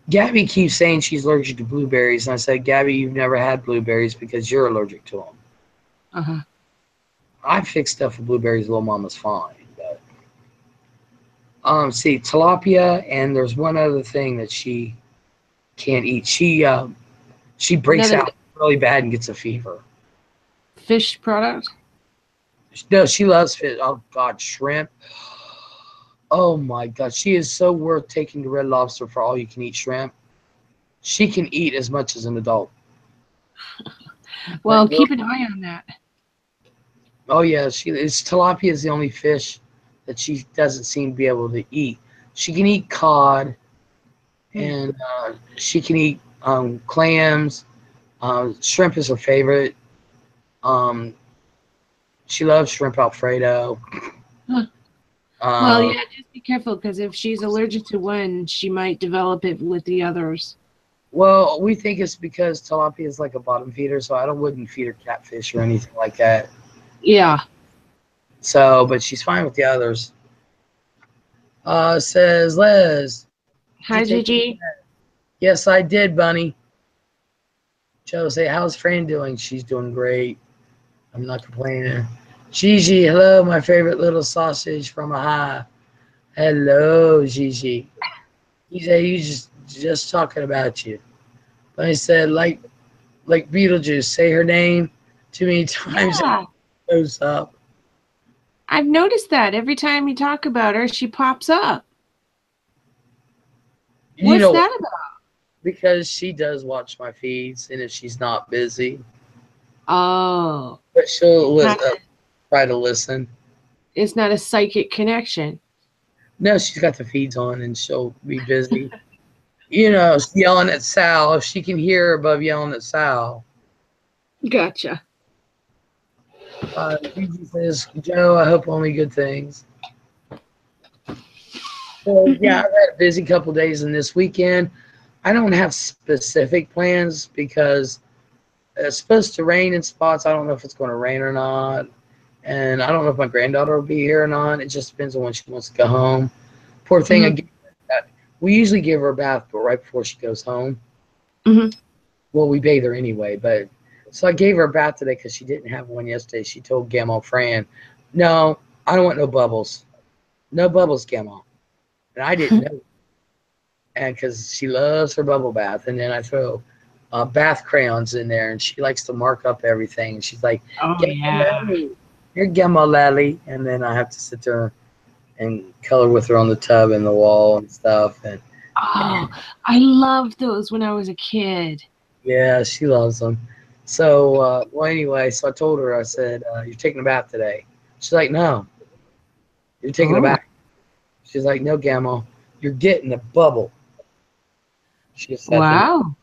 Gabby keeps saying she's allergic to blueberries, and I said, Gabby, you've never had blueberries because you're allergic to them.
uh-huh.
I fix stuff with blueberries. Little Mama's fine, but see tilapia, and there's one other thing that she can't eat. She breaks
Another
out really bad and gets a fever.
fish product?
No, she loves fish. Oh God, shrimp. Oh my God, she is so worth taking to Red Lobster for all you can eat shrimp. She can eat as much as an adult.
Well, keep an eye on that.
Oh yeah, tilapia is the only fish that she doesn't seem to be able to eat. She can eat cod, and she can eat clams. Shrimp is her favorite. She loves shrimp Alfredo.
Huh. Well, yeah, just be careful because if she's allergic to one, she might develop it with the others.
Well, we think it's because tilapia is like a bottom feeder, so I wouldn't feed her catfish or anything like that.
Yeah.
So, but she's fine with the others. Says Les.
Hi, Gigi.
Yes, I did, Bunny. Joe, say, how's Fran doing? She's doing great. I'm not complaining. Gigi, hello, my favorite little sausage from a high. Hello, Gigi. He said, you just talking about you. But I said, like Beetlejuice, say her name too many times.
Yeah.
It goes up.
I've noticed that every time you talk about her, she pops up. What's that about?
Because she does watch my feeds, and if she's not busy,
oh,
but she'll try to listen.
It's not a psychic connection.
No, she's got the feeds on, and she'll be busy. You know, yelling at Sal. If she can hear her above yelling at Sal.
Gotcha.
Gigi says, Joe, I hope only good things. So, yeah, I've had a busy couple days, and this weekend, I don't have specific plans because it's supposed to rain in spots. I don't know if it's going to rain or not. And I don't know if my granddaughter will be here or not. It just depends on when she wants to go home. Poor thing.
Mm-hmm.
We usually give her a bath, but right before she goes home.
Mm-hmm.
Well, we bathe her anyway. But so I gave her a bath today because she didn't have one yesterday. She told Grandma Fran, no, I don't want no bubbles. No bubbles, Grandma. And I didn't know. And because she loves her bubble bath. And then I throw bath crayons in there, and she likes to mark up everything. And she's like,
oh, yeah.
You're Grandma Lally. And then I have to sit there and color with her on the tub and the wall and stuff. And
I loved those when I was a kid.
Yeah, she loves them. So, well, anyway, so I told her, I said, you're taking a bath today. She's like, no, you're taking a bath. She's like, no, Grandma, you're getting a bubble. She just said
wow.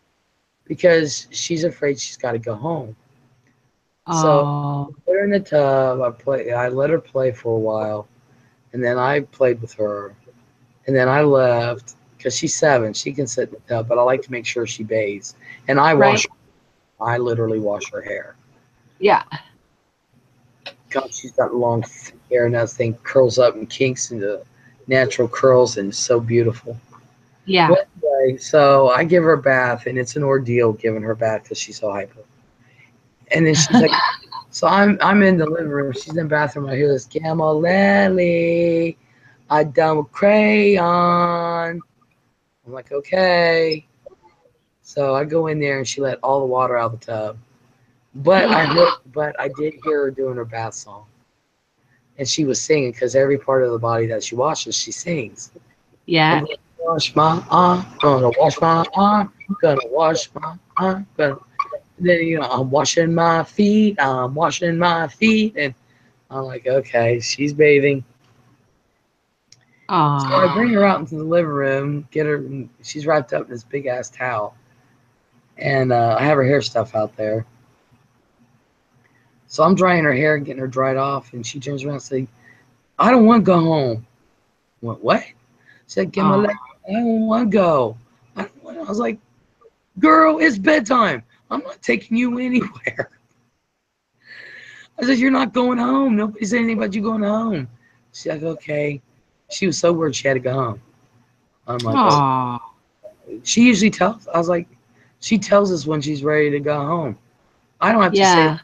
Because she's afraid she's got to go home. So I put her in the tub. I let her play for a while, and then I played with her, and then I left because she's 7. She can sit in the tub, but I like to make sure she bathes. And I I literally wash her hair.
Yeah.
God, she's got long thick hair, and that thing curls up and kinks into natural curls, and it's so beautiful.
Yeah.
Well, anyway, so I give her a bath, and it's an ordeal giving her a bath because she's so hyper. And then she's like, So I'm in the living room. She's in the bathroom. I hear this Gamalelli, I done with crayon. I'm like, okay. So I go in there and she let all the water out of the tub. But I did hear her doing her bath song. And she was singing because every part of the body that she washes, she sings.
Yeah.
I'm gonna wash my arm, gonna wash my arm, gonna wash my arm, gonna. Then I'm washing my feet, and I'm like, okay, she's bathing. So I bring her out into the living room, get her. She's wrapped up in this big ass towel, and I have her hair stuff out there. So I'm drying her hair and getting her dried off, and she turns around and says, "I don't want to go home." I went, what? She said, "Get my leg. I don't want to go." I was like, "Girl, it's bedtime. I'm not taking you anywhere." I said, "You're not going home. Nobody said anything about you going home." She's like, "Okay." She was so worried she had to go home. I'm like, oh. She usually tells. I was like, she tells us when she's ready to go home. I don't have to say.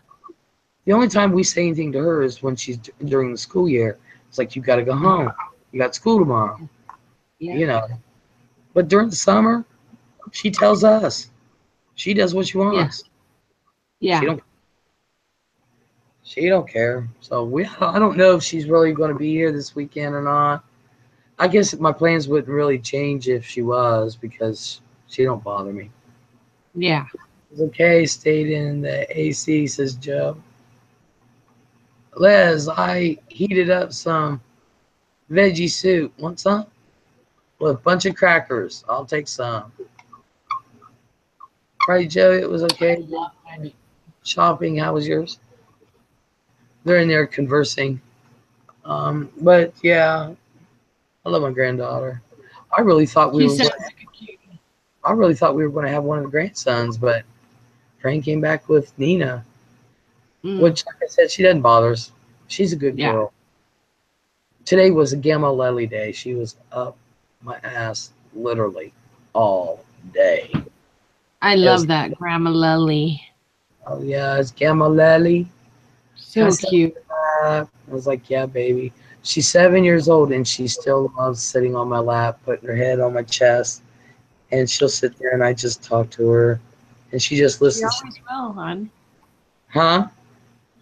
The only time we say anything to her is when she's during the school year. It's like, you got to go home. You got school tomorrow. Yeah. But during the summer, she tells us. She does what she wants.
Yeah.
She don't care. So I don't know if she's really going to be here this weekend or not. I guess my plans wouldn't really change if she was because she don't bother me.
Yeah.
It's okay. Stayed in the AC, says Joe. Les, I heated up some veggie soup. Want some? With a bunch of crackers. I'll take some. Right, Joe? It was okay. Shopping. How was yours? They're in there conversing. But yeah, I love my granddaughter. I really thought we were going to have one of the grandsons, but Frank came back with Nina, which, like I said, she doesn't bother us. She's a good girl. Today was a Gamma Lely day. She was up my ass literally all day.
I love that, Grandma Lely.
Oh, yeah, it's Gamma Lely.
So cute.
I was like, yeah, baby. She's 7 years old, and she still loves sitting on my lap, putting her head on my chest, and she'll sit there, and I just talk to her, and she just listens.
She always will, hon.
Huh?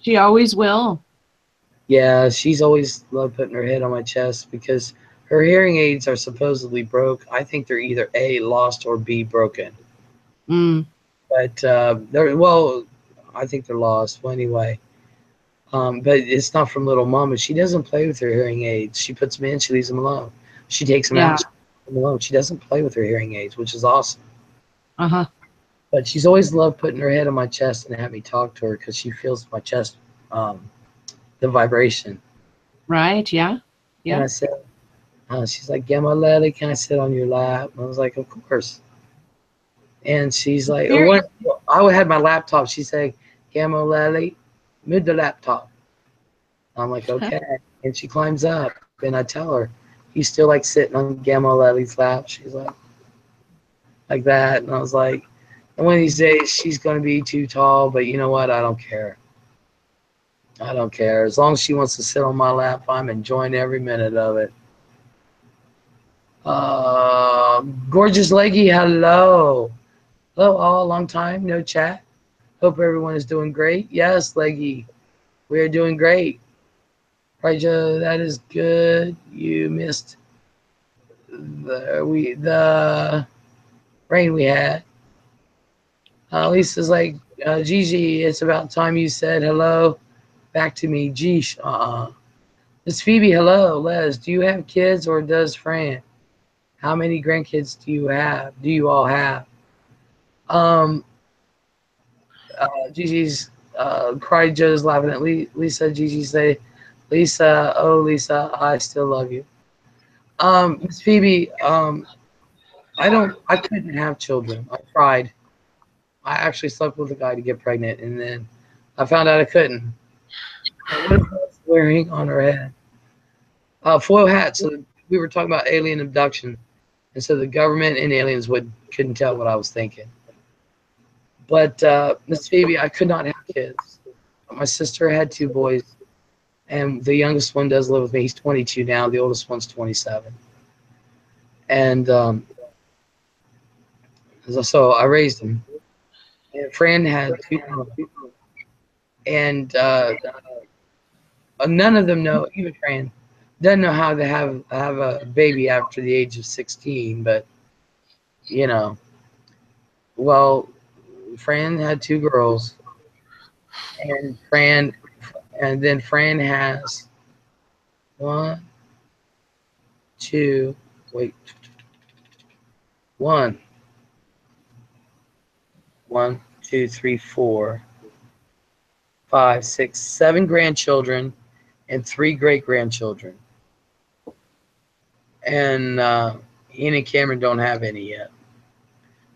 She always will.
Yeah, she's always loved putting her head on my chest because her hearing aids are supposedly broke. I think they're either A, lost, or B, broken. But I think they're lost. Well, anyway. But it's not from little mama. She doesn't play with her hearing aids. She puts them in, she leaves them alone. She takes them out, she leaves them alone. She doesn't play with her hearing aids, which is awesome. But she's always loved putting her head on my chest and have me talk to her because she feels my chest, the vibration.
Right, yeah.
And I said, she's like, Gemma Lely, can I sit on your lap? And I was like, of course. And she's like, I had my laptop. She said, Gemma Lely, move the laptop. I'm like, okay. And she climbs up, and I tell her, you still like sitting on Gamma Lely's lap? She's like that. And I was like, and one of these days she's going to be too tall, but you know what? I don't care. I don't care. As long as she wants to sit on my lap, I'm enjoying every minute of it. Gorgeous Leggy, hello. Hello, all. Long time, no chat. Hope everyone is doing great. Yes, Leggy, we are doing great. Right, Joe, that is good. You missed the rain we had. Lisa's like, Gigi, it's about time you said hello back to me. Geesh, Miss Phoebe, hello. Les, do you have kids or does Fran? How many grandkids do you have? Do you all have? Gigi's cried. Joe's laughing at Lisa. Gigi say, Lisa, oh Lisa, I still love you. Miss Phoebe, I couldn't have children. I tried. I actually slept with a guy to get pregnant, and then I found out I couldn't. What is she wearing on her head? Foil hat. So we were talking about alien abduction, and so the government and aliens couldn't tell what I was thinking. But Miss Phoebe, I could not have kids. my sister had 2 boys, and the youngest one does live with me. He's 22 now. The oldest one's 27. And so I raised him. And Fran had 2 girls. And none of them know, even Fran, doesn't know how to have a baby after the age of 16. But, you know, well, Fran had 2 girls. And then Fran has 1, 2, wait, 1, 2, 3, 4, 5, 6, 7 grandchildren and 3 great-grandchildren. And Ian and Cameron don't have any yet.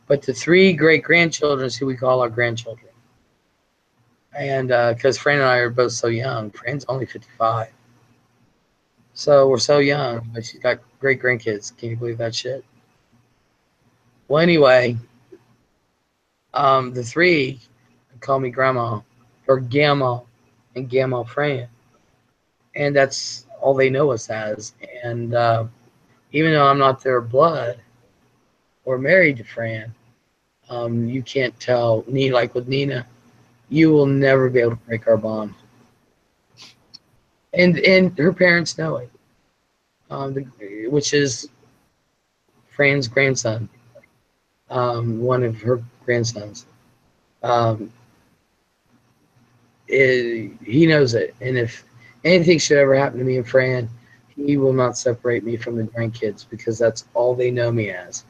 But the 3 great-grandchildren is who we call our grandchildren. And because Fran and I are both so young. Fran's only 55. So we're so young, but she's got great-grandkids. Can you believe that shit? Well, anyway, the 3 call me Grandma, or Gamma, and Gamma Fran. And that's all they know us as. And even though I'm not their blood or married to Fran, you can't tell me, like with Nina, you will never be able to break our bond. And her parents know it, which is Fran's grandson, one of her grandsons. He knows it, and if anything should ever happen to me and Fran, he will not separate me from the grandkids, because that's all they know me as.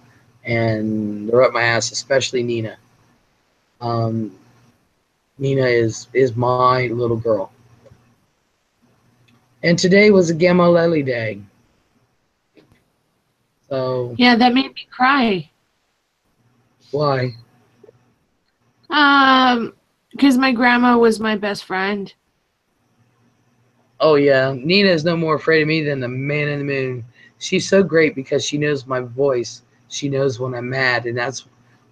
And they're up my ass, especially Nina. Nina is my little girl. And today was a Gamma Lely Day. So
Yeah, that made me cry.
why?
Because my grandma was my best friend.
Oh yeah, Nina is no more afraid of me than the man in the moon. She's so great because she knows my voice. She knows when I'm mad, and that's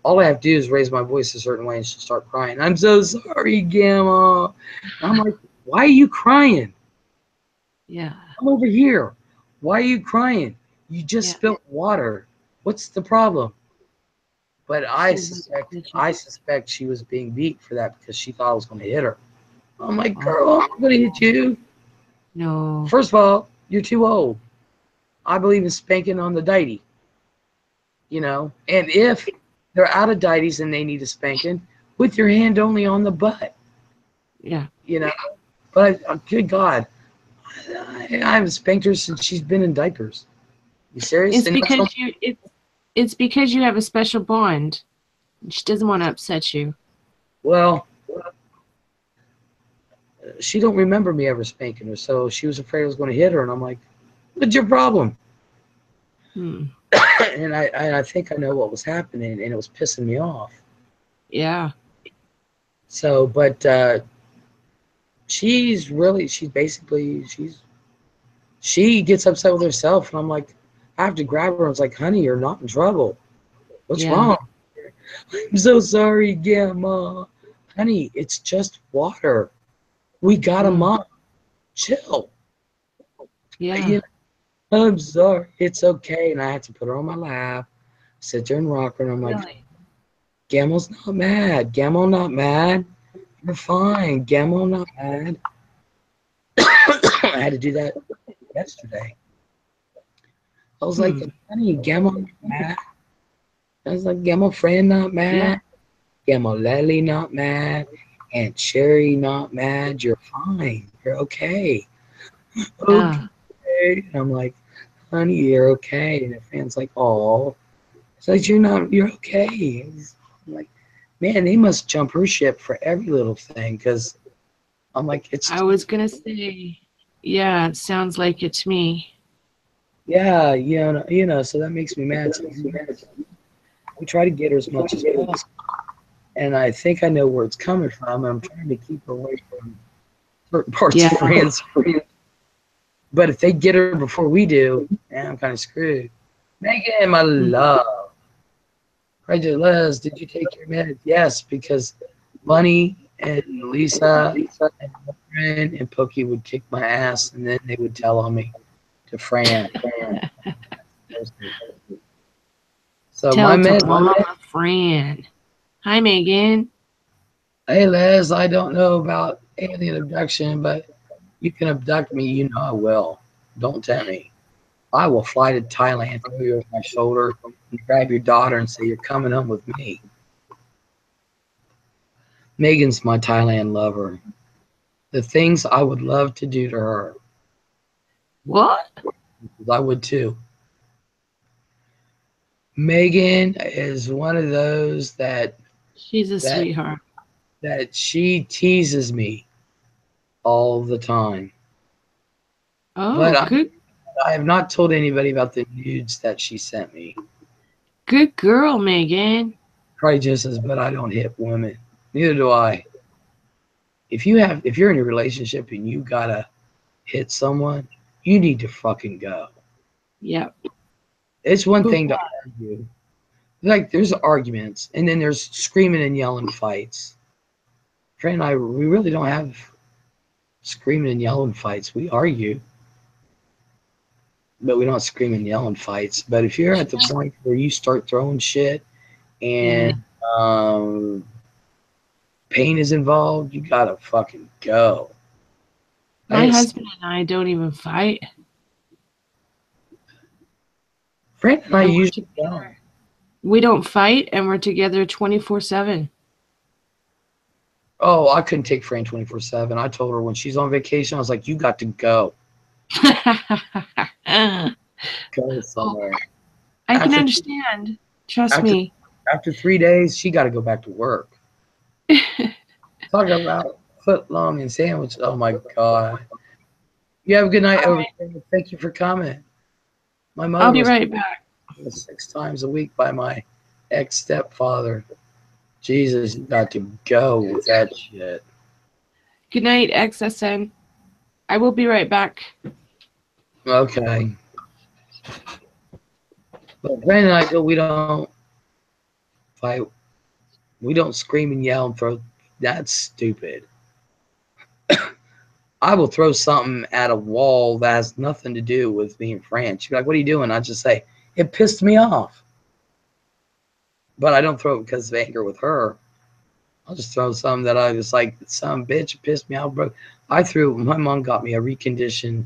all I have to do is raise my voice a certain way, and she'll start crying. I'm so sorry, Gamma. And I'm like, why are you crying?
Yeah.
I'm over here. Why are you crying? You just spilt water. What's the problem? But I suspect she was being beat for that, because she thought I was going to hit her. I'm like, girl, I'm going to hit you.
No.
First of all, you're too old. I believe in spanking on the dighty. You know, and if they're out of dighties and they need a spanking, with your hand only on the butt.
Yeah.
You know, but good God, I haven't spanked her since she's been in diapers. You serious?
It's because you have a special bond. She doesn't want to upset you.
Well, she don't remember me ever spanking her, so she was afraid I was going to hit her, and I'm like, what's your problem? And I think I know what was happening, and it was pissing me off.
Yeah.
So, but she gets upset with herself, and I'm like, I have to grab her. I was like, honey, you're not in trouble. What's wrong? I'm so sorry, Gamma. Honey, it's just water. We got a mom. Chill.
Yeah.
You know, I'm sorry. It's okay. And I had to put her on my lap, sit there and rock her. And I'm like, Gamma's not mad. Gamma not mad. You're fine. Gamma not mad. I had to do that yesterday. I was like, honey, Gamma not mad. I was like, Gamma Fran not mad. Gamma Lely not mad. Aunt Sherry not mad. You're fine. You're okay. Okay. And I'm like, honey, you're okay. And the fan's like, oh. It's like, you're okay. I'm like, man, they must jump her ship for every little thing, because I'm like,
I was going to say, yeah, it sounds like it to me.
Yeah, you know, so that makes me mad. So we try to get her as much as possible. And I think I know where it's coming from. I'm trying to keep her away from certain parts of France. But if they get her before we do, I'm kind of screwed. Megan, my love. Right, Les, did you take your meds? Yes, because Bunny and Lisa and Lauren and Pookie would kick my ass, and then they would tell on me to Fran. So my
Tell to
med,
Mama Fran. Hi, Megan.
hey Les, I don't know about alien abduction, but you can abduct me, you know I will. Don't tempt me. I will fly to Thailand, throw you over my shoulder, and grab your daughter and say you're coming home with me. Megan's my Thailand lover. The things I would love to do to her,
What?
I would too. Megan is one of those
She's a
that
sweetheart.
that she teases me all the time. But
Oh, good,
I have not told anybody about the nudes that she sent me.
good girl, Megan.
Probably just as, but I don't hit women. Neither do I. If you're in a relationship and you gotta hit someone, you need to fucking go.
Yep.
It's one thing to argue. Like there's arguments, and then there's screaming and yelling fights. Fran and I, we really don't have screaming and yelling fights. We argue, but we don't scream and yell in fights. But if you're at the point where you start throwing shit and pain is involved, you gotta fucking go.
My husband and I don't even fight.
Fran and I usually don't.
We don't fight, and we're together 24/7.
Oh, I couldn't take Fran 24/7. I told her when she's on vacation, I was like, you got to go. Go somewhere.
I can understand. Trust me.
After 3 days, she got to go back to work. Talk about foot long and sandwich. Oh my God. You have a good night. Over. Thank you for coming. My mother
I'll be right back.
6 times a week by my ex-stepfather. Jesus, you got to go with that shit.
Good night, XSN. I will be right back.
Okay. But Brandon and I, we don't fight. We don't scream and yell and throw. That's stupid. I will throw something at a wall that has nothing to do with me and Fran. She'd be like, what are you doing? I just say, it pissed me off. But I don't throw it because of anger with her. I'll just throw something that I was like, some bitch pissed me off, bro. My mom got me a reconditioned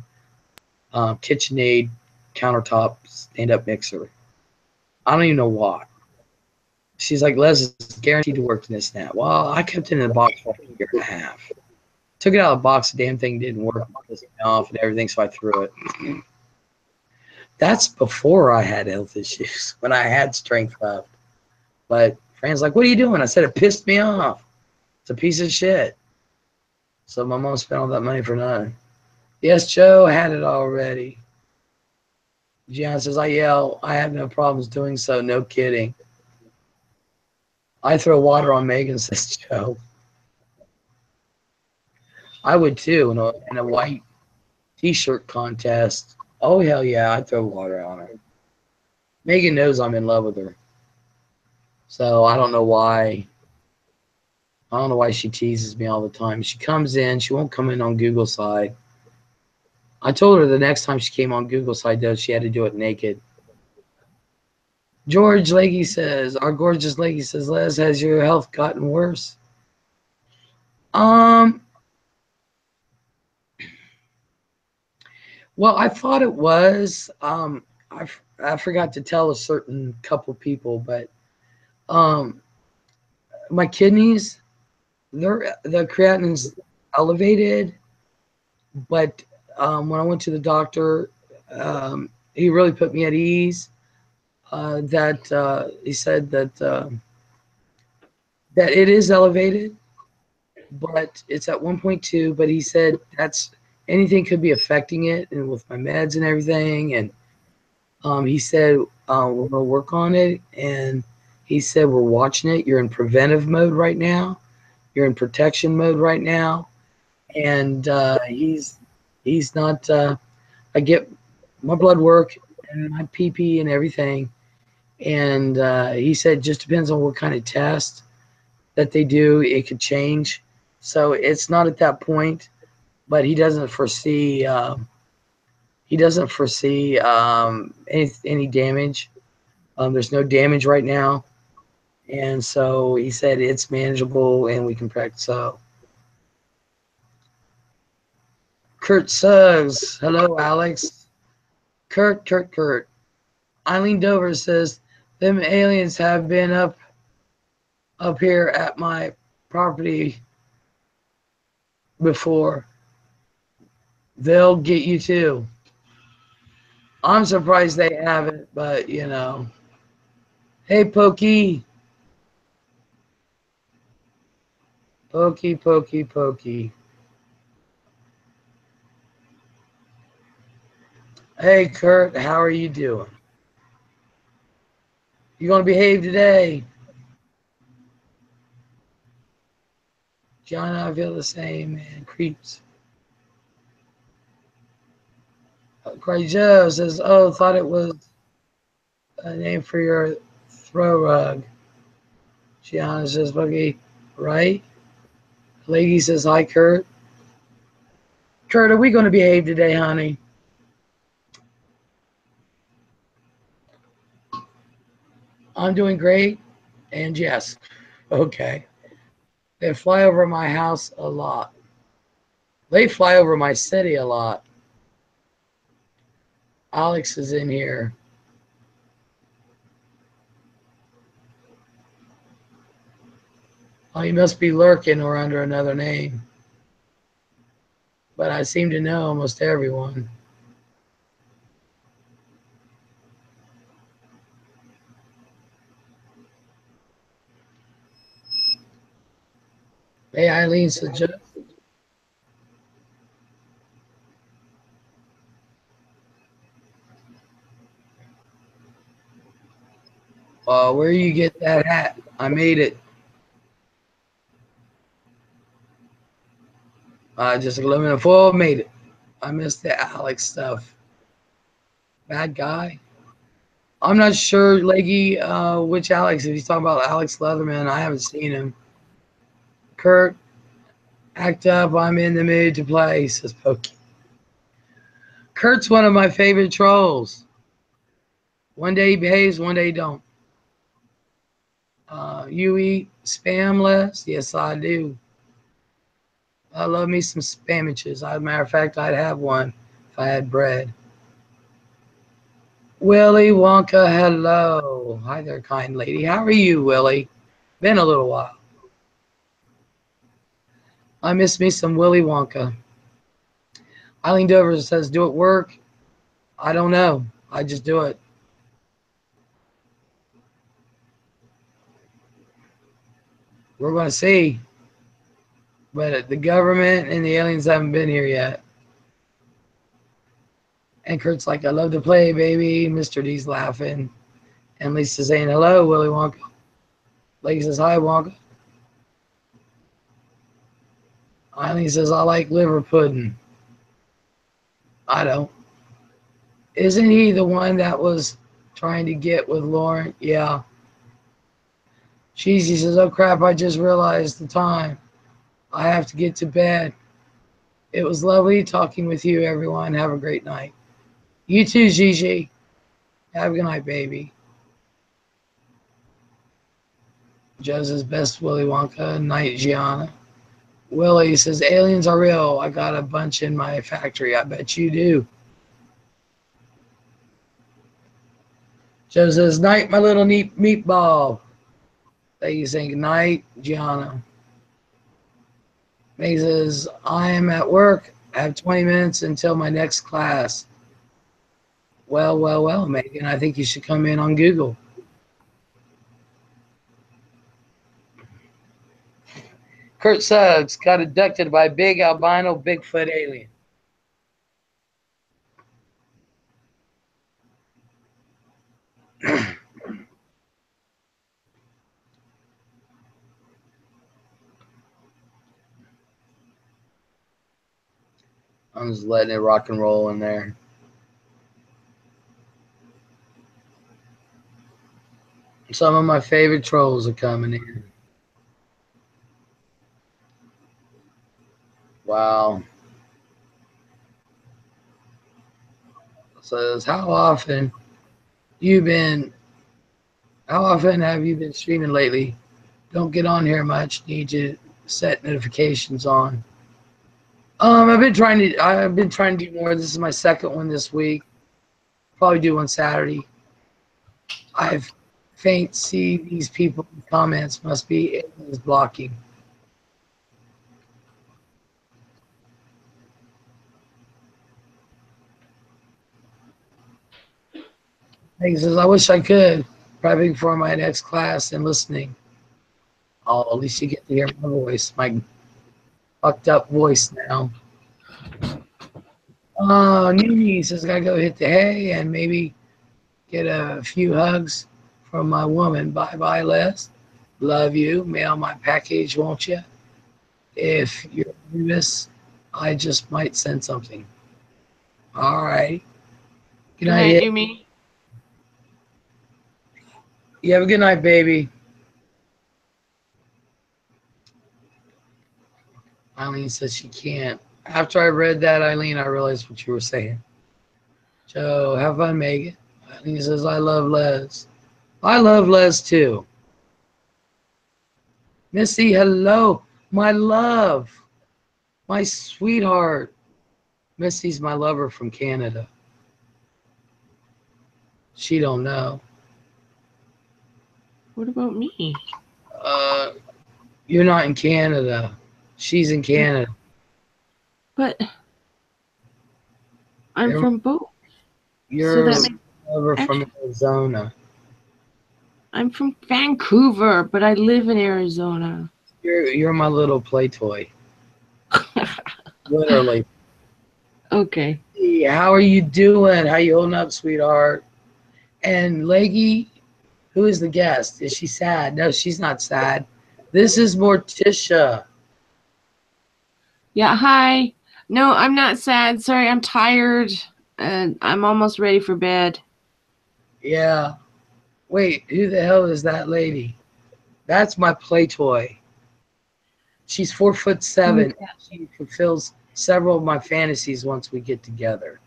KitchenAid countertop stand-up mixer. I don't even know why. She's like, Les is guaranteed to work in this and that. Well, I kept it in the box for a year and a half. Took it out of the box, the damn thing didn't work, pissed me off and everything, so I threw it. That's before I had health issues, when I had strength left. But Fran's like, what are you doing? I said, it pissed me off. It's a piece of shit. So my mom spent all that money for nothing. Yes, Joe had it already. Gianna says, I yell. I have no problems doing so. No kidding. I throw water on Megan, says Joe. I would too in a white t-shirt contest. Oh, hell yeah, I'd throw water on her. Megan knows I'm in love with her. So I don't know why. I don't know why she teases me all the time. She comes in. She won't come in on Google side. I told her the next time she came on Google side, though, she had to do it naked. George Leggy says, our gorgeous Leggy says, Les, has your health gotten worse? Well, I thought it was. I forgot to tell a certain couple people, but my kidneys, the creatinine's elevated, but when I went to the doctor, he really put me at ease. That he said that it is elevated, but it's at 1.2. But he said that's anything could be affecting it, and with my meds and everything. And he said we're gonna work on it, and he said we're watching it. You're in preventive mode right now. You're in protection mode right now, and he's not. I get my blood work and my PP and everything, and he said just depends on what kind of test that they do. It could change. So it's not at that point, but he doesn't foresee any damage. There's no damage right now, and so he said it's manageable and we can practice. So Kurt Suggs, hello Alex. Kurt. Eileen Dover says them aliens have been up here at my property before. They'll get you too. I'm surprised they haven't, but you know. Hey, Pokey. Pokey. Hey, Kurt, how are you doing? You gonna behave today? John, I feel the same, man. Creeps. Craig Joe says, oh, thought it was a name for your throw rug. Gianna says, Boogie, right? Lady says, hi, Kurt. Kurt, are we going to behave today, honey? I'm doing great. And yes, okay. They fly over my house a lot. They fly over my city a lot. Alex is in here. Oh, he must be lurking or under another name. But I seem to know almost everyone. Hey, Eileen suggests. Where you get that hat? I made it. Just aluminum foil, made it. I missed the Alex stuff. Bad guy. I'm not sure, Leggy, which Alex. If he's talking about Alex Leatherman, I haven't seen him. Kurt, act up. I'm in the mood to play, says Pokey. Kurt's one of my favorite trolls. One day he behaves, one day he don't. You eat spam, Les? Yes, I do. I love me some spamages. As a matter of fact, I'd have one if I had bread. Willy Wonka, hello. Hi there, kind lady. How are you, Willie? Been a little while. I miss me some Willy Wonka. Eileen Dover says, do it work? I don't know. I just do it. We're going to see. But the government and the aliens haven't been here yet. And Kurt's like, I love to play, baby. Mr. D's laughing. And Lisa's saying, hello, Willy Wonka. Lady says, hi, Wonka. Eileen says, I like liver pudding. I don't. Isn't he the one that was trying to get with Lauren? Yeah. Cheesy says, oh, crap, I just realized the time. I have to get to bed. It was lovely talking with you, everyone. Have a great night. You too, Gigi. Have a good night, baby. Joseph's best Willy Wonka. Night, Gianna. Willie says, aliens are real. I got a bunch in my factory. I bet you do. Joe says, night, my little neat meatball. They saying, night, Gianna. He says, I am at work. I have 20 minutes until my next class. Well, Megan, I think you should come in on Google. Kurt Suggs got abducted by a big albino Bigfoot alien. I'm just letting it rock and roll in there. Some of my favorite trolls are coming in. Wow. Says, how often have you been streaming lately? Don't get on here much. Need you to set notifications on. I've been trying to do more. This is my second one this week. Probably do one Saturday. I've faint see these people in comments must be aliens blocking. He says, I wish I could. Prepping for my next class and listening. Oh, at least you get to hear my voice, my fucked up voice now. Nini says, gotta go hit the hay and maybe get a few hugs from my woman. Bye-bye, Les. Love you. Mail my package, won't you? If you're nervous, I just might send something. All right. Good night,
Yumi.
You have a good night, baby. Eileen says she can't. After I read that, Eileen, I realized what you were saying. Joe, have fun, Megan. Eileen says, I love Les. I love Les, too. Missy, hello. My love. My sweetheart. Missy's my lover from Canada. She don't know.
What about me?
You're not in Canada. She's in Canada.
But I'm from both.
You're
So
lover from Arizona.
I'm from Vancouver, but I live in Arizona.
You're my little play toy. Literally.
Okay.
Hey, how are you doing? How you holding up, sweetheart? And Leggy, who is the guest? Is she sad? No, she's not sad. This is Morticia.
Yeah, hi. No, I'm not sad. Sorry, I'm tired. And I'm almost ready for bed.
Yeah. Wait, who the hell is that lady? That's my play toy. She's 4'7". She fulfills several of my fantasies once we get together.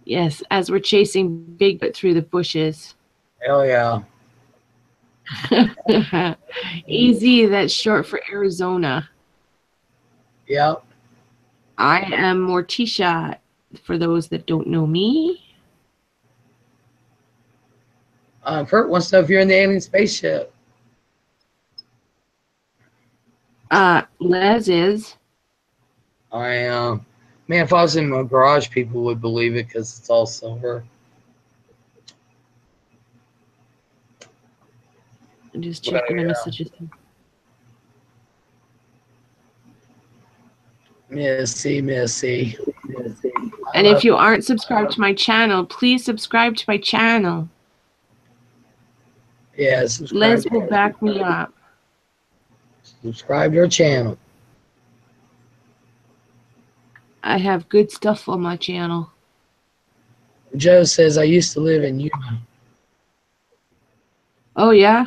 Yes, as we're chasing Bigfoot through the bushes.
Hell yeah.
Easy, that's short for Arizona.
Yep.
I am Morticia, for those that don't know me.
Kurt wants to know if you're in the alien spaceship.
Les is.
I am. Man, if I was in my garage, people would believe it because it's all silver.
I'm just checking the messages.
Missy.
And if you aren't subscribed to my channel, please subscribe to my channel.
Yeah, subscribe.
Les will back me up.
Subscribe to our channel.
I have good stuff on my channel.
Joe says, I used to live in Yuma.
Oh, yeah?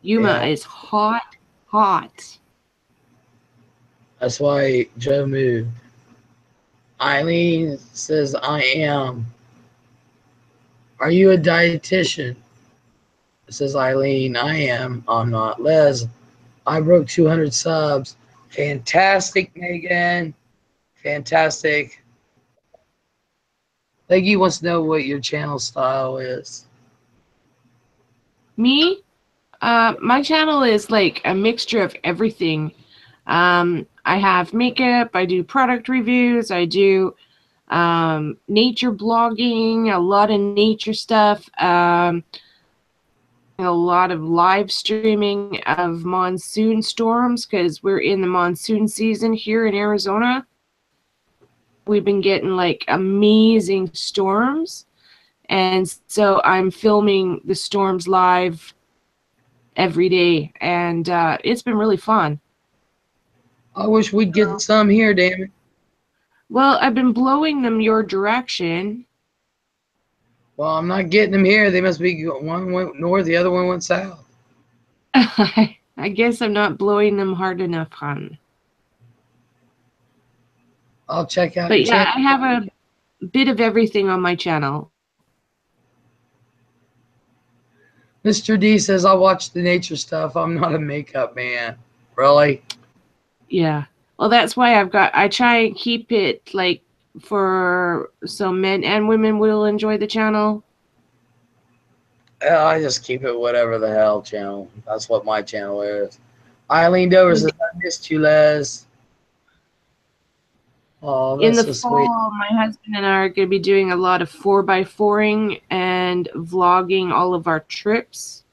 Yuma
Yeah.
is hot, hot.
That's why Joe moved. Eileen says, I am. Are you a dietitian? Says Eileen, I am. I'm not. Les, I broke 200 subs. Fantastic, Megan. Fantastic. Leggy wants to know what your channel style is.
Me? My channel is like a mixture of everything. I have makeup, I do product reviews, I do nature blogging, a lot of nature stuff, a lot of live streaming of monsoon storms because we're in the monsoon season here in Arizona. We've been getting like amazing storms, and so I'm filming the storms live every day, and it's been really fun.
I wish we'd get some here, damn it.
Well, I've been blowing them your direction.
Well, I'm not getting them here. They must be, one went north, the other one went south.
I guess I'm not blowing them hard enough, hon.
I'll check out
But
your
yeah,
channel.
I have a bit of everything on my channel.
Mr. D says, I'll watch the nature stuff. I'm not a makeup man. Really?
Yeah. Well, that's why I try and keep it like for so men and women will enjoy the channel.
I just keep it whatever the hell channel. That's what my channel is. Eileen Dover says, I missed you, Les. Oh,
In
that's
the
so sweet.
fall, my husband and I are going to be doing a lot of 4x4ing and vlogging all of our trips.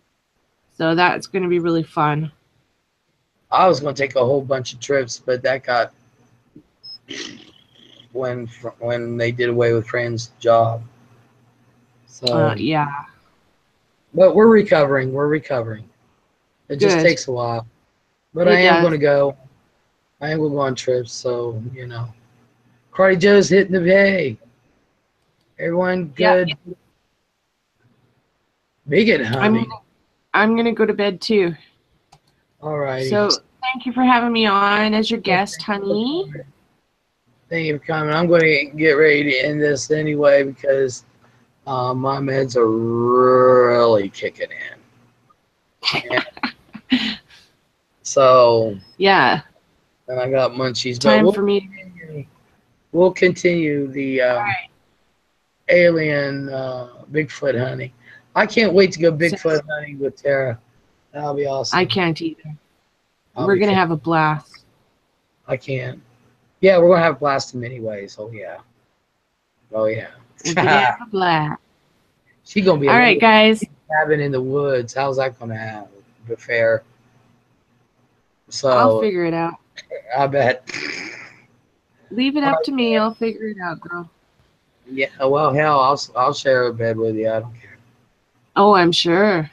So that's going to be really fun.
I was going to take a whole bunch of trips, but that got when they did away with Fran's job. So,
Yeah.
but we're recovering. We're recovering. It just
Good.
takes a while. But I
It
am
does.
going to go. I am going to go on trips. So, you know. Cardi Joe's hitting the bay. Everyone good?
Yeah.
Bigot, honey.
I'm gonna go to bed too.
All righty.
So thank you for having me on as your guest, honey.
Thank you for coming. I'm going to get ready to end this anyway because my meds are really kicking in. So
Yeah.
and I got munchies.
Time
But
for me.
we'll continue the
Right.
alien Bigfoot hunting. I can't wait to go Bigfoot hunting with Tara. That'll be awesome.
I can't either. We're gonna have a blast.
I can't. Yeah, we're gonna have a blast in many ways. Oh yeah. Oh yeah.
We're gonna have a blast.
She's gonna be
all right, guys.
Cabin in the woods. How's that gonna be fair? So
I'll figure it out.
I bet.
Leave it up to me. I'll figure it out, girl.
Yeah. Well, hell, I'll share a bed with you. I don't care.
Oh, I'm sure.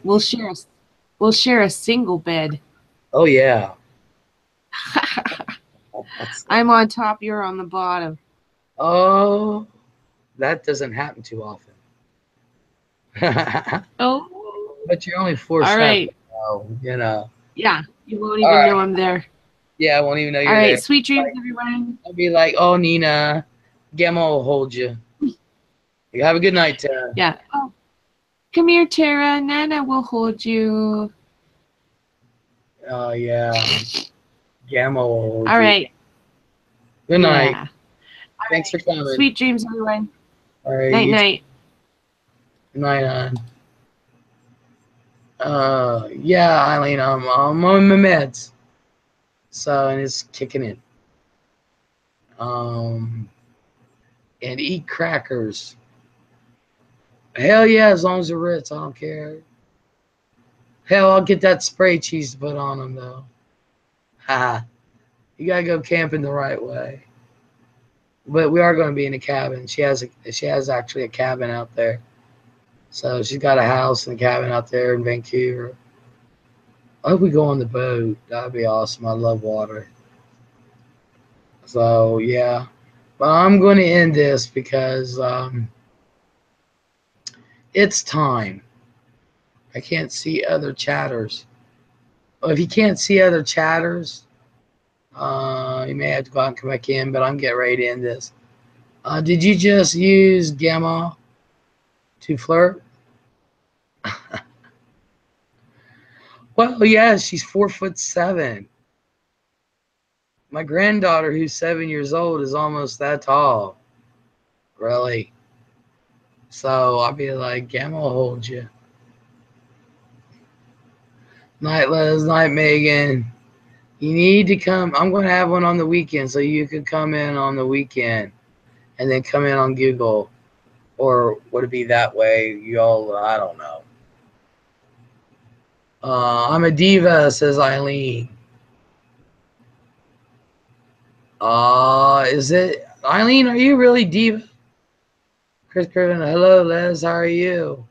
We'll share a single bed.
Oh yeah.
I'm on top. You're on the bottom.
Oh, that doesn't happen too often.
Oh.
But you're only 4
All right.
So, you know.
Yeah, you won't even know I'm there.
Yeah, I won't even know you're
there. All right,
there.
sweet dreams, everyone.
I'll be like, oh, Nina, Gemma will hold you. You have a good night, Tara.
Yeah. Oh, come here, Tara. Nana will hold you.
Oh, yeah. Gamma will hold you.
All right.
Good night.
Yeah.
Thanks for coming.
Sweet dreams, everyone.
All right.
Night, night.
Good night, on. Yeah, Eileen, I'm on my meds. So, and it's kicking in. And eat crackers. Hell yeah, as long as they're Ritz, I don't care. Hell, I'll get that spray cheese to put on them, though. Ha. You gotta go camping the right way. But we are going to be in a cabin. She has actually a cabin out there. So she's got a house and a cabin out there in Vancouver. I hope we go on the boat. That'd be awesome. I love water. So yeah. But I'm going to end this because it's time. I can't see other chatters. Well, if you can't see other chatters, you may have to go out and come back in, but I'm getting ready to end this. Did you just use Gamma to flirt? Well, yeah, she's 4'7". My granddaughter, who's 7 years old, is almost that tall. Really. So I'll be like, Gamma will hold you. Night, Les. Night, Megan. You need to come. I'm going to have one on the weekend, so you can come in on the weekend and then come in on Google. Or would it be that way? Y'all, I don't know. I'm a diva, says Eileen. Is it? Eileen, are you really diva? Chris Griffin, hello, Les. How are you?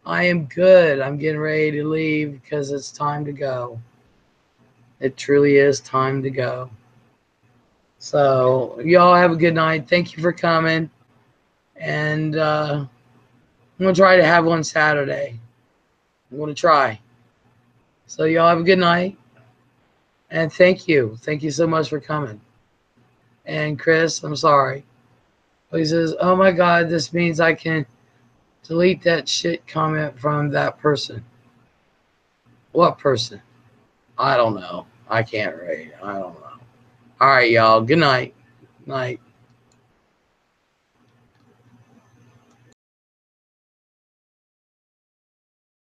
I am good. I'm getting ready to leave because it's time to go. It truly is time to go. So, y'all have a good night. Thank you for coming. And I'm going to try to have one Saturday. I'm going to try. So, y'all have a good night. And thank you. Thank you so much for coming. And Chris, I'm sorry. He says, oh my God, this means I can delete that shit comment from that person. What person? I don't know. I can't read. I don't know. All right, y'all. Good night. Night.